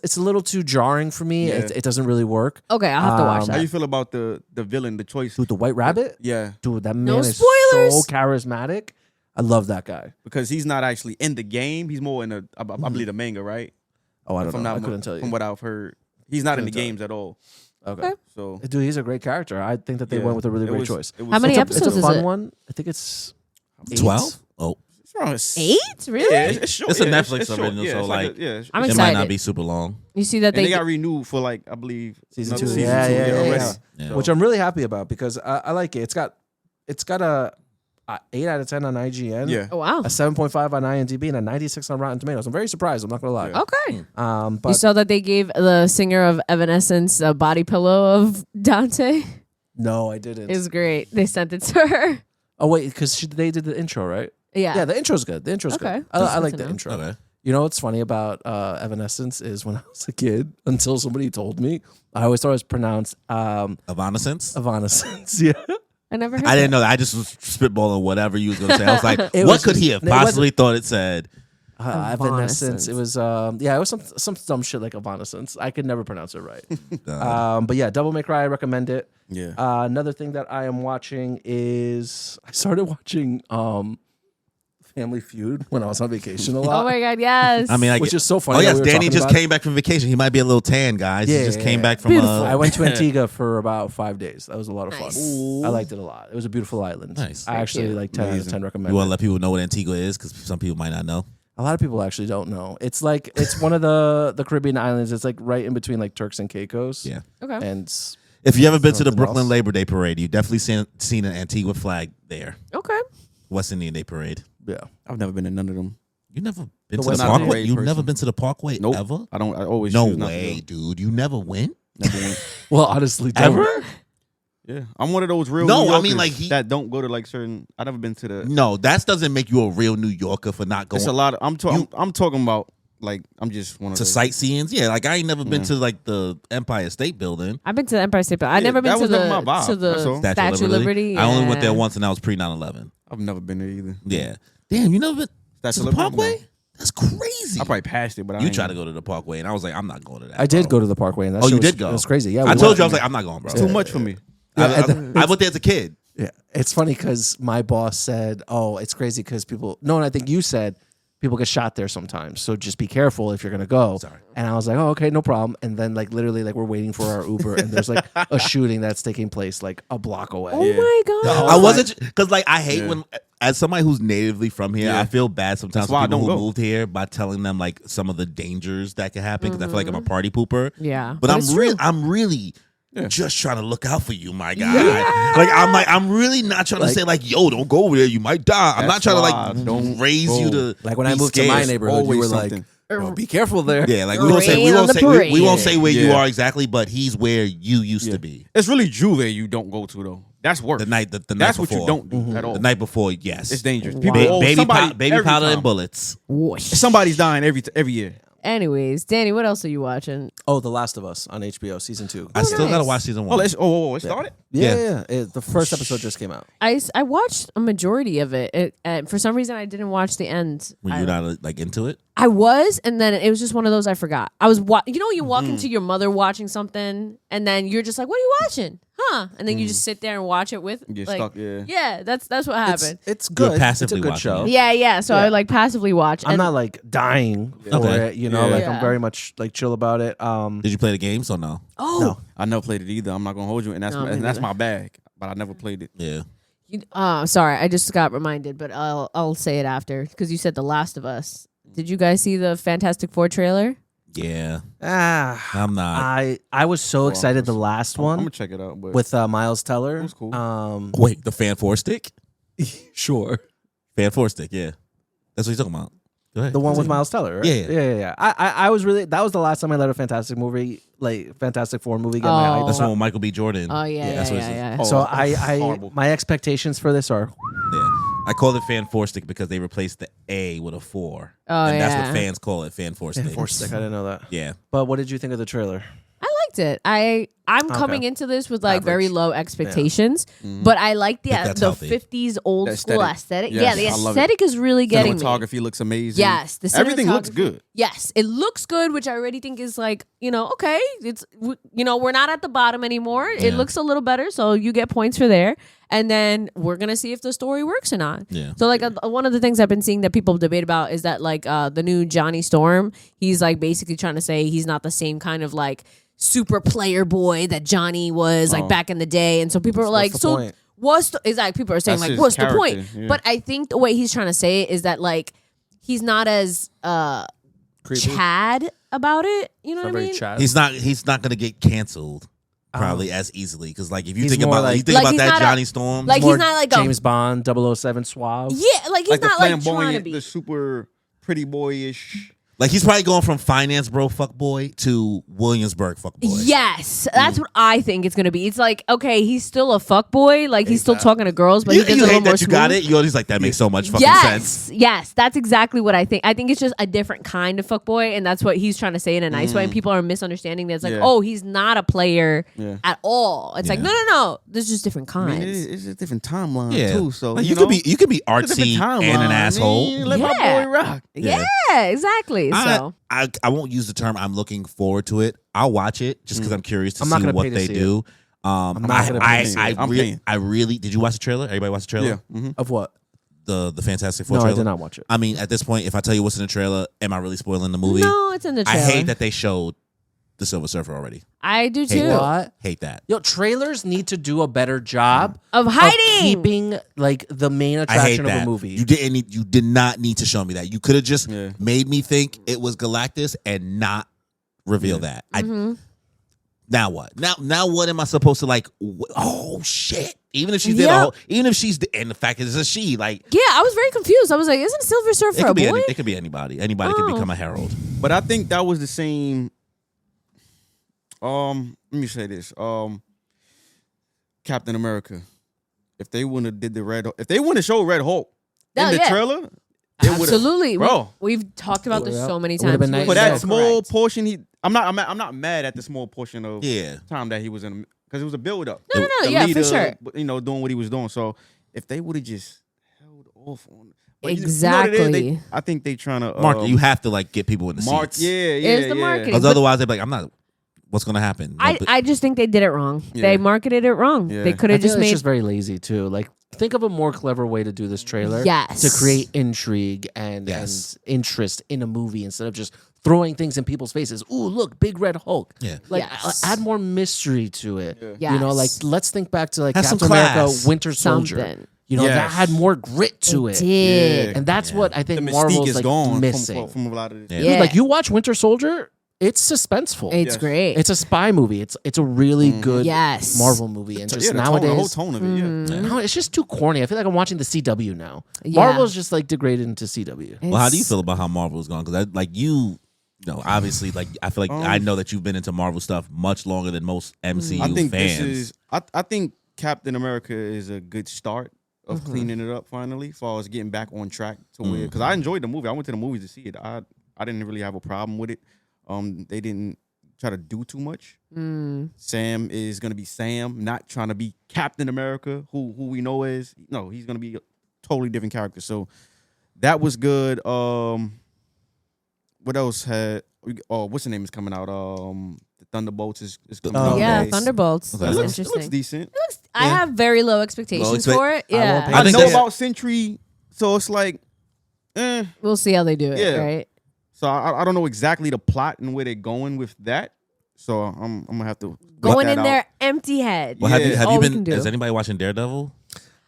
it's a little too jarring for me. Yeah. It doesn't really work. Okay, I'll have to watch Um, How that. you feel about the villain, the choice? Dude, the White Rabbit, Yeah, dude, that man No is spoilers. so charismatic. I love that guy. because he's not actually in the game. He's more in I believe the manga, right? Oh, I don't If I'm know. not I couldn't tell you. From what I've heard, he's not in the Couldn't tell you. games at all. Okay. So Dude, he's a great character. I think that they yeah, went with a really it great was- choice. it was How many something- It's episodes a is fun it? one. I think it's 12? Oh, It's around 8? Really? Yeah, it's short. It's a Yeah, Netflix short. original, Yeah, so, it's like, a- yeah, it's- I'm it excited. might not be super long. You see that and they they got renewed for I believe Season another two. season Yeah, two yeah, already. yeah. Yeah. Which I'm really happy about because I like it. it's got a 8 out of 10 on IGN. Yeah. Oh, wow. A 7.5 on IMDb and a 96 on Rotten Tomatoes. I'm very surprised. I'm not gonna lie. Yeah. Okay. You But saw that they gave the singer of Evanescence a body pillow of Dante? no, I didn't. It was great. They sent it to her. Oh wait, because they did the intro, right? Yeah. Yeah, the intro's good. The intro's Okay. good. That's I good like to the know. intro. Okay. You know what's funny about Evanescence is when I was a kid, until somebody told me, I always thought it was pronounced Evanescence? Evanescence. Yeah. I never heard I didn't that. know that. I just was spitballing whatever you was gonna say. I was like, It what was could just- he have it wasn't- possibly thought it said? Evanescence. It was it was some dumb shit like Evanescence. I could never pronounce it right. But yeah, Devil May Cry, I recommend it. Yeah. Another thing that I am watching is I started watching Family Feud when I was on vacation a lot. Oh my God, yes. I mean, which is so funny. Oh that yes, we were Danny talking just about it. came back from vacation. He might be a little tan, guys. Yeah, he just yeah, came yeah. back from. Beautiful. I went to Antigua for about 5 days. That was a lot of fun. Nice. I liked it a lot. It was a beautiful island. Nice. I actually cute. like 10 out of Amazing. 10 recommend You want to it. let people know what Antigua is because some people might not know. A lot of people actually don't know. It's like it's one of the Caribbean islands. It's like right in between like Turks and Caicos. Yeah. Okay. And If you ever been to the Something Brooklyn else. Labor Day Parade, you've definitely seen an Antigua flag there. Okay. West Indian Day Parade. yeah. I've never been to none of them. You never been The to the West Parkway? Indian You've person. never been to the Parkway Nope. ever? I always No choose not to way, go. dude. You never went? Never went. Well, honestly, don't. Ever? Yeah. I'm one of those real No, New I mean, Yorkers like, he- that don't go to like certain. I've never been to the. No, that doesn't make you a real New Yorker for not going It's a lot of. I'm talking about like I'm just one of to those. sightseeings. Yeah, like I ain't never been Yeah. to like the Empire State Building. I've been to the Empire State Building. I've Yeah, never been that to was never my the vibe. to That's the all. Statue of Liberty. I only went there Yeah. once, and that was pre 9/11. I've never been there either. Yeah. Damn, you never been Statue to the of Liberty? Parkway? No. That's crazy. I probably passed it, but I You ain't- tried to go to the Parkway, and I was like, I'm not going to that. I did bro. go to the Parkway, and that Oh, shit you was- did go? It was crazy. Yeah, I we told went. you, I was like, I'm not going, bro. It's too much for me. I went there as a kid. Yeah, it's funny because my boss said, "Oh, it's crazy because people." No, and I think you said people get shot there sometimes, so just be careful if you're gonna go. Sorry. And I was like, "Oh, okay, no problem." And then like literally like we're waiting for our Uber, and there's like a shooting that's taking place like a block away. Oh Yeah. my God. I wasn't because like I hate Yeah. when as somebody who's natively from here, Yeah. I feel bad sometimes That's for why I people who don't go. moved here by telling them like some of the dangers that can happen because I feel like I'm a party pooper. Yeah. But it's true. I'm really Yeah. just trying to look out for you, my guy. I'm really not trying to Like- say like, yo, don't go over there, you might die. I'm not That's trying to why like I don't raise go. you to Like when I be moved to my scared. neighborhood, you were Always like, something. "Oh, be careful there." Yeah, like we won't say Rain on the we won't say parade. where you Yeah. are exactly, but he's where you used Yeah. to be. It's really Juve you don't go to though. That's worse. The night the night That's what before. you don't do at all. The night before, yes. It's dangerous. Wow. People, Ba- baby somebody, baby every powder time. and bullets. Whoosh. Somebody's dying every year. Anyways, Danny, what else are you watching? Oh, The Last of Us on HBO season 2. I still nice. gotta watch season 1. It started. Yeah. The first episode just came out. I watched a majority of it. For some reason, I didn't watch the end. Were you not like into it? I was, and then it was just one of those I forgot. I was, you walk into your mother watching something, and then you're just like, "What are you watching?" Huh? And then you just sit there and watch it with. Get like, stuck, yeah. Yeah, that's what happened. It's You're good. It's a passively good watching show. it. Yeah. So I would like passively watch. I'm and not like dying for Okay. it, you know. Yeah. Like Yeah. I'm very much like chill about it. Did you play the games or no? Oh, No. I never played it either. I'm not gonna hold you, and that's No, me that's neither. my bag. But I never played it. Yeah. sorry, I just got reminded, but I'll say it after because you said The Last of Us. Did you guys see the Fantastic Four trailer? Yeah. I'm not. I was so excited the last I'm one gonna check it out. But with Miles Teller. It was cool. Wait, the Fan 4 stick? Sure. Fan 4 stick, yeah. That's what you're talking about. Go ahead. The one with Miles Teller, right? Yeah. Yeah. I was really that was the last time I let a Fantastic Four movie get my Oh. hype That's up. one with Michael B. Jordan. Oh yeah, that's what it is. yeah. Oh, So it's I horrible. my expectations for this are Yeah. I call it Fan 4 stick because they replaced the A with a 4. Oh, and that's yeah. what fans call it, Fan 4 stick. I didn't know that. Yeah. But what did you think of the trailer? I liked it. I'm coming into this with like very Average. low expectations, but I like Think that's the healthy. 50s old The school aesthetic. aesthetic. Yes, Yeah, the I love aesthetic is really getting me. cinematography looks amazing. Yes, the everything looks cinematography- good. Yes, it looks good, which I already think is like, okay, we're not at the bottom anymore. It Yeah. looks a little better, so you get points for there. And then we're going to see if the story works or not. Yeah. So like one of the things I've been seeing that people debate about is that like the new Johnny Storm, he's like basically trying to say he's not the same kind of like super player boy that Johnny was like back in the day. And so people are like, the so point? what's the, it's like people are saying That's like, his what's the point? character, yeah. But I think the way he's trying to say it is that like he's not as Creepy. Chad about it. You know Not what I very mean? Chad. He's not gonna get canceled probably as easily because like if you He's think more about like- you think Like, about he's that not a- Johnny Storm, like More he's not like James Bond 007 suave. Yeah, like he's like the not like trying to flamboyant, be. the super pretty boyish. like he's probably going from finance bro fuck boy to Williamsburg fuck boy. Yes, that's what I think it's gonna be. It's like, okay, he's still a fuck boy, like he's still talking to girls, but you, he does you a little hate more that you got smooth. it. You're always like that makes so much fucking sense. Yes, that's exactly what I think. I think it's just a different kind of fuck boy, and that's what he's trying to say in a nice way. And people are misunderstanding that it's like, Yeah. oh, he's not a player Yeah. at all. It's like, Yeah. no, there's just different I kinds. mean, it's a different timeline Yeah, too. So like, you you know, could be it's a artsy different and an timeline, asshole. man. Let Yeah. my boy rock. yeah, exactly. So I won't use the term I'm looking forward to it. I'll watch it just because I'm curious to I'm not see gonna what pay to they see do. I'm not gonna pay to see it. I'm paying. I really did you watch the trailer? Everybody watch the trailer? Yeah. Mm-hmm. Of what? The Fantastic Four No, I trailer? did not watch it. I mean, at this point, if I tell you what's in the trailer, am I really spoiling the movie? no, it's in the I trailer. hate that they showed the Silver Surfer already. I do Hate too. that. What? Hate that. Yo, trailers need to do a better job Of of hiding. keeping like the main I hate attraction of that. a movie. You did not need to show me that. You could have just Yeah. made me think it was Galactus and not reveal that. Mhm. Now what? Now what am I supposed to like? Oh shit! Even if she's there, Yep. even if she's and the fact is it's a she, like Yeah, I was very confused. I was like, isn't Silver Surfer it a could be boy? it could be anybody. Anybody could Oh. become a herald. But I think that was the same. Let me say this. Captain America. If they wouldn't have did the if they wouldn't have showed Red Hulk Oh, in the yeah. trailer, it would've- Absolutely, bro. We've talked about this Yeah. so many It would've times. been You nice. are For that so small correct. portion, I'm not mad at the small portion of Yeah, time that he was in because it was a build up. No, The yeah, for leader, sure. You know, doing what he was doing. So if they would have just held off on, but Exactly. what it is? I think they trying to Mark, you have to like get people in the mark. seats. Yeah, It's the yeah. marketing. Because But- otherwise they're like, I'm not. What's gonna happen? I just think they did it wrong. Yeah. They marketed it wrong. Yeah. They could I have feel just it's made just very lazy too. Like, think of a more clever way to do this trailer. Yes. To create intrigue and interest in a movie instead of just throwing things in people's faces. Ooh, look, big red Hulk. Yeah. Like, Yes. add more mystery to it. Yeah. You know, like Yes. let's think back to like Have some Captain America, class. Winter Soldier. something. You know, that Yes. had more grit to it. Did. And that's what I The think mystique Marvel's is like gone missing. from a lot of this. Yeah. Dude, like you watch Winter Soldier, it's suspenseful. It's Yes. great. It's a spy movie. It's a really good Yes. Marvel movie. And just Yeah, the nowadays, whole tone of it. Yeah. no, it's just too corny. I feel like I'm watching the CW now. Yeah. Marvel's just like degraded into CW. Well, how do you feel about how Marvel's gone? Because like you know, obviously, like I feel like I know that you've been into Marvel stuff much longer than most MCU I think fans. this is. I think Captain America is a good start of cleaning it up finally, as far as getting back on track to where. Because I enjoyed the movie. I went to the movies to see it. I didn't really have a problem with it. They didn't try to do too much. Sam is gonna be Sam, not trying to be Captain America, who we know is. No, he's gonna be a totally different character. So that was good. What else had? What's the name is coming out? The Thunderbolts is coming out. Yeah, Nice. Thunderbolts. Okay. It That's looks interesting. decent. I have very low expectations for it. won't Yeah. pay I think know that's- about Sentry, so it's like, We'll see how they do it, Yeah. right? So I don't know exactly the plot and where they're going with that. So I'm gonna have to Going that in out. there empty head. Well, have Yeah. you All we been? can do. Is anybody watching Daredevil?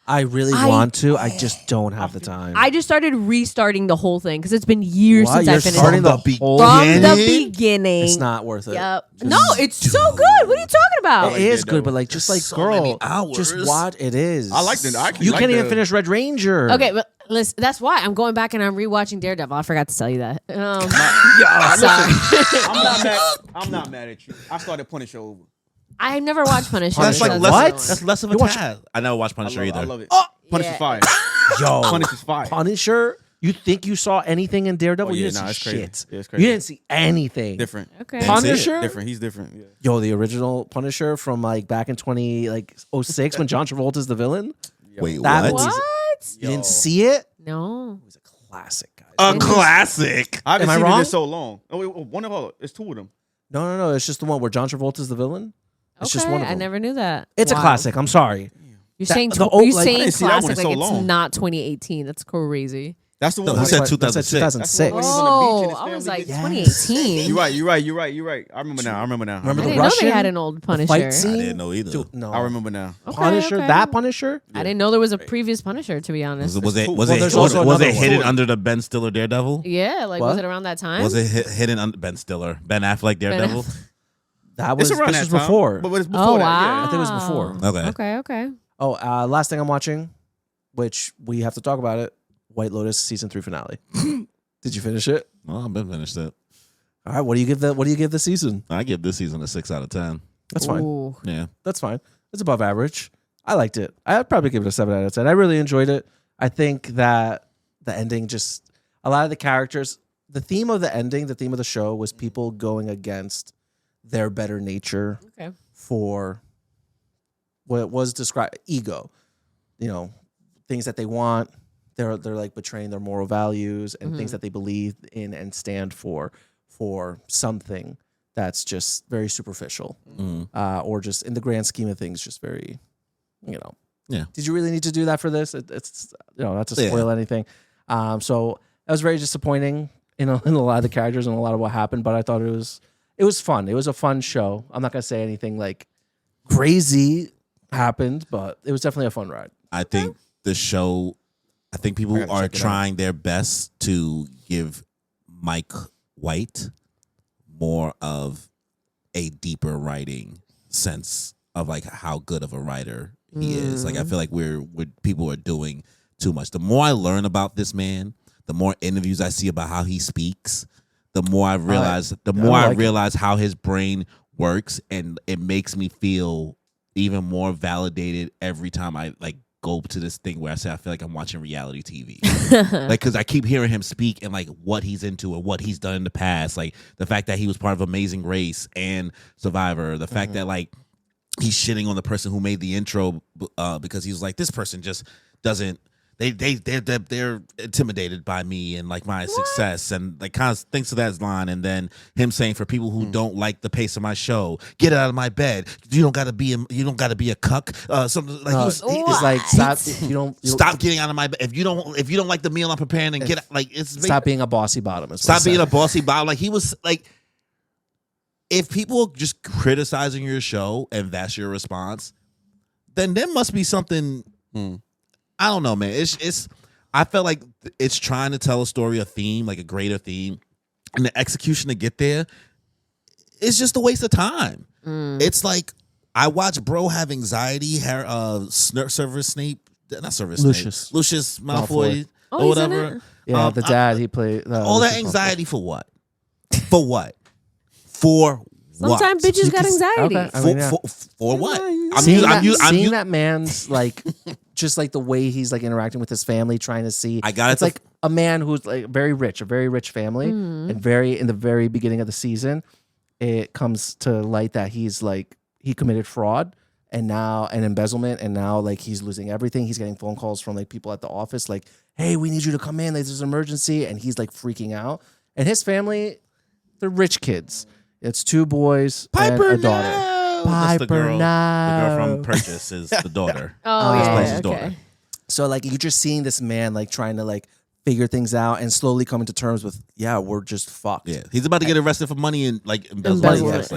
I really want to. I just don't have the time. I just started restarting the whole thing because it's been years What? since You're I finished starting it. the whole From the beginning? beginning. It's not worth it. Yep. No, it's so good. What are you talking about? It is Daredevil. good, but like just like so girl, many hours. just watch. It is. I like the- I actually You like can't even the- finish Red Ranger. Okay, but listen, that's why I'm going back and I'm rewatching Daredevil. I forgot to tell you that. Yeah, Sorry. I'm not mad at you. I started Punisher over. I have never watched Punisher. That's so like that's less. another one. That's less of a You watch- task. I never watched I Punisher love, either. I love it. Oh! Punisher's Yeah. fire. Yo, Punisher's fire. Punisher. You think you saw anything in Daredevil? Oh, you yeah, didn't nah, see it's crazy. shit. Yeah, it's crazy. You didn't see anything. Different. Okay. Punisher? Different. He's different. Yeah. Yo, the original Punisher from like back in 2006 when John Travolta's the villain. Wait, That what? was- What? You didn't see it? No. It was a classic, guys. A classic. I haven't Am I seen wrong? it in so long. Oh, wait, one of them. It's two of them. No. It's just the one where John Travolta's the villain. It's Okay, just one of I them. never knew that. It's a Wow. classic. I'm sorry. You're That- saying the old, you're like- I saying didn't see that one classic in like so it's long. not 2018. That's crazy. That's the one. No, he with- said That's 2006. That's the 2006. one when he's on the beach and his Oh, I was family like gets- 2018. You're right. I remember now. Remember I the didn't know Russian? they had an old Punisher. Fight scene? I didn't know either. Dude, no. I remember now. Okay, Punisher, okay. that Punisher? I didn't know there was a previous Punisher, to be honest. Was it? cool. Was Well, it? there's Was also it another hidden one. under the Ben Stiller Daredevil? Yeah, like What? was it around that time? Was it hidden under Ben Stiller? Ben Affleck Daredevil? That was It's around this that was time, before. but it's before Oh that. wow! I think it was before. Okay. Okay. Oh, last thing I'm watching, which we have to talk about it. White Lotus season 3 finale. Did you finish it? Well, I've been finished it. All right. What do you give the season? I give this season a 6 out of 10. That's fine. Ooh. Yeah. That's fine. It's above average. I liked it. I'd probably give it a 7 out of 10. I really enjoyed it. I think that the ending just a lot of the characters. The theme of the ending, the theme of the show, was people going against their better nature Okay. for what was described ego. You know, things that they want. They're like betraying their moral values and things that they believe in and stand for something that's just very superficial, or just in the grand scheme of things, just very, Yeah. Did you really need to do that for this? It's not to spoil anything. So that was very disappointing in a lot of the characters and a lot of what happened. But I thought it was fun. It was a fun show. I'm not gonna say anything like crazy happened, but it was definitely a fun ride. I think the show, I think I people gotta are check it out. trying their best to give Mike White more of a deeper writing sense of like how good of a writer he is. Like I feel like we're people are doing too much. The more I learn about this man, the more interviews I see about how he speaks, the more I realize realize how his brain works, and it makes me feel even more validated every time I like go to this thing where I say I feel like I'm watching reality TV. Like, because I keep hearing him speak and like what he's into and what he's done in the past. Like the fact that he was part of Amazing Race and Survivor. The fact that like he's shitting on the person who made the intro because he was like, this person just doesn't. They're intimidated by me and like my success and like kind of thinks of that line. And then him saying, for people who don't like the pace of my show, get out of my bed. You don't got to be a cuck. Something like It's like stop getting out of my bed. If you don't like the meal I'm preparing, and get out, like it's stop being a bossy bottom. stop being a bossy bottom. Like he was like, if people are just criticizing your show and that's your response, then there must be something. I don't know, man. It's. I felt like it's trying to tell a story, a theme, like a greater theme, and the execution to get there is just a waste of time. It's like I watch bro have anxiety. Severus Snape, not Severus Snape, Lucius Malfoy, or he's in whatever. it? Yeah, the dad he played. All that anxiety for what? For what? For Sometimes what? bitches got anxiety. Okay. I mean, yeah. For what? Seeing that man's like, just like the way he's like interacting with his family, trying to see. It's like a man who's like a very rich family, and in the very beginning of the season, it comes to light that he's like he committed fraud and embezzlement, and now like he's losing everything. He's getting phone calls from like people at the office, like, "Hey, we need you to come in. Like, there's an emergency," and he's like freaking out. And his family, they're rich kids. It's 2 boys and a daughter. No. Piper, The girl no. from Purchase is the daughter. Oh This yeah, plays his okay. daughter. So like you're just seeing this man like trying to like figure things out and slowly coming to terms with, we're just fucked. Yeah, he's about to get arrested for money and like embezzlement.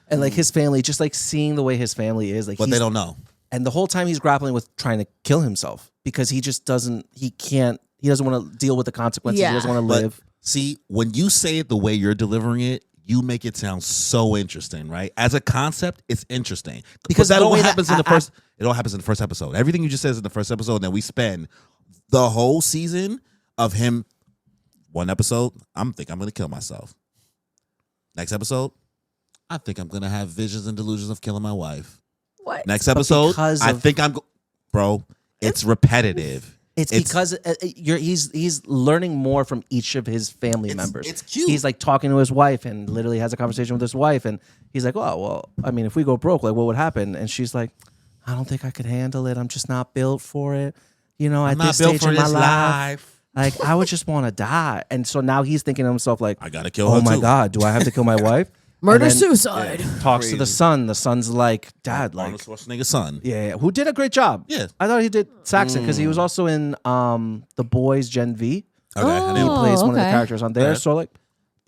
And like his family, just like seeing the way his family is, like But they don't know. And the whole time he's grappling with trying to kill himself because he just doesn't want to deal with the consequences. Yeah. He doesn't want to live. See, when you say it the way you're delivering it, you make it sound so interesting, right? As a concept, it's interesting because that all happens in the first. It all happens in the first episode. Everything you just said is in the first episode, and then we spend the whole season of him. One episode, I'm gonna kill myself. Next episode, I think I'm gonna have visions and delusions of killing my wife. What? Next episode, bro. It's repetitive. It's because he's learning more from each of his family members. It's cute. He's like talking to his wife and literally has a conversation with his wife, and he's like, "Oh, well, I mean, if we go broke, like, what would happen?" And she's like, "I don't think I could handle it. I'm just not built for it. You know, at this stage in my life, like, I would just want to die." And so now he's thinking to himself, like, I gotta kill her. "Oh my too. God, do I have to kill my wife?" Murder suicide. Talks to the son. The son's like, "Dad, Arnold like." Schwarzenegger's son. Yeah, who did a great job. Yeah. I thought he did Saxon because he was also in The Boys Gen V. Okay, I He didn't- plays one of the okay. characters on there. Yeah. So like,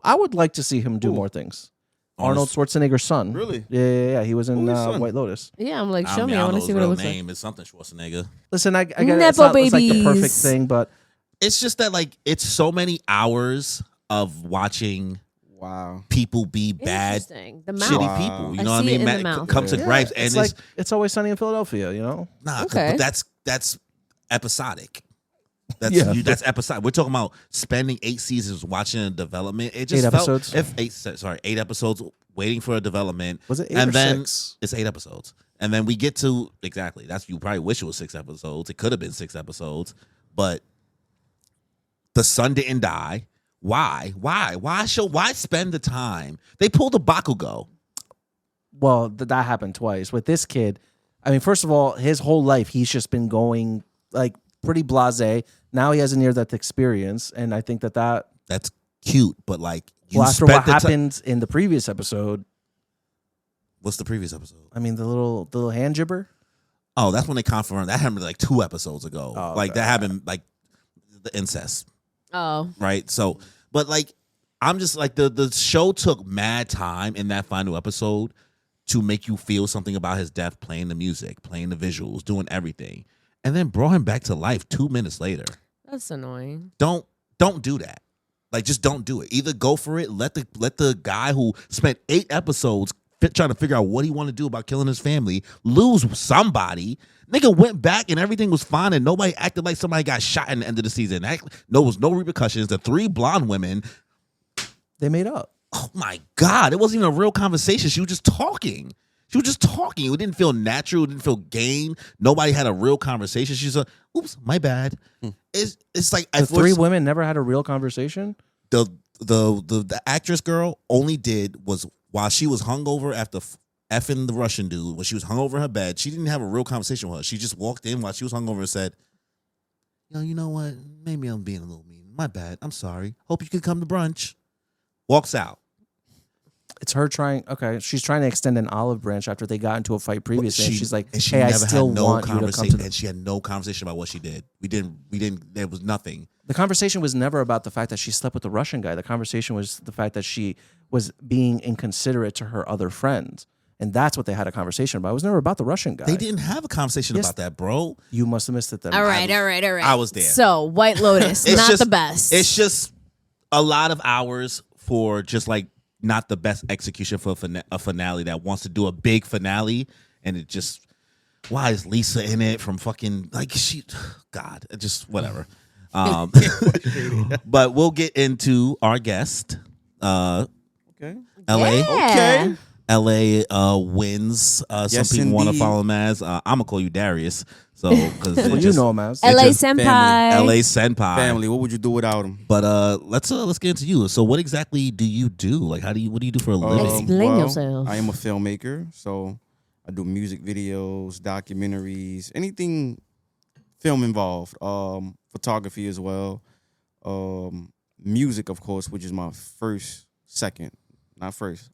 I would like to see him do more things. Arnold Schwarzenegger's son. Really? Yeah. He was in Who's his son? White Lotus. Yeah, I'm like, I show mean, me. I want know to see his what it real looks like. name is something Schwarzenegger. Listen, I get it. Nepo It's like the perfect babies. thing, but It's just that like it's so many hours of watching Wow. people be bad, Interesting. The mouth. shitty people. You I know what I see it mean? in the mouth. Come to Yeah, gripes, and it's like It's Always Sunny in Philadelphia, you know? nah, Okay. but that's episodic. That's Yeah. that's episodic. We're talking about spending 8 seasons watching a development. It just 8 felt, episodes? If 8 episodes waiting for a development. Was it 8 and or then 6? It's 8 episodes. And then we get to exactly. That's you probably wish it was 6 episodes. It could have been 6 episodes, but the sun didn't die. Why? Why spend the time? They pulled a Bakugo. Well, that happened twice. With this kid, I mean, first of all, his whole life, he's just been going like pretty blasé. Now he has a near-death experience, and I think that That's cute, but like you well, after spent what the happened in the previous episode, What's the previous episode? I mean, the little hand jibber. Oh, that's when they confirmed that happened like 2 episodes ago. Oh, like okay. that happened like the incest, Oh. right? So, but like I'm just like the show took mad time in that final episode to make you feel something about his death, playing the music, playing the visuals, doing everything, and then brought him back to life 2 minutes later. That's annoying. Don't do that. Like just don't do it. Either go for it. Let the guy who spent 8 episodes trying to figure out what he wanted to do about killing his family lose somebody. Nigga went back and everything was fine and nobody acted like somebody got shot in the end of the season. There was no repercussions. The 3 blonde women, They made up. oh my God, it wasn't even a real conversation. She was just talking. It didn't feel natural. It didn't feel game. Nobody had a real conversation. She's like, oops, my bad. It's like The 3 women never had a real conversation. the actress girl only did was while she was hungover after effing the Russian dude, when she was hungover in her bed, she didn't have a real conversation with her. She just walked in while she was hungover and said, yo, you know what? Maybe I'm being a little mean. My bad. I'm sorry. Hope you can come to brunch. Walks out. It's her trying. Okay, she's trying to extend an olive branch after they got into a fight previously. And she's like, and she "Hey, I never still had no want you to come conversation, to." The... and she had no conversation about what she did. We didn't. There was nothing. The conversation was never about the fact that she slept with the Russian guy. The conversation was the fact that she was being inconsiderate to her other friends, and that's what they had a conversation about. It was never about the Russian guy. They didn't have a conversation Yes. about that, bro. You must have missed it then. All right. I was there. So, White Lotus, It's not just- the best. It's just a lot of hours for just like not the best execution for a finale that wants to do a big finale, and it just why is Lisa in it from fucking like she God, it just whatever. But we'll get into our guest. Okay. LA. Yeah. Okay. LA wins. Some Yes, people want to indeed. follow him as. I'm gonna call you Darius. So because Well, you know him as. LA just Senpai. LA Senpai. Family. What would you do without him? But let's get into you. So what exactly do you do? Like what do you do for a living? Explain yourself. I am a filmmaker, so I do music videos, documentaries, anything film involved. Photography as well. Music, of course, which is my second, not first.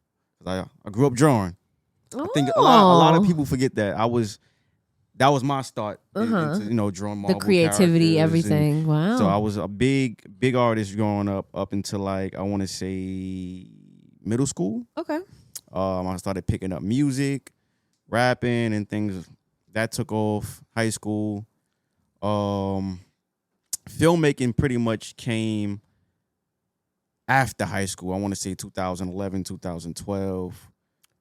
I grew up drawing. I think a lot of people forget that. That was my start into, drawing Marvel The creativity, characters, everything. Wow. so I was a big artist growing up until like I want to say middle school. Okay. I started picking up music, rapping, and things that took off. High school, filmmaking pretty much came after high school. I want to say 2011, 2012.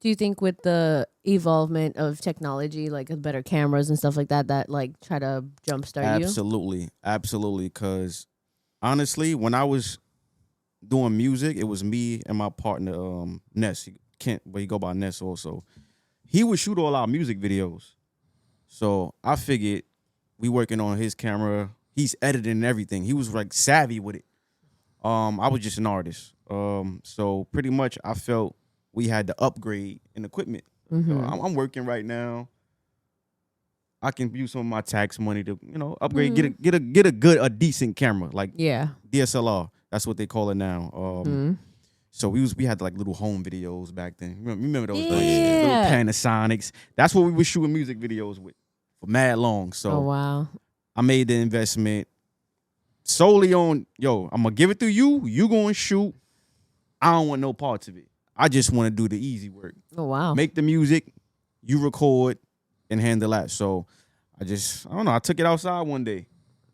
Do you think with the evolvement of technology, like better cameras and stuff like that, that like try to jumpstart you? Absolutely. Because honestly, when I was doing music, it was me and my partner, Ness. But he go by Ness also. He would shoot all our music videos. So I figured we working on his camera. He's editing everything. He was like savvy with it. I was just an artist. So pretty much I felt we had to upgrade in equipment. So I'm working right now. I can use some of my tax money to, upgrade, get a decent camera, like Yeah. DSLR. That's what they call it now. So we had like little home videos back then. Remember those days? Little Yeah. Panasonics. That's what we were shooting music videos with for mad long. So Oh wow. I made the investment solely on, I'm going to give it to you. You going to shoot. I don't want no parts of it. I just want to do the easy work. Oh wow. Make the music, you record, and handle that. So I don't know. I took it outside one day.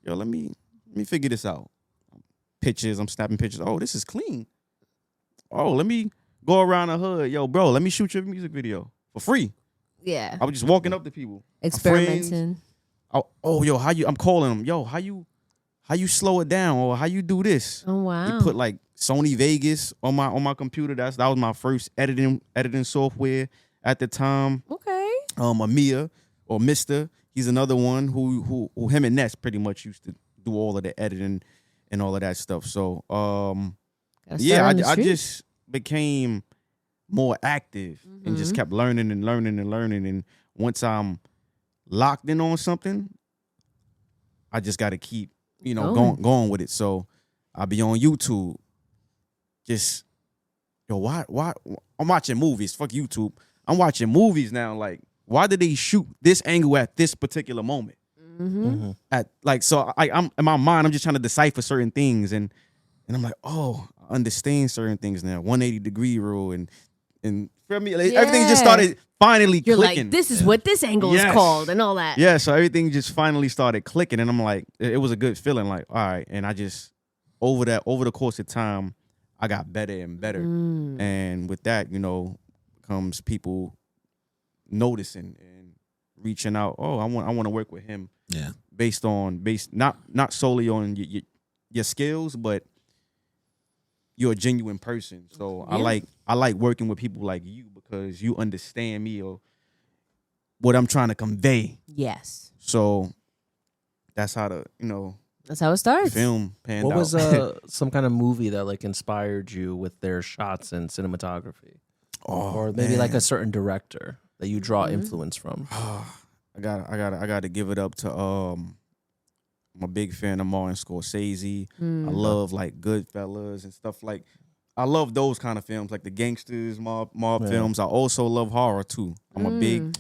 Let me figure this out. Pictures, I'm snapping pictures. Oh, this is clean. oh, let me go around the hood. Yo, bro, let me shoot your music video for free. Yeah. I was just walking up to people. Experimenting. Oh, yo, I'm calling them. Yo, how you slow it down, or how you do this? Oh wow. He put like Sony Vegas on my computer. That was my first editing software at the time. Okay. Amia or Mister, he's another one who him and Ness pretty much used to do all of the editing and all of that stuff. So yeah, I just became more active and just kept learning and learning and learning. And once I'm locked in on something, I just got to keep, going with it. So I'll be on YouTube. Just, why? I'm watching movies. Fuck YouTube. I'm watching movies now. Like, why did they shoot this angle at this particular moment? I'm in my mind, I'm just trying to decipher certain things, and I'm like, oh, I understand certain things now. 180-degree rule, and for me, everything just started finally You're clicking. like, this is what this angle is called, and all that. Yeah, so everything just finally started clicking, and I'm like, it was a good feeling. Like, all right, and I just over the course of time, I got better and better, and with that, comes people noticing and reaching out. Oh, I want to work with him. Yeah, based not solely on your skills, but you're a genuine person. So I like working with people like you because you understand me or what I'm trying to convey. Yes. So that's how that's how it starts. Film panned What out. was some kind of movie that like inspired you with their shots and cinematography? Or maybe like a certain director that you draw influence from? I got to give it up to I'm a big fan of Martin Scorsese. I love like Goodfellas and stuff like. I love those kind of films, like the gangsters, mob films. I also love horror too. I'm a big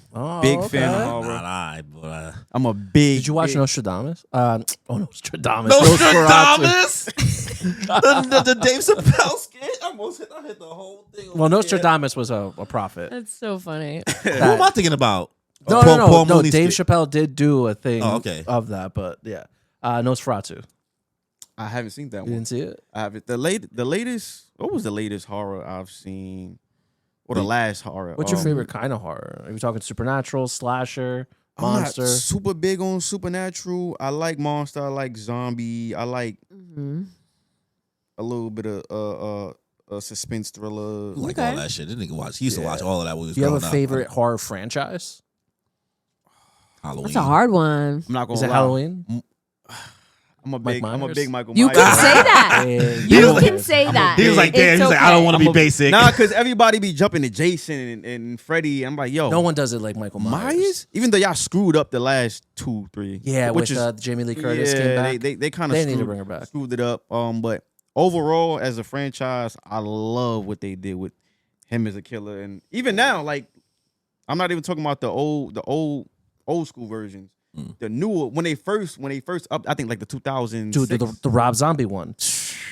fan of horror. not I, but I'm a big. Did you watch big, Nostradamus? Nostradamus. Nostradamus. the Dave Chappelle skit. I hit the whole thing. Well, Nostradamus was a prophet. That's so funny. Who am I thinking about? No, Paul no. Mooney Dave skit. Chappelle did do a thing okay. that, but yeah. Nosferatu. I haven't seen that You one. didn't see it? I haven't. The latest. What was the latest horror I've seen? Or the last horror? What's your favorite kind of horror? Are we talking supernatural, slasher, I'm monster? not super big on supernatural. I like monster. I like zombie. I like a little bit of a suspense thriller. Like all that shit. This nigga watch. He used to watch all of that when he was Do you have growing a up. favorite horror franchise? Halloween. That's a hard one. I'm not gonna Is it lie. Halloween? I'm a big Myers? Michael You Myers. can say that. You Yeah. can say that. He was like, damn. It's He's like, I don't want to I'm be a- basic. Nah, because everybody be jumping to Jason and Freddy. I'm like, yo, No one does it like Michael Myers. Myers? Even though y'all screwed up the last 2, 3. Yeah, which with is Jamie Lee Curtis came back. they kind of They need to bring her back. screwed it up. But overall, as a franchise, I love what they did with him as a killer, and even now, like, I'm not even talking about the old school versions. The newer when they first up, I think like the 2006. Dude, the Rob Zombie one.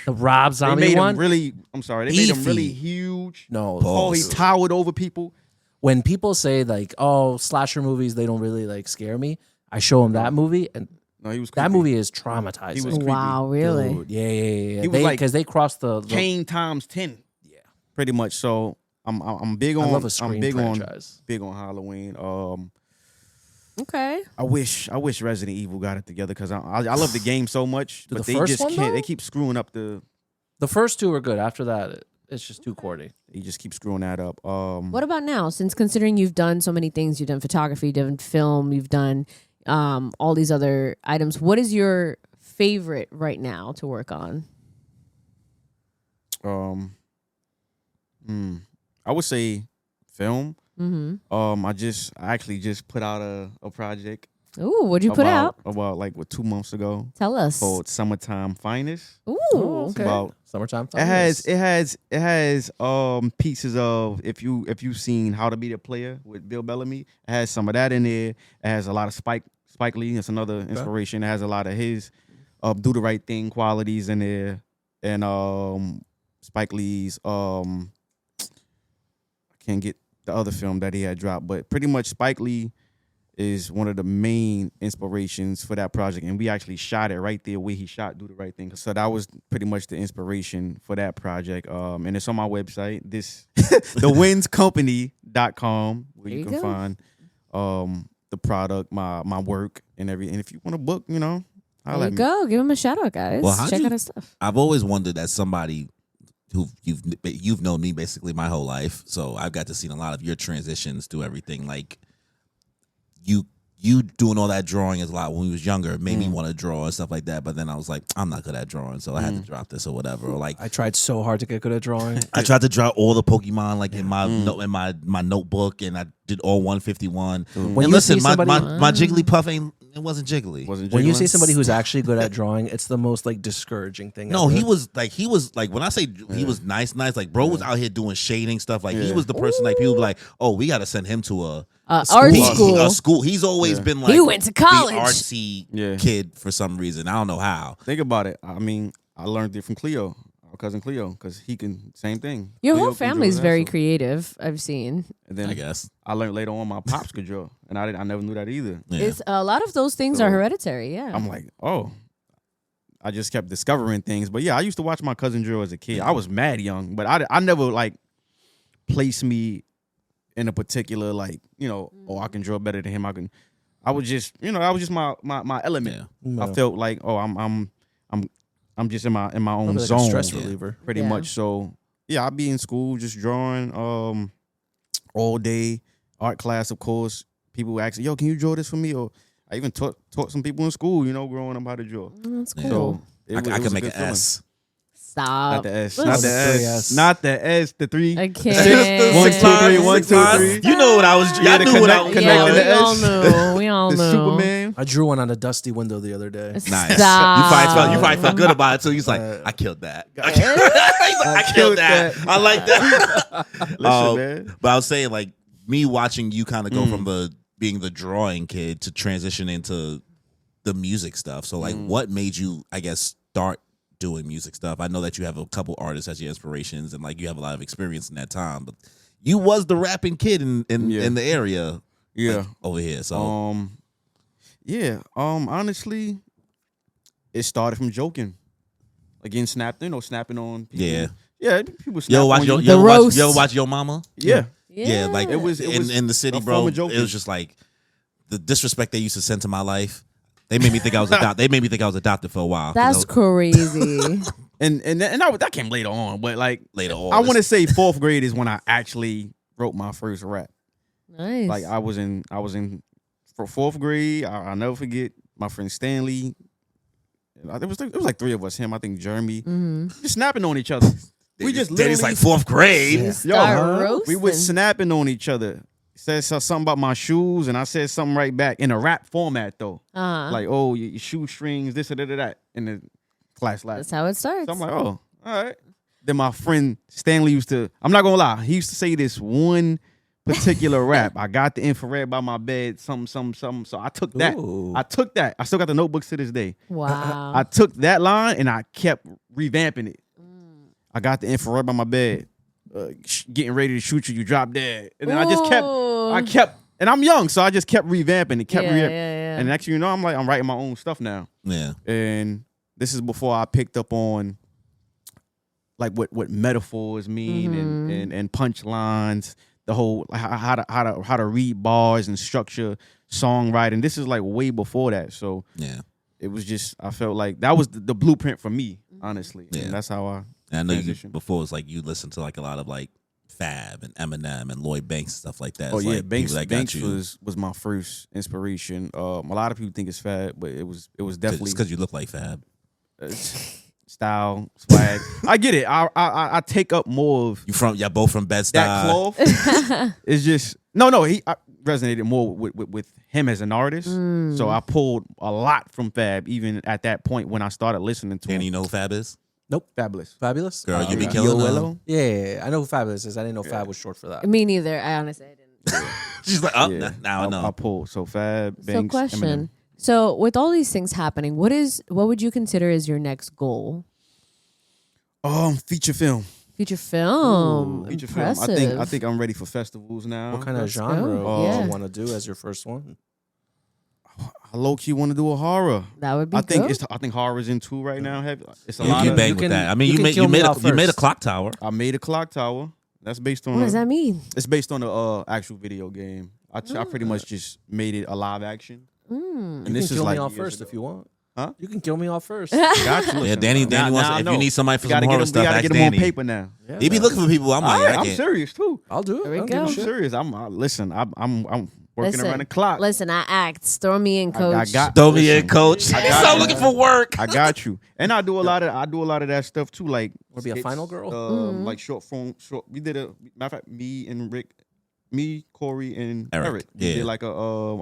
The Rob they Zombie made one. him really. I'm sorry, they made him Beefy. really huge. No. Oh, he towered over people. When people say like, "Oh, slasher movies, they don't really like scare me," I show them that movie, and No, he was that creepy. movie is traumatizing. He was creepy. Wow, really? Dude, yeah. He was like because they crossed the Kane times 10. Yeah. Pretty much. So I'm big I on. love a Scream I'm big franchise. on Halloween. Okay. I wish Resident Evil got it together because I love the game so much, Dude, but the they first just one, can't. though? They keep screwing up the. The first two are good. After that, it's just too corny. They just keep screwing that up. What about now? Since considering you've done so many things, you've done photography, you've done film, you've done all these other items. What is your favorite right now to work on? I would say film. Mm-hmm. I actually just put out a project. Ooh, what'd you put out? About like 2 months ago Tell us. called Summertime Finest. Ooh. It's about Summertime. it has pieces of if you've seen How to Be the Player with Bill Bellamy. It has some of that in there. It has a lot of Spike Lee. That's another inspiration. It has a lot of his Do the Right Thing qualities in there, and Spike Lee's I can't get the other film that he had dropped, but pretty much Spike Lee is one of the main inspirations for that project, and we actually shot it right there where he shot Do the Right Thing. So that was pretty much the inspiration for that project. And it's on my website, thewinscompany.com, where you can find the product, my work, and everything. And if you want to book, you know, there you go. Give him a shout out, guys. Well, Check out his stuff. I've always wondered, as somebody who you've known me basically my whole life, so I've got to see a lot of your transitions through everything. Like you doing all that drawing is a lot when we was younger. It made me want to draw and stuff like that. But then I was like, I'm not good at drawing, so I had to drop this or whatever. Or like I tried so hard to get good at drawing. I tried to draw all the Pokemon like in my my notebook, and I did all 151. And listen, my Jigglypuff it wasn't jiggly. When you see somebody who's actually good at drawing, it's the most like discouraging thing. No, ever. he was like when I say he was nice, like bro was out here doing shading stuff. Like he was the person like people be like, oh, we got to send him to a art school. He's always been like he went to college. the artsy kid for some reason. I don't know how. Think about it. I mean, I learned it from Cleo, our cousin Cleo, because he can same thing. Your Cleo whole family's very creative. I've seen. And then I guess I learned later on my pops could draw, and I never knew that either. Yeah. It's a lot of those things are hereditary. Yeah. I'm like, oh. I just kept discovering things. But yeah, I used to watch my cousin draw as a kid. I was mad young, but I never like placed me in a particular like, you know, oh, I can draw better than him. I was just, you know, that was just my element. Yeah. I felt like, oh, I'm just in my own like zone. a stress reliever. Pretty much. So yeah, I'd be in school just drawing all day. Art class, of course. People would ask, yo, can you draw this for me? Or I even taught some people in school, you know, growing up how to draw. That's cool. So I can make an S. Stop. Not the S. Not Not the the S. S. Not the S. The 3. I can't. 1, 2, 3. 1, 2, 3. You know what I was. Yeah, I the knew what I was. connect- Yeah, connecting we the all S. knew. We all The knew. Superman. I drew one on a dusty window the other day. Nice. Stop. You probably felt good about it too. He's like, I killed that. I killed that. I like that. Listen, man. But I was saying, like, me watching you kind of go from being the drawing kid to transition into the music stuff. So, like, what made you, I guess, start doing music stuff? I know that you have a couple artists as your inspirations, and like you have a lot of experience in that time. But you was the rapping kid in the area, like, over here. So, honestly, it started from joking. Again, snapping on people. Yeah, people snap on you. You ever watch Yo Mama? Yeah. Yeah, like It was in the city, a bro. form of It joking. was just like the disrespect they used to send to my life. They made me think I was adopted. They made me think I was adopted for a while. That's crazy. And that came later on, but like Later on, I want to say 4th grade is when I actually wrote my first rap. Nice. Like I was in for 4th grade. I'll never forget my friend Stanley. It was like 3 of us. Him, I think Jeremy, just snapping on each other. We just literally it's like 4th grade. Yo, Start roasting. we were snapping on each other. Said something about my shoes, and I said something right back in a rap format though. Like, oh, your shoestrings, this or that, in the class laughed. That's how it starts. So I'm like, oh, all right. Then my friend Stanley used to, I'm not gonna lie, he used to say this one particular rap. I got the infrared by my bed, something. So I took that. Ooh. I still got the notebooks to this day. Wow. I took that line and I kept revamping it. I got the infrared by my bed. Getting ready to shoot you, you drop dead. And then I kept, and I'm young, so I just kept revamping it, And next thing you know, I'm writing my own stuff now. Yeah. And this is before I picked up on like what metaphors mean and punchlines, the whole how to read bars and structure songwriting. This is like way before that. So Yeah. it was just, I felt like that was the blueprint for me, honestly. Yeah. And that's how I And I know you transition. before it's like you listened to like a lot of like Fab and Eminem and Lloyd Banks and stuff like that. Oh It's yeah, like Banks, people that got Banks you. was my first inspiration. A lot of people think it's Fab, but it was definitely because you look like Fab. Style, swag. I get it. I take up more of Y'all both from Bed-Stuy. that cloth. It's just no. I resonated more with him as an artist. So I pulled a lot from Fab, even at that point when I started listening to And him. you know who Fab is? Nope. Fabulous. Fabulous? Girl, you be okay. killing them. Yellow. Yeah, I know who Fabulous is. I didn't know Fab was short for that. Me neither. I honestly didn't. She's like, oh, Yeah. now I know. I pulled so Fab. So Banks, question. Eminem. So with all these things happening, what would you consider is your next goal? Feature film. Feature film. Feature film. Impressive. I think I'm ready for festivals now. What kind of Let's genre go. do Yeah. you want to do as your first one? I low key want to do a horror. That would be. I think good. I think horror is in 2 right now. It's a You lot can of. bang you with can- that. I mean, you you can made kill you me made off you made a first. clock tower. I made a clock tower. That's based on. What does that mean? It's based on the actual video game. I pretty much just made it a live action. Mm. And You this can is kill like me off years first ago. if you want. Huh? You can kill me off first. Got you. Yeah, Listen, Danny now wants. I If know. you need somebody for We some gotta horror get him. stuff, We gotta ask get him on Danny. paper now. Yeah, He be looking for people. I'm like, I I'm can't. serious too. I'll do it. There we I don't give a go. I'm shit. serious. Listen. I'm working Listen, around the clock. Listen, I act. Throw me in, coach. I got. Throw me listen, in, coach. I He's got so you. looking for work. I got you. And I do a lot of that stuff too. Like Wanna be a skits, final girl? Like short form. We did matter of fact. Me, Corey, and Eric, Eric. We yeah. did like a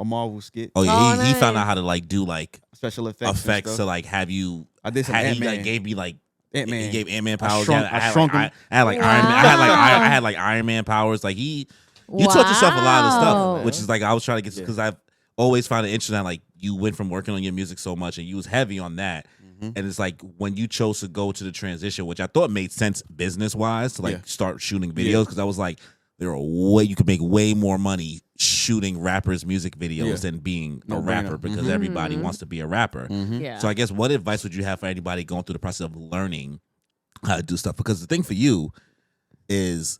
Marvel skit, Oh yeah, Oh, he found nice. out how to like do like special effects. and effects stuff. to like have you. I did some He Ant-Man. like gave me like. Ant-Man. He gave Ant-Man I powers. shrunk- I had shrunk like, him. I had like Iron Man. I had like Iron Man powers. Like you taught yourself a lot of Wow. stuff, which is like I was trying to get because I've always found it interesting. That, like you went from working on your music so much and you was heavy on that, and it's like when you chose to go to the transition, which I thought made sense business wise to like Yeah. start shooting videos because I was like, you could make way more money shooting rappers' music videos Yeah. than being a No rapper brainer. because everybody wants to be a rapper. Yeah. So I guess what advice would you have for anybody going through the process of learning how to do stuff? Because the thing for you is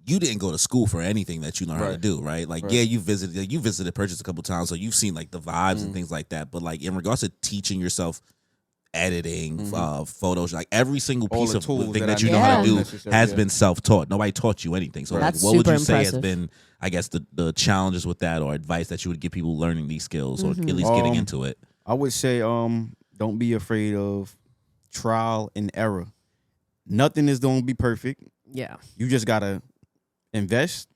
you didn't go to school for anything that you know how to Right. do, right? Like, Right. yeah, you visited Purchase a couple times, so you've seen like the vibes and things like that. But like in regards to teaching yourself editing, photos, like every single All piece the of tools thing that that I you know how to need do necessary, has yeah. been self-taught. Nobody taught you anything. So like, That's what would you super say has impressive. been, I guess, the challenges with that or advice that you would give people learning these skills or at least getting into it? I would say don't be afraid of trial and error. Nothing is going to be perfect. Yeah. You just got to invest.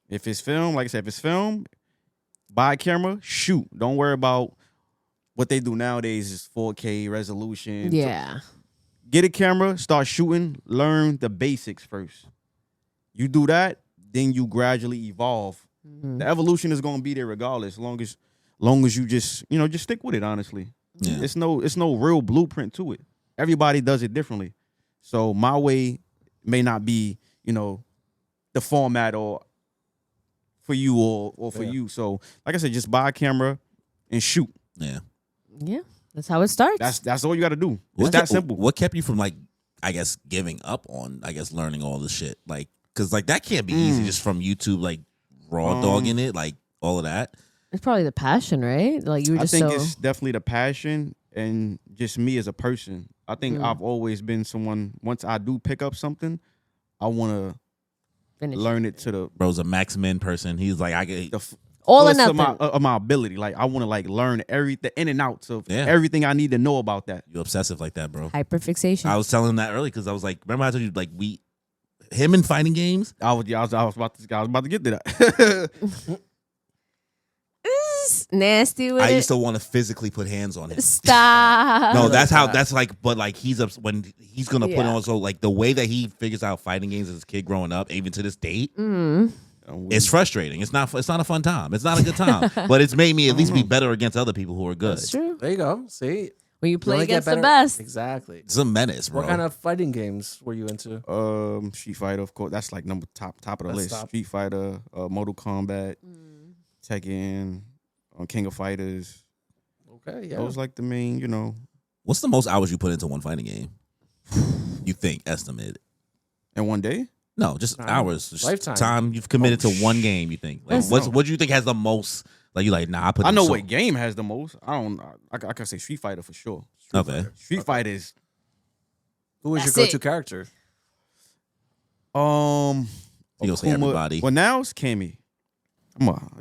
If it's film, like I said, if it's film, buy a camera, shoot. Don't worry about what they do nowadays is 4K resolution. Yeah. Get a camera, start shooting, learn the basics first. You do that, then you gradually evolve. The evolution is going to be there regardless, long as you just stick with it, honestly. Yeah. It's no real blueprint to it. Everybody does it differently. So my way may not be, the format or for you or for you. So like I said, just buy a camera and shoot. Yeah. Yeah. That's how it starts. That's all you got to do. It's What that kept- simple. What kept you from like, I guess, giving up on, I guess, learning all this shit? Like, because like that can't be easy just from YouTube, like raw dogging it, like all of that. It's probably the passion, right? Like you were I just think so. it's definitely the passion and just me as a person. I think I've always been someone, once I do pick up something, I want to Finish. learn it to the Bro's a Max Men person. He's like, I get All or fullest of nothing. of my ability. Like I want to like learn the in and outs of Yeah. everything I need to know about that. you obsessive like that, bro. Hyperfixation. I was telling him that early because I was like, remember I told you like him in fighting games. I was about to get to that. Nasty with I it. used to want to physically put hands on him. Stop. No, that's how. That's like, but like when he's gonna put Yeah. on. So like the way that he figures out fighting games as a kid growing up, even to this date, Mm. it's frustrating. It's not a fun time. It's not a good time. But it's made me at least be better against other people who are good. That's true. There you go. See, When you You play only get against the better- best. Exactly. It's a menace, bro. What kind of fighting games were you into? Street Fighter, of course. That's like top of the That's list. top. Street Fighter, Mortal Kombat, Tekken, King of Fighters. Okay, yeah. Those like the main, What's the most hours you put into one fighting game? You think estimated? in one day. No, just Time. hours. Just Lifetime. time you've committed to one game. You think? Like, what do you think has the most? Like you like? Nah, I put. I in know so- what game has the most. I don't. I can say Street Fighter for sure. Okay. Street Fighter is Who was your That's go-to it. character? You gonna say Akuma- everybody? Well, now it's Cammy.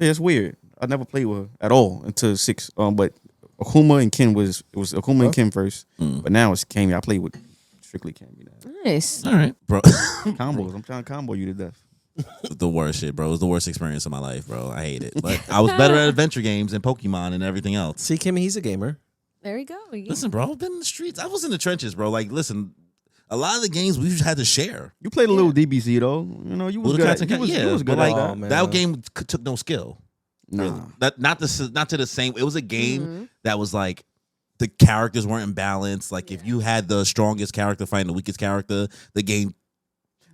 It's weird. I never played with her at all until 6. But Akuma and Ken was Akuma and Ken first. But now it's Cammy. I play with strictly Cammy now. Nice. All right, bro. Combos. I'm trying to combo you to death. The worst shit, bro. It was the worst experience of my life, bro. I hate it. But I was better at adventure games and Pokemon and everything else. See, Kimmy, he's a gamer. There you go. Listen, bro, I've been in the streets. I was in the trenches, bro. Like, listen, a lot of the games we just had to share. You played a little DBZ though. You was Little good. Cats and You was, Cats, you was but good like at that. Oh, man. that game took no skill. Nah. Really. Not to the same. It was a game that was like the characters weren't in balance. Like if you had the strongest character fighting the weakest character, the game.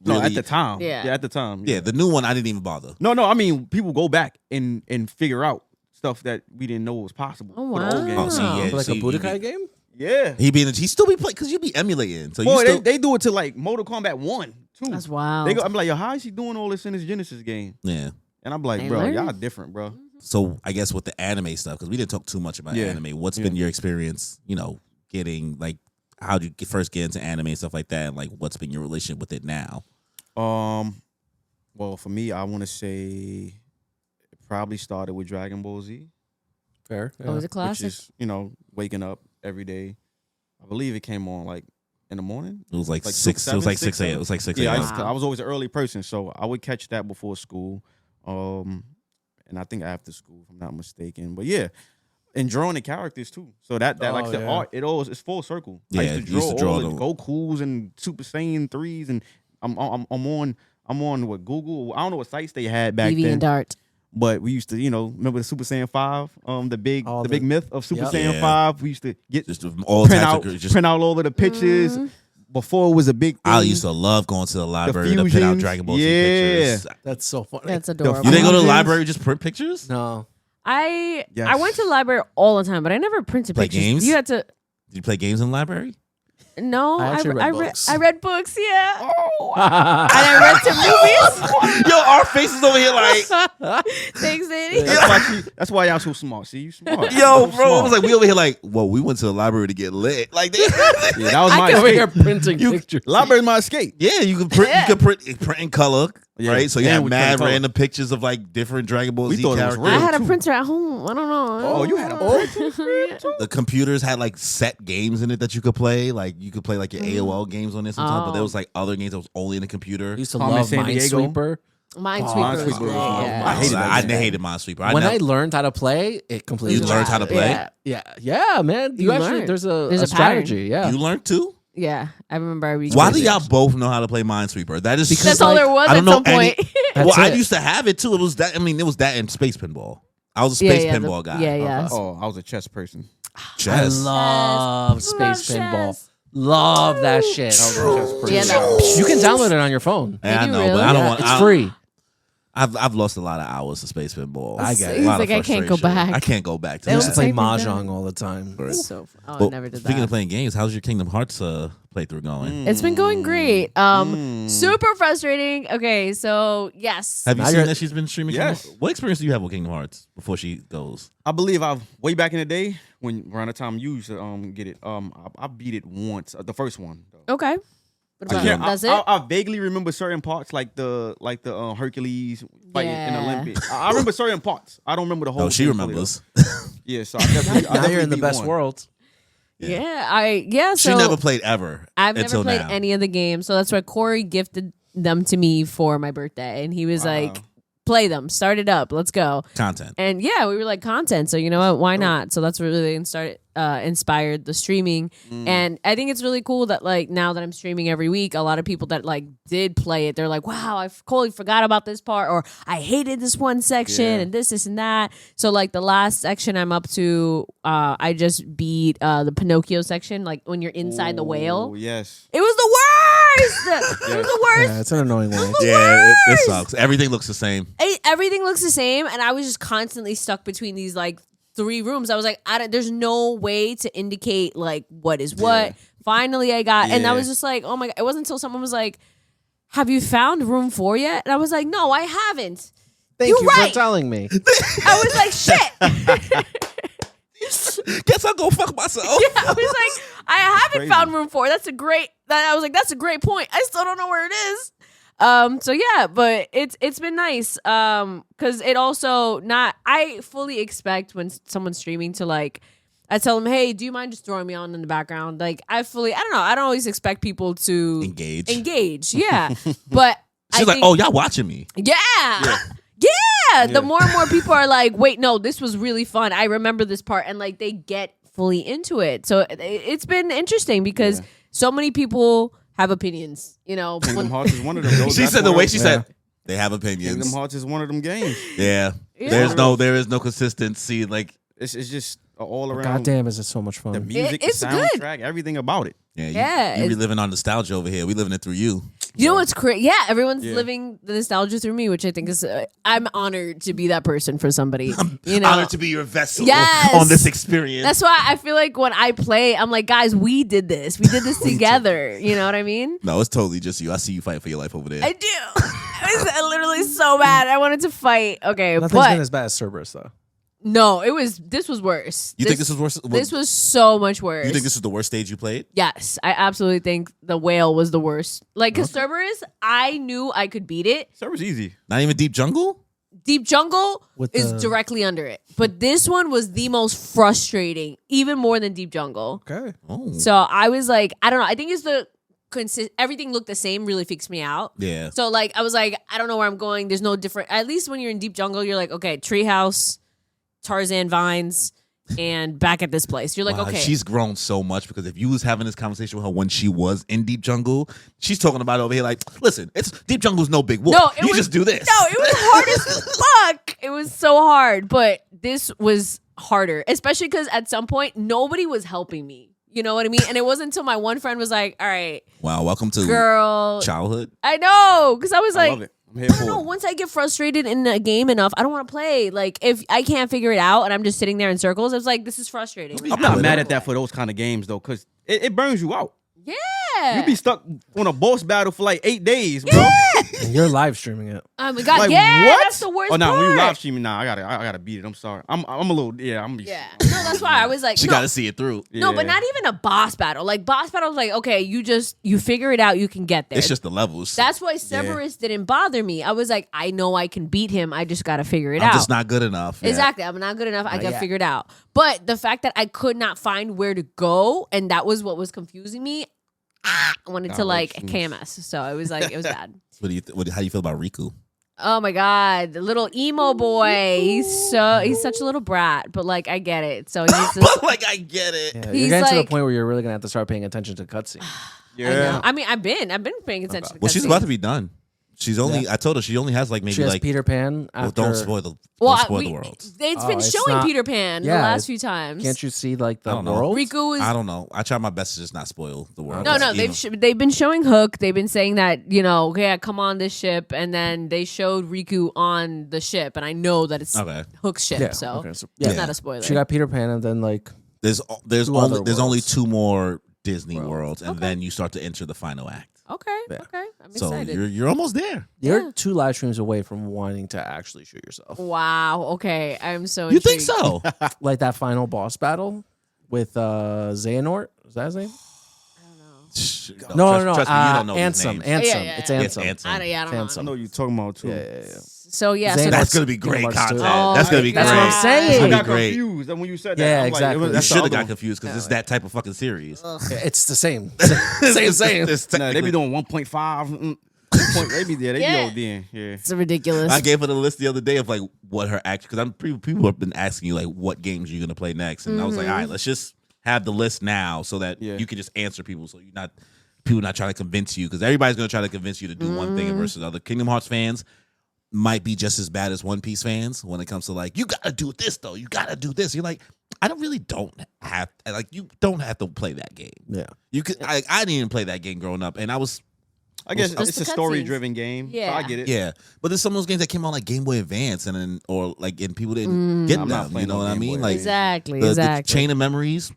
No, Really, at the time. Yeah. At the time. yeah, the new one I didn't even bother. No. I mean, people go back and figure out stuff that we didn't know was possible. Oh, for the old wow. games. Oh, see, yeah, Like see, a Budokai game? Yeah. he still be playing because you be emulating. So Boy, you still, they do it to like Mortal Kombat 1, 2. That's wild. They go, I'm like, yo, how is he doing all this in his Genesis game? yeah. And I'm like, They bro, learn. y'all different, bro. So I guess with the anime stuff, because we didn't talk too much about Yeah. anime. What's been your experience? Getting like how did you first get into anime and stuff like that, and like what's been your relationship with it now? Well, for me, I want to say it probably started with Dragon Ball Z, Fair. Oh, it was a which classic. is, waking up every day. I believe it came on like in the morning. It was like Like 6. It was like 6 a.m. It was like 6 Yeah, a.m. Wow. I was always an early person, so I would catch that before school, and I think after school, if I'm not mistaken. But yeah, and drawing the characters too. So that like Oh, the yeah. art, it's full circle. Yeah, I used to you used to draw all draw the them. Gokus and Super Saiyan 3s, and I'm on what Google. I don't know what sites they had back Deviant then. Dart. But we used to, remember the Super Saiyan 5, the big myth of Super Yep. Saiyan Yeah. 5. We used to get Just all print types out, of just. print out all of the pictures. Before it was a big thing. I used to love going to the library to print out fusions. Dragon Ball Z Yeah. pictures. That's so funny. That's adorable. You didn't go to the Fusions? library to just print pictures? No. I Yes. went to the library all the time, but I never printed Play pictures. games? You had to. Did you play games in the library? No, I actually read books. I read books. Yeah, Oh, and I read some movies. Yo, our faces over here like, Thanks, Danny. that's why y'all so smart. See, you smart. yo, You bro. It smart. was like we over here like, well, we went to the library to get lit. Like, Yeah, that was my Over here escape. printing pictures. Library's my escape. yeah, you could print. Yeah. You could print in color, Yeah. right? So you And have we mad print color. random pictures of like different Dragon Ball We Z thought it was characters. I real. had a too. printer at home. I don't know. Oh, you had a printer? The computers had like set games in it that you could play. Like you could play like your AOL games on this sometimes, but there was like other games that was only in the computer. I used to Carmen love Sandiego. Minesweeper. Minesweeper was Minesweeper great. was Yeah. I hated that I game. hated Minesweeper. When I learned how to play, it completely You learned how to play? Yeah, man. You You actually learn. there's a There's a strategy. Yeah. You learned too. Yeah, I remember. Why do y'all both know how to play Minesweeper? That is That's all there was I at don't know some any- point. That's well, I it. used to have it too. It was that. I mean, it was that and Space Pinball. I was a Yeah, Space yeah, Pinball guy. Yeah, yeah. Oh, I was a chess person. Chess. I love Love Space chess. Pinball. Love that shit. I was a chess person. Yeah, that, You can download it on your phone. Yeah, I Did you know, but really? I don't Yeah, want. it's I- free. I've lost a lot of hours to Space Pinball. I get it. A He's lot of like, I can't go frustration. back. I can't go back to I used that. to play Same thing mahjong done. all the time. so, I Well, never did speaking that. of playing games, how's your Kingdom Hearts playthrough going? It's been going great. Super frustrating. Okay, so yes. Have you Now seen you're- that she's been streaming? Yes. Kingdom? What experience do you have with Kingdom Hearts before she goes? I believe I've way back in the day when around the time you used to get it. I beat it once, the first one. Though. Okay. What I about can't- that's it? I vaguely remember certain parts, like the Hercules fighting in Yeah. Olympic. I remember certain parts. I don't remember the whole. Oh, she thing fully, remembers. though. Yeah, so I definitely. Now you're in the best world. Yeah. So She never played ever. I've never until played now. any of the games, so that's why Corey gifted them to me for my birthday, and he was like, "Play them, start it up, let's go." content. And yeah, we were like content, so you know what? Why not? So that's what really inspired the streaming, and I think it's really cool that like now that I'm streaming every week, a lot of people that like did play it, they're like, "Wow, I totally forgot about this part," or "I hated this one section," Yeah. and this, and that. So like the last section I'm up to, I just beat the Pinocchio section, like when you're inside the whale. Oh yes. It was the worst. It was the worst. Yeah, it's an annoying one. Yeah, it worst. sucks. Everything looks the same. Everything looks the same, and I was just constantly stuck between these like 3 rooms. I was like, there's no way to indicate like what is what. Yeah. Finally, I got, and I Yeah. was just like, oh my god! It wasn't until someone was like, "Have you found room 4 yet?" And I was like, "No, I haven't." Thank You're you right. for telling me. I was like, "Shit." Guess I'll go fuck myself. I was like, I haven't Crazy. found room 4. That's a great. I was like, that's a great point. I still don't know where it is. So yeah, but it's been nice. Because it also I fully expect when someone's streaming to like, I tell them, hey, do you mind just throwing me on in the background? Like I don't know. I don't always expect people to Engage. Yeah, but She's like, think- oh, y'all watching me. yeah. The more and more people are like, wait, no, this was really fun. I remember this part, and like they get fully into it. So it's been interesting because so many people have opinions. You know, Kingdom Hearts is one of them. She said the way she said, they have Kingdom opinions. Hearts is one of them games. Yeah. Yeah. There is no consistency. Like, It's just all around. Goddamn, is it so much The fun? music, It's the good. soundtrack, everything about it. yeah, Yeah, you it's- be living on nostalgia over here. We living it through you. You know what's crazy? Yeah, everyone's Yeah. living the nostalgia through me, which I think is. I'm honored to be that person for somebody. You know, Honored to be your vessel Yes. on this experience. that's why I feel like when I play, I'm like, guys, we did this. We did this together. You know what I mean? No, it's totally just you. I see you fighting for your life over there. I do. I was literally so bad. I wanted to fight. Okay, Nothing's but been as bad as Cerberus though. no, it was. This was worse. You think this was worse? This was so much worse. You think this was the worst stage you played? Yes, I absolutely think the whale was the worst. Like, because Cerberus, I knew I could beat it. Server's easy. Not even Deep Jungle? Deep Jungle With is the- directly under it. But this one was the most frustrating, even more than Deep Jungle. Okay. Oh. So I was like, I don't know. I think it's the everything looked the same really freaks me out. Yeah. So like I was like, I don't know where I'm going. There's no different. At least when you're in Deep Jungle, you're like, okay, treehouse, Tarzan vines, and back at this place. You're like, Wow, okay. she's grown so much because if you was having this conversation with her when she was in Deep Jungle, she's talking about it over here like, listen, it's Deep Jungle's no big whoop. No, it you was- just do this. No, it was hard as fuck. It was so hard, but this was harder, especially because at some point nobody was helping me. You know what I mean? And it wasn't until my one friend was like, "All right, Wow, welcome to girl." childhood. I know, because I was I like, love it. I'm here I don't for know. it. Once I get frustrated in a game enough, I don't want to play. Like if I can't figure it out and I'm just sitting there in circles, I was like, "This is frustrating." I'm not mad at that for those kind of games though, because it burns you out. Yeah. You be stuck on a boss battle for like 8 days, bro. And you're live streaming it. Oh my god! Like, yeah, what? that's the worst Oh no, part. when you live streaming, I gotta beat it. I'm sorry. I'm a little I'm Yeah. No, that's why I was like, She no. got to see it through. No, but Yeah. not even a boss battle. Like boss battle was like, okay, you figure it out, you can get there. It's just the levels. That's why Cerberus didn't bother me. I was like, I know I can beat him. I just got to figure it I'm out. just not good enough. Yeah. Exactly. I'm not good enough. I got yet. figured out. But the fact that I could not find where to go, and that was what was confusing me. I wanted to like KMS. So it was like, it was bad. What do you how do you feel about Riku? Oh my God. The little emo boy. He's such a little brat, but like, I get it. So he's just, But like I get it. Yeah, He's you're getting to the like- point where you're really gonna have to start paying attention to cutscenes. I know. I mean, I've been paying attention to Well, she's cutscenes. about to be done. She's only. I told her she only has like maybe She has like. Peter Pan. Well, After, don't spoil the. Well, don't spoil we- the world. It's Oh, been it's showing not- Peter Pan the Yeah, last it- few times. Can't you see like I the don't know. world? Riku is I don't know. I try my best to just not spoil the world. No, Even- they've been showing Hook. They've been saying that, you know, yeah, come on this ship, and then they showed Riku on the ship, and I know that it's Okay. Hook's ship, Yeah, so okay, so- it's yeah. not a spoiler. She got Peter Pan, and then like There's Two other only worlds. 2 more Disney worlds, and Okay. then you start to enter the final act. okay, Yeah. okay, I'm So excited. you're almost there. you're Yeah. 2 live streams away from wanting to actually shoot yourself. Wow. Okay, I'm so. You think intrigued. so? Like that final boss battle with Xehanort. Is that his name? No, Trust me, you don't know his Ansem. name. Ansem. Yeah. It's It's Ansem. Ansem. I don't know. Ansem. I know you're talking about too. Yeah. So yeah, so Xehanort. That's that's gonna be great Kingdom Hearts content. 2. Oh That's gonna my be God. That's what I'm great. saying. I It's got great. confused when you said that. Yeah, I'm exactly. Like, You that's the should have other got one. confused because it's that type of fucking series. Yeah, it's the same. It's- same. it's Nah, they be technically- doing 1.5. They be there. They Yeah. be ODing. Yeah. it's ridiculous. I gave her the list the other day of like what her action because people have been asking you like what games you're gonna play next, and I was like, all right, let's just have the list now so that Yeah. you can just answer people, so you're not people not trying to convince you because everybody's gonna try to convince you to do one thing versus the other. Kingdom Hearts fans might be just as bad as One Piece fans when it comes to like you gotta do this though, you gotta do this. You're like, I don't have like you don't have to play that game. Yeah. You could I didn't even play that game growing up, and I was. I guess Just it's the a story-driven game. Yeah. So I get it. Yeah, but there's some of those games that came on like Game Boy Advance and then or like and people didn't get I'm not them. You playing know no what I Game mean? Boy Like Advance. exactly. the exactly. Chain of Memories.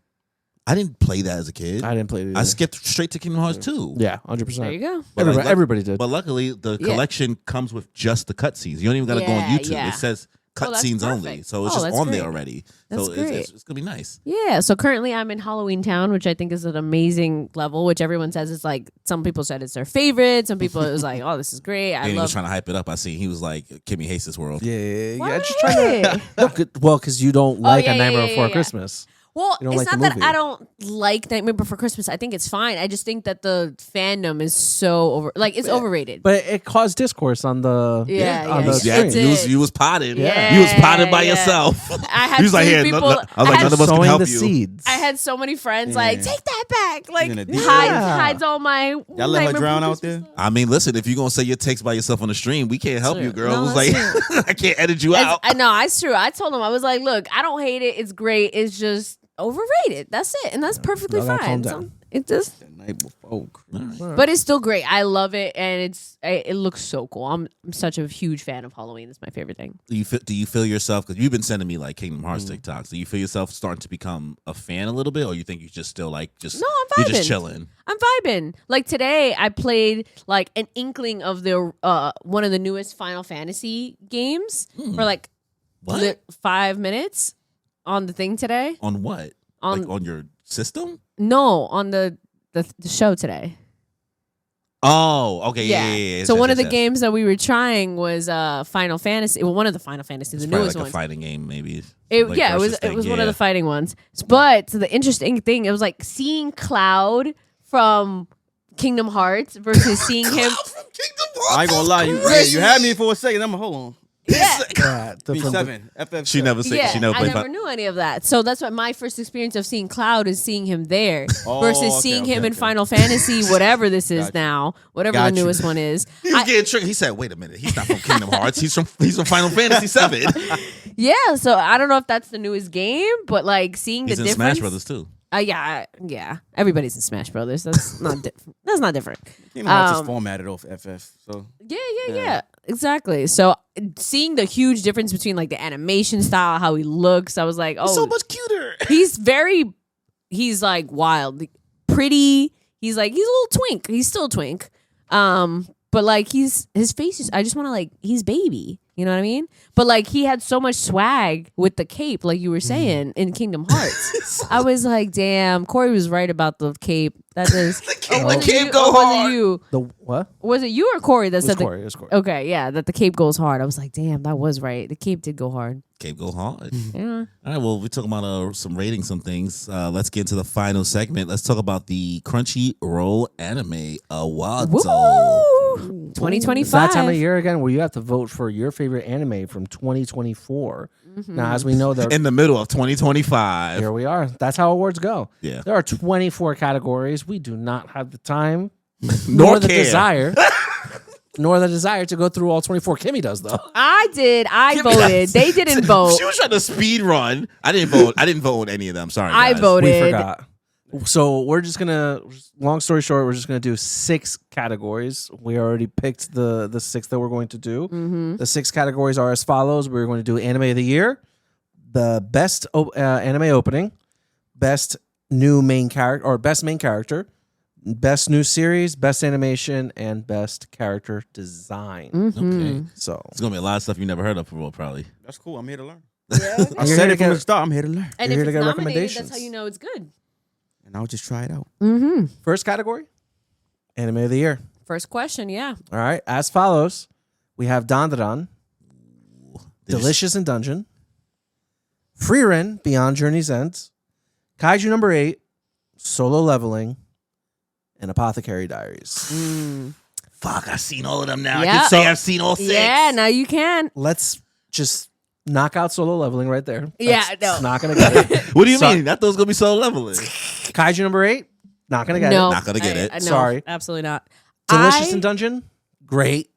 I didn't play that as a kid. I didn't play it. I either. skipped straight to Kingdom Hearts 2. Yeah, 100%. There you go. But like, Everybody did. But luckily, the Yeah. collection comes with just the cutscenes. You don't even got to go on Yeah, YouTube. yeah. It says Oh, that's cutscenes only, perfect. so it's Oh, just that's on there great. already. That's so great. it's gonna be nice. Yeah, so currently I'm in Halloween Town, which I think is an amazing level, which everyone says is like, some people said it's their favorite. Some people it was like, oh, this is great. I Danny was love trying to hype it up. I seen he was like, Kimmy hates this world. yeah. Why? Just trying to. No, well, because you don't like yeah, A Nightmare yeah, Before yeah. Christmas. Well, You don't it's like the not that movie. I don't like Nightmare Before Christmas. I think it's fine. I just think that the fandom is so overrated. But it caused discourse on the Yeah, on yeah, the yeah. stream. That's it. You was potted. Yeah. You was potted by Yeah. yourself. I had He was like, seen "Here, people. I was like, none of us can Sowing help the you." seeds. I had so many friends Yeah. like, take that back. Like, in a deep- hides all my. Y'all let her Nightmare drown Before out there? Christmas I mean, listen, if you're gonna say your takes by yourself on the stream, we can't help True. you, girl. No, It was like that's I can't edit you stuff. out. I know, it's true. I told him, I was like, look, I don't hate it. It's great. It's just overrated. That's it. And that's perfectly Y'all gotta calm fine. down. It just, The night before. but it's still great. I love it, and it looks so cool. I'm such a huge fan of Halloween. It's my favorite thing. Do you feel yourself, because you've been sending me like Kingdom Hearts TikToks, do you feel yourself starting to become a fan a little bit, or you think you just still like just No, I'm you're just vibing. chilling? I'm vibing. Like today, I played like an inkling of the one of the newest Final Fantasy games for like What? 5 minutes on the thing today. On what? On Like on your system? no, on the show today. Oh, okay, yeah. So yes, one yes, of the yes. games that we were trying was Final Fantasy. Well, one of the Final Fantasies, It's the probably newest like ones. a fighting game, maybe. It, Like yeah, it was versus thing, one of the fighting ones. But the interesting thing, it was like seeing Cloud from Kingdom Hearts versus seeing him. I ain't gonna lie, you had me for a second. I'm hold on. Yeah. B7, FF. She never said she never I played. never knew any of that. So that's what my first experience of seeing Cloud is seeing him there versus seeing him in Final Fantasy, whatever this is now, whatever the newest one is. He was getting tricked. He said, "Wait a minute, he's not from Kingdom Hearts. He's from Final Fantasy 7." Yeah, so I don't know if that's the newest game, but like seeing He's the in difference. Smash Brothers too. Yeah. Everybody's in Smash Brothers. That's not that's not different. Kingdom Hearts is formatted off FF, so Yeah. Exactly. So seeing the huge difference between like the animation style, how he looks, I was like, oh, He's so much cuter. he's like wild, pretty. He's a little twink. He's still a twink. But like his face is, I just want to like, he's baby. You know what I mean? But like he had so much swag with the cape, like you were saying in Kingdom Hearts. I was like, damn, Corey was right about the cape. That is The cape go was hard. it you? The what? Was it you or Corey that It was said Corey. It was Corey. Okay, yeah, that the cape goes hard. I was like, damn, that was right. The cape did go hard. Cape go hard. Yeah. All right, well, we're talking about some ratings, some things. Let's get into the final segment. Let's talk about the Crunchyroll Anime Awards. Woo! It's 2025. that time of year again where you have to vote for your favorite anime from 2024. Now, as we know, In the middle of 2025. here we are. That's how awards go. Yeah. There are 24 categories. We do not have the time Nor the care. desire. Nor the desire to go through all 24. Kimmy does, though. I did. I voted. They didn't vote. She was trying to speed run. I didn't vote. I didn't vote on any of them. Sorry, I guys. voted. We forgot. So we're just gonna, long story short, we're just gonna do 6 categories. We already picked the 6 that we're going to do. The 6 categories are as follows. We're going to do Anime of the Year, the best anime opening, best new main character or best main character, best new series, best animation, and best character design. Okay. So It's going to be a lot of stuff you never heard of before, probably. that's cool. I'm here to learn. Yeah. I You're said here it to from the get- start. I'm here to learn, And You're if here to it's get nominated, recommendations. that's how you know it's good. and I'll just try it out. first category, Anime of the Year. First question, yeah. All right, as follows, we have Dandadan, Did you- Delicious in Dungeon, Frieren, Beyond Journey's End, Kaiju number 8, Solo Leveling, and Apothecary Diaries. Fuck, I've seen all of them now. I Yeah. can say I've seen all 6. Yeah, now you can. Let's just knock out Solo Leveling right there. Yeah, That's no. not gonna get it. What do you So- mean? I thought it was going to be solo leveling. Kaiju number 8, not gonna get No. it. Not gonna get it. No, Sorry. Absolutely not. Delicious I- in Dungeon, great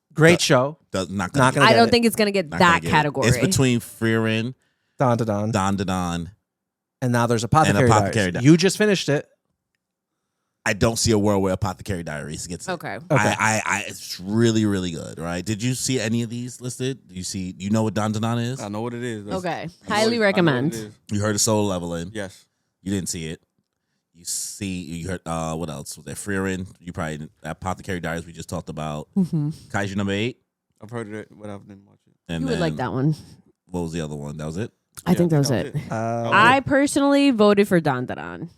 show. Not Not gonna gonna I get don't it. think it's going to get not gonna that get it. category. It's between Frieren, Dandadan, Dandadan. and now there's Apothecary, Apothecary Diaries. Diaries. You just finished it. I don't see a world where Apothecary Diaries gets it. Okay. Okay. It's really, really good, right? Did you see any of these listed? You know what Dandadan is? I know what it is. That's- Okay. I know Highly I know what recommend. it is. You heard of Solo Leveling. Yes. You didn't see it. You heard what else? Was there Frieren? You probably Apothecary Diaries we just talked about. Kaiju number 8. I've heard of it, but I didn't watch it. And You would like then- that one. What was the other one? That was it? I think that was it. I personally voted for Dandadan.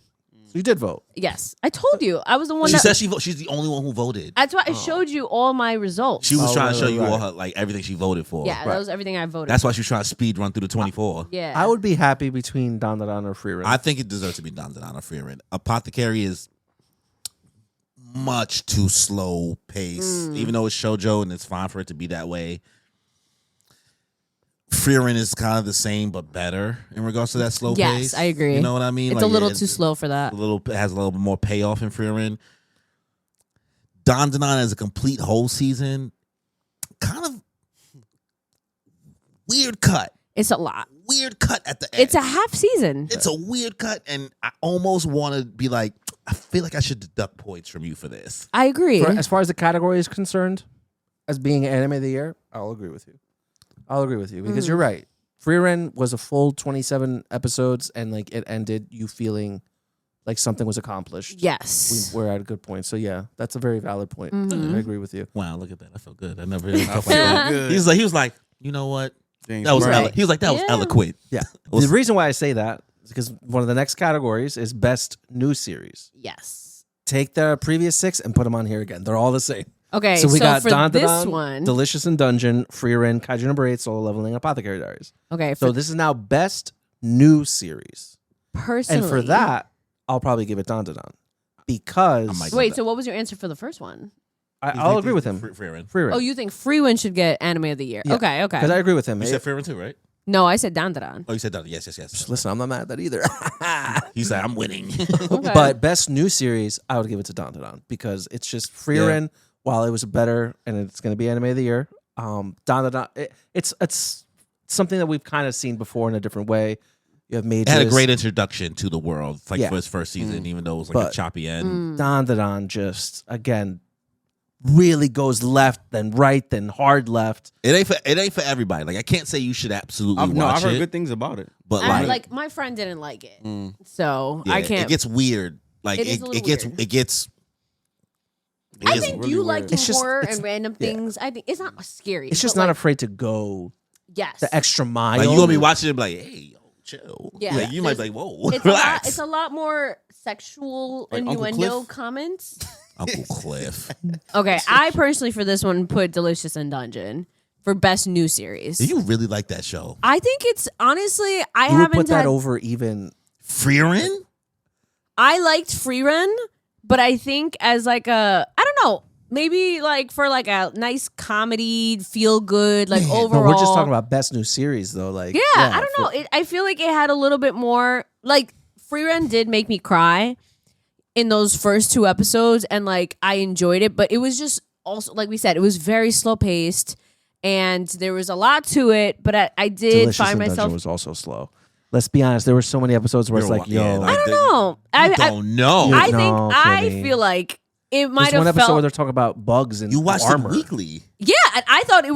So you did vote. Yes. I told you. I was the one She that. said she's the only one who voted. That's why I showed you all my results. She was Oh, trying right, to show right, you right. all her everything she voted for. Yeah, that was everything I voted. That's why she was trying to speed run through the 24. Yeah. I would be happy between Dandadan or Frieren. I think it deserves to be Dandadan or Frieren. Apothecary is much too slow pace, even though it's shoujo and it's fine for it to be that way. Frieren is kind of the same but better in regards to that slow Yes, pace. I agree. You know what I mean? It's a little too slow for that. It has a little bit more payoff in Frieren. Dandadan as a complete whole season, kind of weird cut. It's a lot. Weird cut at the end. It's a half season. It's a weird cut, and I almost want to be like, I feel like I should deduct points from you for this. I agree. As far as the category is concerned, as being anime of the year, I'll agree with you. Because you're right. Frieren was a full 27 episodes, and like it ended you feeling like something was accomplished. Yes. We're at a good point. So yeah, that's a very valid point. I agree with you. Wow, look at that. I felt good. I never really felt like feel that. good. He was like, you know what? James That was Brown. he was like, that was Yeah. eloquent. Yeah. Was- The reason why I say that is because one of the next categories is best new series. Yes. Take the previous 6 and put them on here again. They're all the same. Okay, So we got for Don this one, Delicious in Dungeon, Frieren, Kaiju number 8, Solo Leveling, Apothecary Diaries. okay, So this is now best new series. personally, And for that, I'll probably give it Don because I might- wait. So what was your answer for the first one? I'll agree with him. Frieren. Frieren. Oh, you think Freewind should get Anime of the Year? Yeah. Okay, Because I agree with him. You said Frieren too, right? No, I said Dandadan. Oh, you said that. Yes. Listen, I'm not mad at that either. He said, I'm winning. Okay. But best new series, I would give it to Don because it's just Frieren. While it was better, and it's going to be Anime of the Year. Don, it's something that we've kind of seen before in a different way. You have It had a great introduction to the world, like Yeah. for his first season, even though it was like But- a choppy end. Don just again really goes left, then right, then hard left. It ain't for everybody. Like I can't say you should absolutely No, watch I've heard it, good things about it. but Like my friend didn't like it, so yeah, I can't. It gets weird. Like It is a little gets weird. it gets. I is think really you weird. like It's just- horror it's- and random yeah. things. I think it's not scary. It's just but, not like, afraid to go yes. the extra mile. like you gonna be watching it, and be like, hey, yo, chill. Yeah. Like, you might be There's- like, whoa, It's relax. a lot more sexual Like Uncle innuendo Cliff? comments. Uncle Cliff. Okay, I personally for this one put Delicious in Dungeon for best new series. Do you really like that show? I think it's honestly I You would haven't put that had, over even. Frieren? I liked Freerun, but I think as like a I don't know, maybe like for like a nice comedy, feel good, like overall. No, we're just talking about best new series though. Like Yeah, I don't know. I feel like it had a little bit more like Freerun did make me cry in those first 2 episodes, and like I enjoyed it, but it was just also like we said, it was very slow paced, and there was a lot to it. But I did Delicious find in Dungeon myself. was also slow. Let's be honest. There were so many episodes where it's like, yo, Yeah, like, I don't know. You don't know. I No, think I Kenny. feel like it might there's one have episode where felt. they're talking about bugs and you watched armor. it weekly. Yeah, and I thought it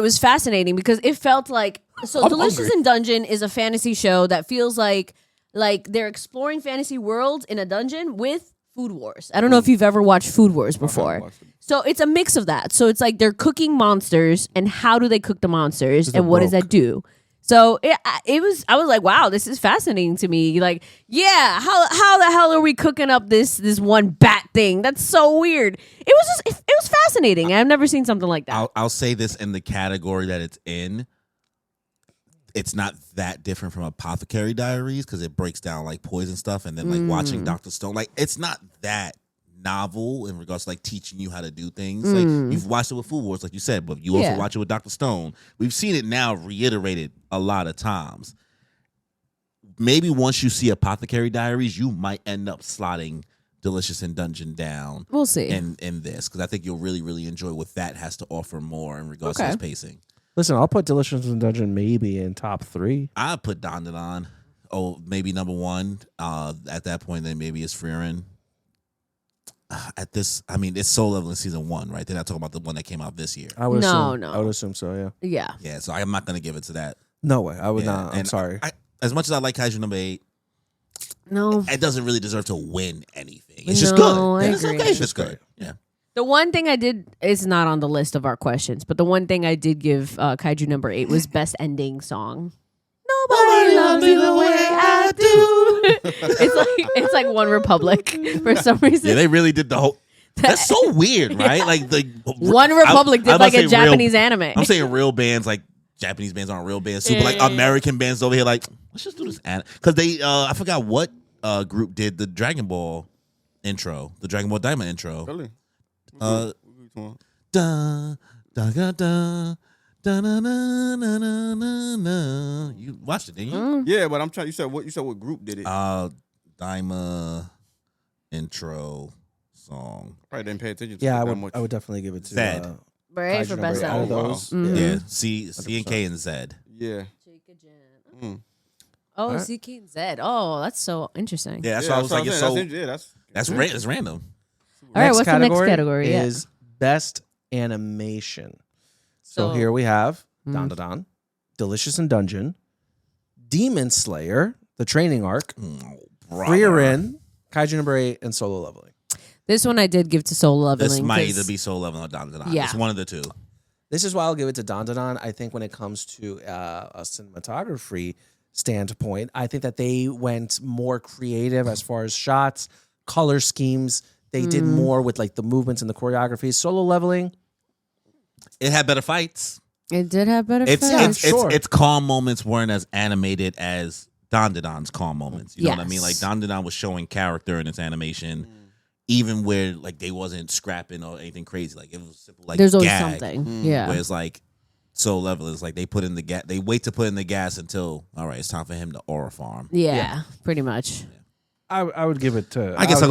was fascinating because it felt like I'm Delicious hungry. in Dungeon is a fantasy show that feels like they're exploring fantasy worlds in a dungeon with Food Wars. I don't know if you've ever watched Food Wars before. watched it. So it's a mix of that. So it's like they're cooking monsters, and how do they cook the monsters, they're and what does broke. that do? So it was. I was like, wow, this is fascinating to me. Like, yeah, how the hell are we cooking up this one bat thing? That's so weird. It was fascinating. I've never seen something like that. I'll say this in the category that it's in. It's not that different from Apothecary Diaries because it breaks down like poison stuff, and then like watching Dr. Stone. Like it's not that novel in regards to like teaching you how to do things. Like you've watched it with Food Wars, like you said, but you also Yeah. watch it with Dr. Stone. We've seen it now reiterated a lot of times. Maybe once you see Apothecary Diaries, you might end up slotting Delicious in Dungeon down We'll see. in this because I think you'll really, really enjoy what that has to offer more in regards to Okay. its pacing. Listen, I'll put Delicious in Dungeon maybe in top 3. I put Don on. Oh, maybe number 1. At that point, then maybe it's Frieren. At this, I mean, it's Soul Level in season 1, right? They're not talking about the one that came out this year. I would No, assume. no. I would assume so. Yeah. Yeah. Yeah, so I'm not gonna give it to that. No way. I would Yeah, not. I'm and sorry. As much as I like Kaiju number 8, No. it doesn't really deserve to win anything. It's just No, good. I Yeah, it's agree. okay. It's just good. Yeah. The one thing I did is not on the list of our questions, but the one thing I did give Kaiju number 8 was best ending song. Nobody loves me the way I do. it's like One Republic for some reason. Yeah, they really did the whole. That's so weird, right? Like the One Republic I did must like say a real- Japanese anime. I'm saying real bands like Japanese bands aren't real bands too, but like Yeah. American bands over here, like let's just do this because they I forgot what group did the Dragon Ball intro, the Dragon Ball Daima intro. Really? Uh, What da da da da da na na na na na na. You watched it, didn't you? Yeah, but I'm trying. You said what group did it? Daima intro song. Probably didn't pay attention to Yeah, it I that would. much. I would definitely give it to Zed. Right, Kaiju for number best 8 out of ending. those. Wow. Yeah. Yeah, C and K and Z. Yeah. Oh, Alright. CK and Z. Oh, that's so interesting. Yeah, that's why I was like, it's so. Yeah, that's That's random. All right, what's the next category? Is best animation. So here we have Don Don Don, Delicious in Dungeon, Demon Slayer, the training arc, Frieren, Kaiju number 8, and Solo Leveling. This one I did give to Solo Leveling. This might either be Solo Leveling or Don Don Don. Yeah. It's one of the two. This is why I'll give it to Don Don Don. I think when it comes to a cinematography standpoint, I think that they went more creative as far as shots, color schemes. They did more with like the movements and the choreography. Solo Leveling, it had better fights. It did have better fights. Its calm moments weren't as animated as Don Don Don's calm moments. You know what I mean? Like Don Don Don was showing character in its animation, even where like they wasn't scrapping or anything crazy. Like it was simple. Like there's always gag, something. Yeah. Whereas like Solo Leveling is like they put in the gas. They wait to put in the gas until all right, it's time for him to aura farm. Yeah, pretty much. I would give it to. I guess I'll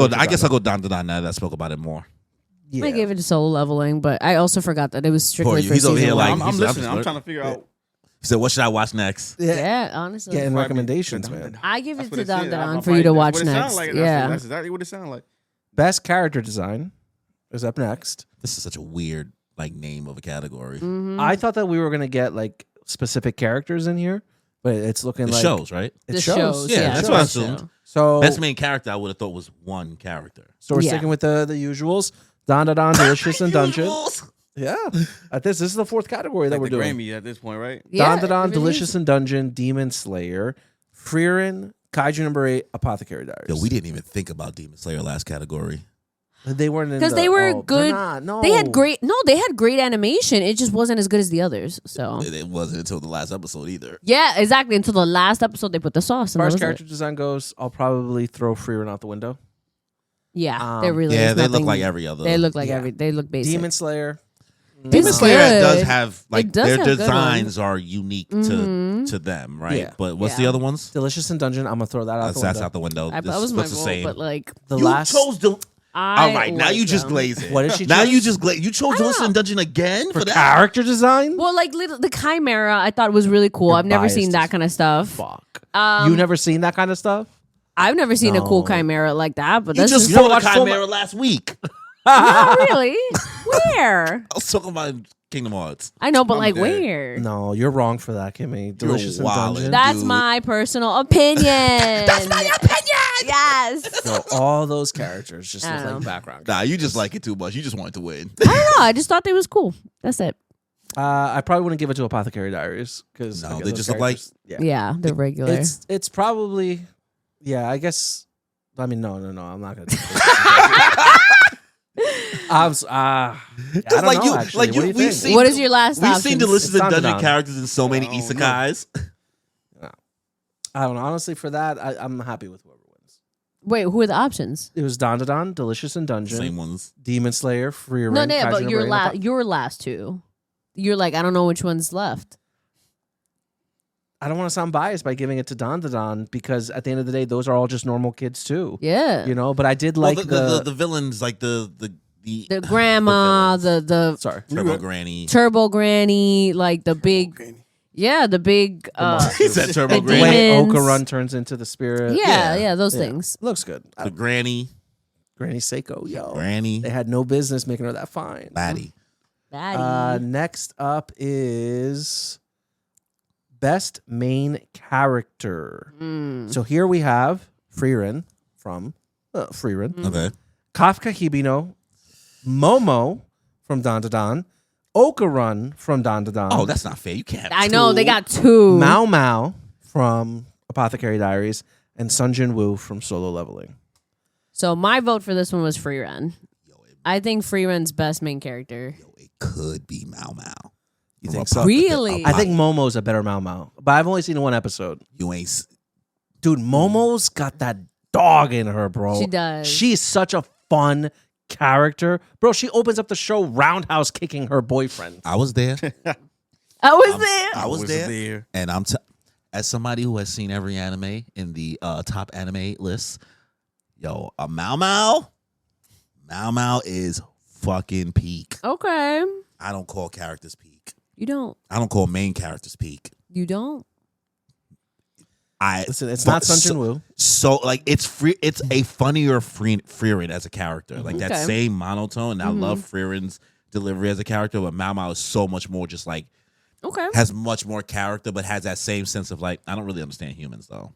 go Don Don Don now that I spoke about it more. Yeah. I gave it to Solo Leveling, but I also forgot that it was strictly for He's over season here one. like I'm listening. I'm trying to figure out. He said, "What should I watch next?" Yeah, honestly. Getting recommendations, man. I give it That's what to it Don said. Don I'm for you to like, watch that's what it next. sound like. Yeah. That's exactly what it sounds like. Best character design is up next. This is such a weird like name of a category. I thought that we were gonna get like specific characters in here, but it's looking It like shows, right? It The shows. shows. Yeah, that's what I shows. assumed. So Best main character I would have thought was one character. So we're Yeah. sticking with the usuals. Don Don Don, Delicious in Dungeon. Yeah. This is the fourth category that Like we're the doing. Grammy at this point, right? Yeah, Don Don Don, it really Delicious is. in Dungeon, Demon Slayer, Frieren, Kaiju number 8, Apothecary Diaries. Yo, we didn't even think about Demon Slayer last category. They weren't in Because the- they were they're good. not, no. They had great. No, they had great animation. It just wasn't as good as the others. So It wasn't until the last episode either. yeah, exactly. Until the last episode, they put the sauce. As And far that as was character it. design goes, I'll probably throw Frieren out the window. Yeah, they really. Yeah, is they look nothing- like every other. They look like Yeah. They look basic. Demon Slayer. Demon It's Slayer good. does have like It does their have good designs are unique to them, right? Yeah. But what's Yeah. the other ones? Delicious in Dungeon. I'm gonna throw that out the That's window. out the window. That This was my looks the vote, same. but like The you last. chose the. I All right, now like you just them. glaze it. What did she Now choose? you just glaze. You chose Delicious know. in Dungeon again for that. character design. Well, like the Chimera, I thought was really cool. You're I've never biased seen as that kind of stuff. Fuck. Um, You never seen that kind of stuff? I've never seen a cool No. Chimera like that. But You that's just just fought a watched Chimera last week. not really. Where? I was talking about Kingdom Hearts. I know, but I'm like dead. where? No, you're wrong for that, Kimmy. Delicious in wildin'. Dungeon. That's Dude. my personal opinion. That's my opinion. Yes. So all those characters just I look don't like know. background. Nah, you just like it too much. You just want it to win. I don't know. I just thought they was cool. That's it. I probably wouldn't give it to Apothecary Diaries because No, they just look like- Yeah, they're regular. it's probably I guess. I mean, no. I'm not gonna. I was I don't like know, you- actually. like What you- do you we've think? seen- What is your last We've option? seen Delicious in Don Don Dungeon Don. characters in so many I don't isekais. I don't know. Honestly, for that, I'm happy with whoever wins. Wait, who are the options? It was Don Don Don, Delicious in Dungeon, Same ones. Demon Slayer, Free No, Reign, no, Kaiju but number your 8, last, your last two. You're like, I don't know which one's left. I don't want to sound biased by giving it to Don Don Don because at the end of the day, those are all just normal kids too. Yeah, You know, but I did like Well, the villains like the the grandma, the sorry. Turbo Granny. turbo granny, like the big, yeah, the big. He said Turbo The The Granny. way demons. Oka Run turns into the spirit. yeah, those Yeah. things. Looks good. The Granny. Granny Seiko, yo. Granny. They had no business making her that fine. Laddie. Daddy. Next up is Best Main Character. So here we have Frieren from Frieren, Okay. Kafka Hibino, Momo from Don Don Don, Okarun from Don Don Don. Oh, that's not fair. You can't have I know two. they got two. Mao Mao from Apothecary Diaries, and Sun Jin Woo from Solo Leveling. So my vote for this one was Free Run. I think Free Run's best main character. It could be Mao Mao. You think so? so? Really? I think Momo's a better Mao Mao, but I've only seen one episode. You ain't. Dude, Momo's got that dog in her, bro. She does. She's such a fun character. Bro, she opens up the show roundhouse kicking her boyfriend. I was there. I was there. I was there. And as somebody who has seen every anime in the top anime list, yo, a Mao Mao is fucking peak. Okay. I don't call characters peak. You don't. I don't call main characters peak. You don't. Listen, it's not Sun Jin Woo. So like it's a funnier Frieren as a character. Like that same monotone. And I love Frieren's delivery as a character, but Mao Mao is so much more just like has much more character, but has that same sense of like I don't really understand humans though.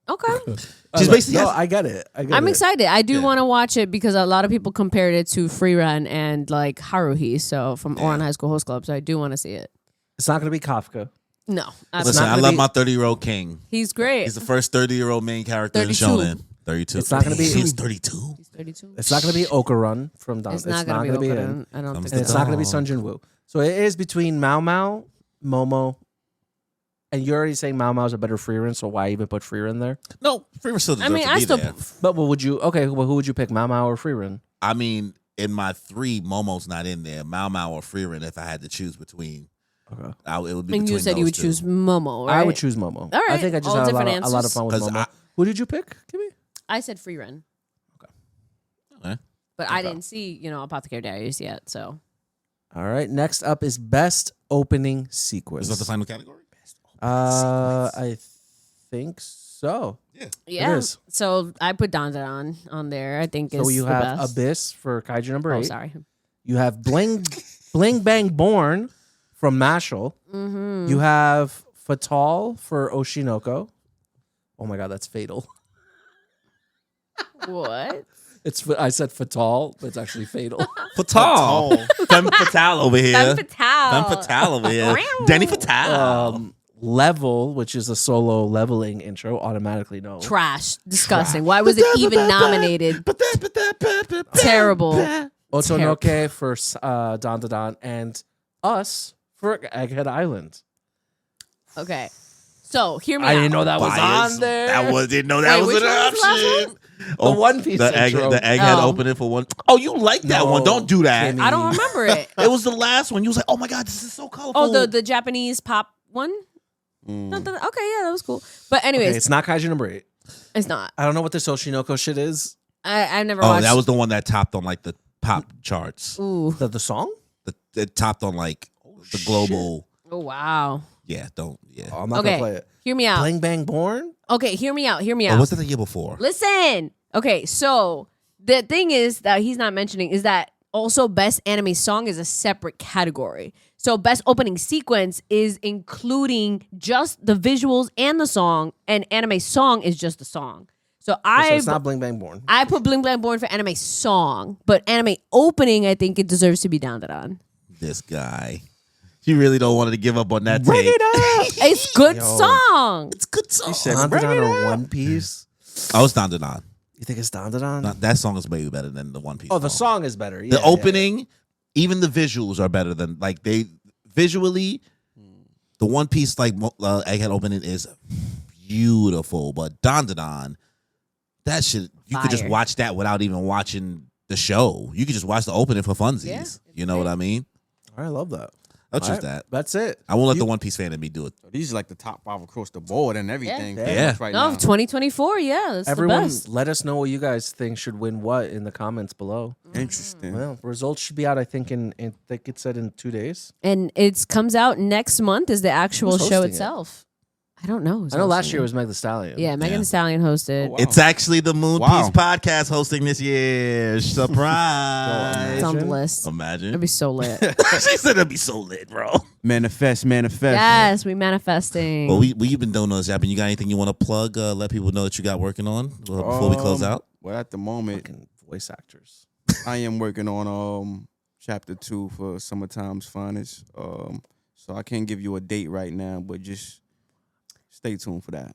Okay. She's basically. I get it. I'm excited. I do want to watch it because a lot of people compared it to Frieren and like Haruhi, so from Ouran High School Host Club. So I do want to see it. It's not going to be Kafka. No. Listen, I love my 30-year-old king. He's great. He's the first 30-year-old main character in Shonen. 32. It's not going to be. He's 32. He's 32. It's not going to be Okarun from Don. It's not going to be Okarun. I don't think and it's not going to be Sun Jin Woo. So it is between Mao Mao, Momo, and you're already saying Mao Mao's a better Frieren, so why even put Frieren there? No, Frieren still deserves to be there. But what would you? Okay, well, who would you pick, Mao Mao or Frieren? I mean, in my 3, Momo's not in there. Mao Mao or Frieren, if I had to choose between. Okay. It would be and you said you would choose Momo, right? I would choose Momo. All right. I think I just had a lot of fun with Momo. Who did you pick, Kimmy? I said Frieren. Okay. But I didn't see, Apothecary Diaries yet, so. All right. Next up is Best Opening Sequence. Is that the final category? I think so. Yeah. It is. So I put Dandadan on there. I think it's so you the have best. Abyss for Kaiju number 8. Oh, sorry. You have Bling Bang Born from Mashal. Mm-hmm. You have Fatal for Oshinoko. Oh my god, that's fatal. What? I said Fatal, but it's actually fatal. Fatal. Femme Fatale over here. Femme Fatale. Femme Fatale over here. Danny Fatale. Level, which is a solo leveling intro, automatically no. Trash. Disgusting. Why was it even nominated? Terrible. Otonoke for Don Da Don and Us for Egghead Island. Okay. So, hear me out. I didn't know that was on there. Didn't know that was an option. The One Piece the intro. The Egghead opening for one. Oh, you like that one. Don't do that. I don't remember it. It was the last one. You was like, oh my God, this is so colorful. Oh, the Japanese pop one? Okay, yeah, that was cool. But anyways. Okay, it's not Kaiju number 8. It's not. I don't know what this Oshinoko shit is. I've never watched. Oh, that was the one that topped on like the pop charts. Ooh. The song? It topped on like the global. Oh, wow. Yeah, Oh, I'm not going to play it. Hear me out. Bling Bang Born? Okay, hear me out. Oh, was it the year before? Listen. Okay, so the thing is that he's not mentioning is that also Best Anime Song is a separate category. So Best Opening Sequence is including just the visuals and the song, and Anime Song is just the song. So it's not Bling Bang Born. I put Bling Bang Born for Anime Song, but Anime Opening, I think it deserves to be down. This guy. You really don't want to give up on that Bring take. it up! It's good song. It's good song. You said Don Da Don or One Piece? Oh, it's Don Da Don. You think it's Don Da Don? That song is way better than the One Piece. Oh, the song is better. Yeah, the opening, even the visuals are better than like they visually. The One Piece Egghead opening is beautiful, but Don Da Don, that shit you could just watch that without even watching the show. You could just watch the opening for funsies. Yeah, you know what I mean? I love that. I'll choose that. That's it. I won't let the One Piece fan in me do it. These are like the top 5 across the board and everything. Yeah. Right No, now. 2024. Yeah, that's Everyone, the best. let us know what you guys think should win what in the comments below. Interesting. Well, results should be out. I think I think it said in 2 days. And it comes out next month. Is the actual Who's show hosting it? itself? I don't know. I know last year was Meg Thee Stallion. Yeah, Megan Thee Stallion hosted. Oh, wow. It's actually the Moon Wow. Piece podcast hosting this year. Surprise! It's on the list. Imagine. It'd be so lit. She said it'd be so lit, bro. Manifest. Yes, we manifesting. Well, we've been doing those happen. You got anything you want to plug? Let people know that you got working on before we close out. Well, at the moment, Fucking voice actors. I am working on chapter 2 for Summertime's Finest. So I can't give you a date right now, but just stay tuned for that.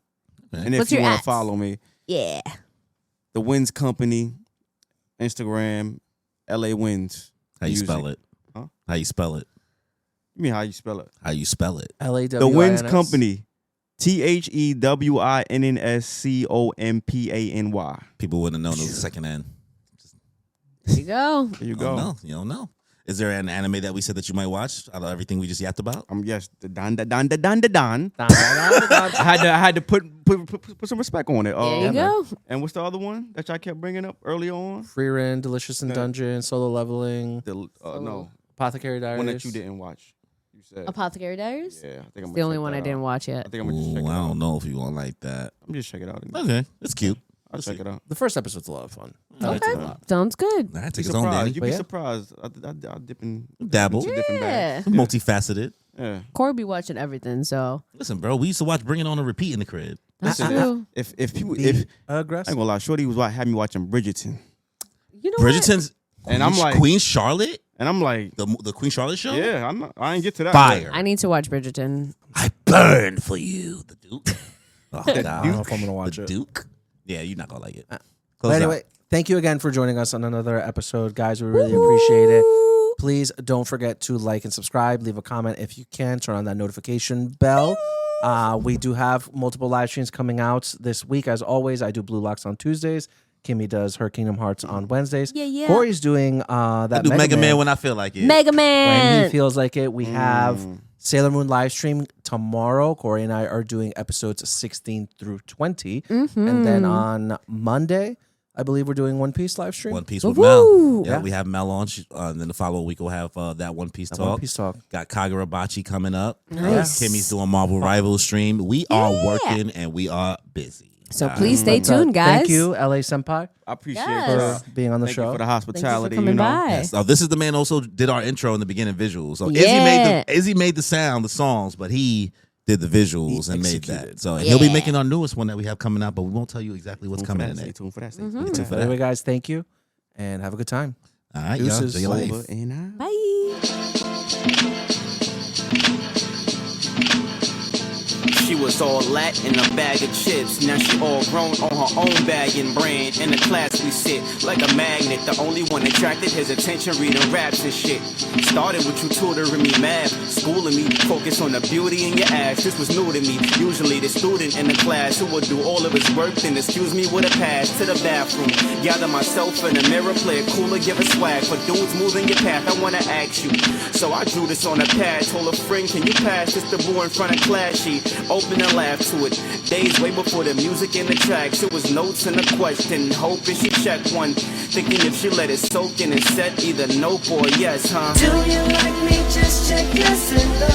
Okay. And if What's you your want ats? to follow me, Yeah. The Wins Company, Instagram, LA Wins. How you Music. spell it? Huh? How you spell it? You mean how you spell it? How you spell it? LAWINS. The Wins Company. THEWINNSCOMPANY. People wouldn't have known it was a second N. There you go. There you You go. don't know. You don't know. Is there an anime that we said that you might watch out of everything we just yapped about? Yes, the Don. I I had to put some respect on it. There you go. And what's the other one that y'all kept bringing up early on? Frieren, Delicious in Dungeon, Solo Leveling, No, Apothecary Diaries. one that you didn't watch. You said. Apothecary Diaries? Yeah, I think I'm It's the only one I didn't watch yet. I think I'm gonna just check it I out. don't know if you want like that. I'm just check it out. Okay, it's cute. I'll check it out. The first episode's a lot of fun. I liked it a lot. Sounds good. Nah, Be take his own, Danny. You'd But be yeah. surprised. I dip in Dabble. into different Yeah. bags. Multifaceted. Yeah. Corey be watching everything, so Listen, bro, we used to watch Bring It On and repeat in the crib. that's Listen, true. If people Be if I aggressive. ain't gonna lie, Shorty was had me watching Bridgerton, You know what? Bridgerton's And I'm like- Queen Charlotte, and I'm like, the Queen Charlotte show. yeah, I ain't get to that. Fire. I need to watch Bridgerton. I burn for you, the Duke. Oh, I don't know if I'm gonna watch the it. Duke. Yeah, you're not gonna like it. But Close anyway, out. thank you again for joining us on another episode, guys. We really appreciate it. Please don't forget to like and subscribe. Leave a comment if you can. Turn on that notification bell. We do have multiple live streams coming out this week. As always, I do Blue Locks on Tuesdays. Kimmy does her Kingdom Hearts on Wednesdays. Yeah. Corey's doing I that do Mega Man when I feel like it. Mega when Man. he feels like it. We have Sailor Moon live stream tomorrow. Corey and I are doing episodes 16 through 20. And then on Monday, I believe we're doing One Piece live stream. One Piece with Woo-woo. Mel. Yeah, Yeah. we have Mel on. And then the following week we'll have that One Piece That talk. One Piece talk. Got Kagurabachi coming up. Nice. Kimmy's doing Marvel Rivals stream. We are working and we are busy. So please stay But, tuned, guys. Thank you, LA Senpai, I appreciate Yes. it. for being on the Thank you show. for the Thank you for hospitality. coming you know, by. So this is the man also did our intro in the beginning visuals. So Yeah. Izzy made the sound, the songs, but he did the visuals and made that. executed. So and he'll be Yeah. making our newest one that we have coming out, but we won't tell you exactly what's Stay coming in tuned for that. there. Stay tuned for that. Stay Mm-hmm. tuned Stay for tuned But for anyway, guys, thank you and have a good time. All right, y'all. Deuces. Enjoy your life. Over and out. Bye. She was all lat in a bag of chips. Now she all grown on her own bag and brand. In the class we sit like a magnet. The only one attracted his attention reading raps and shit. Started with you tutoring me math, schooling me, focus on the beauty in your ass. This was new to me. Usually the student in the class who would do all of his work, then excuse me with a pass to the bathroom. Gather myself in the mirror, play it cooler, give a swag. For dudes moving your path, I wanna ask you. So I drew this on a pad, told a friend, can you pass this to boy in front of class sheet? Open and laugh to it. Days way before the music and the tracks, it was notes and a question. Hoping she checked one, thinking if she let it soak in and set either nope or yes, huh? Do you like me? Just check yes and no.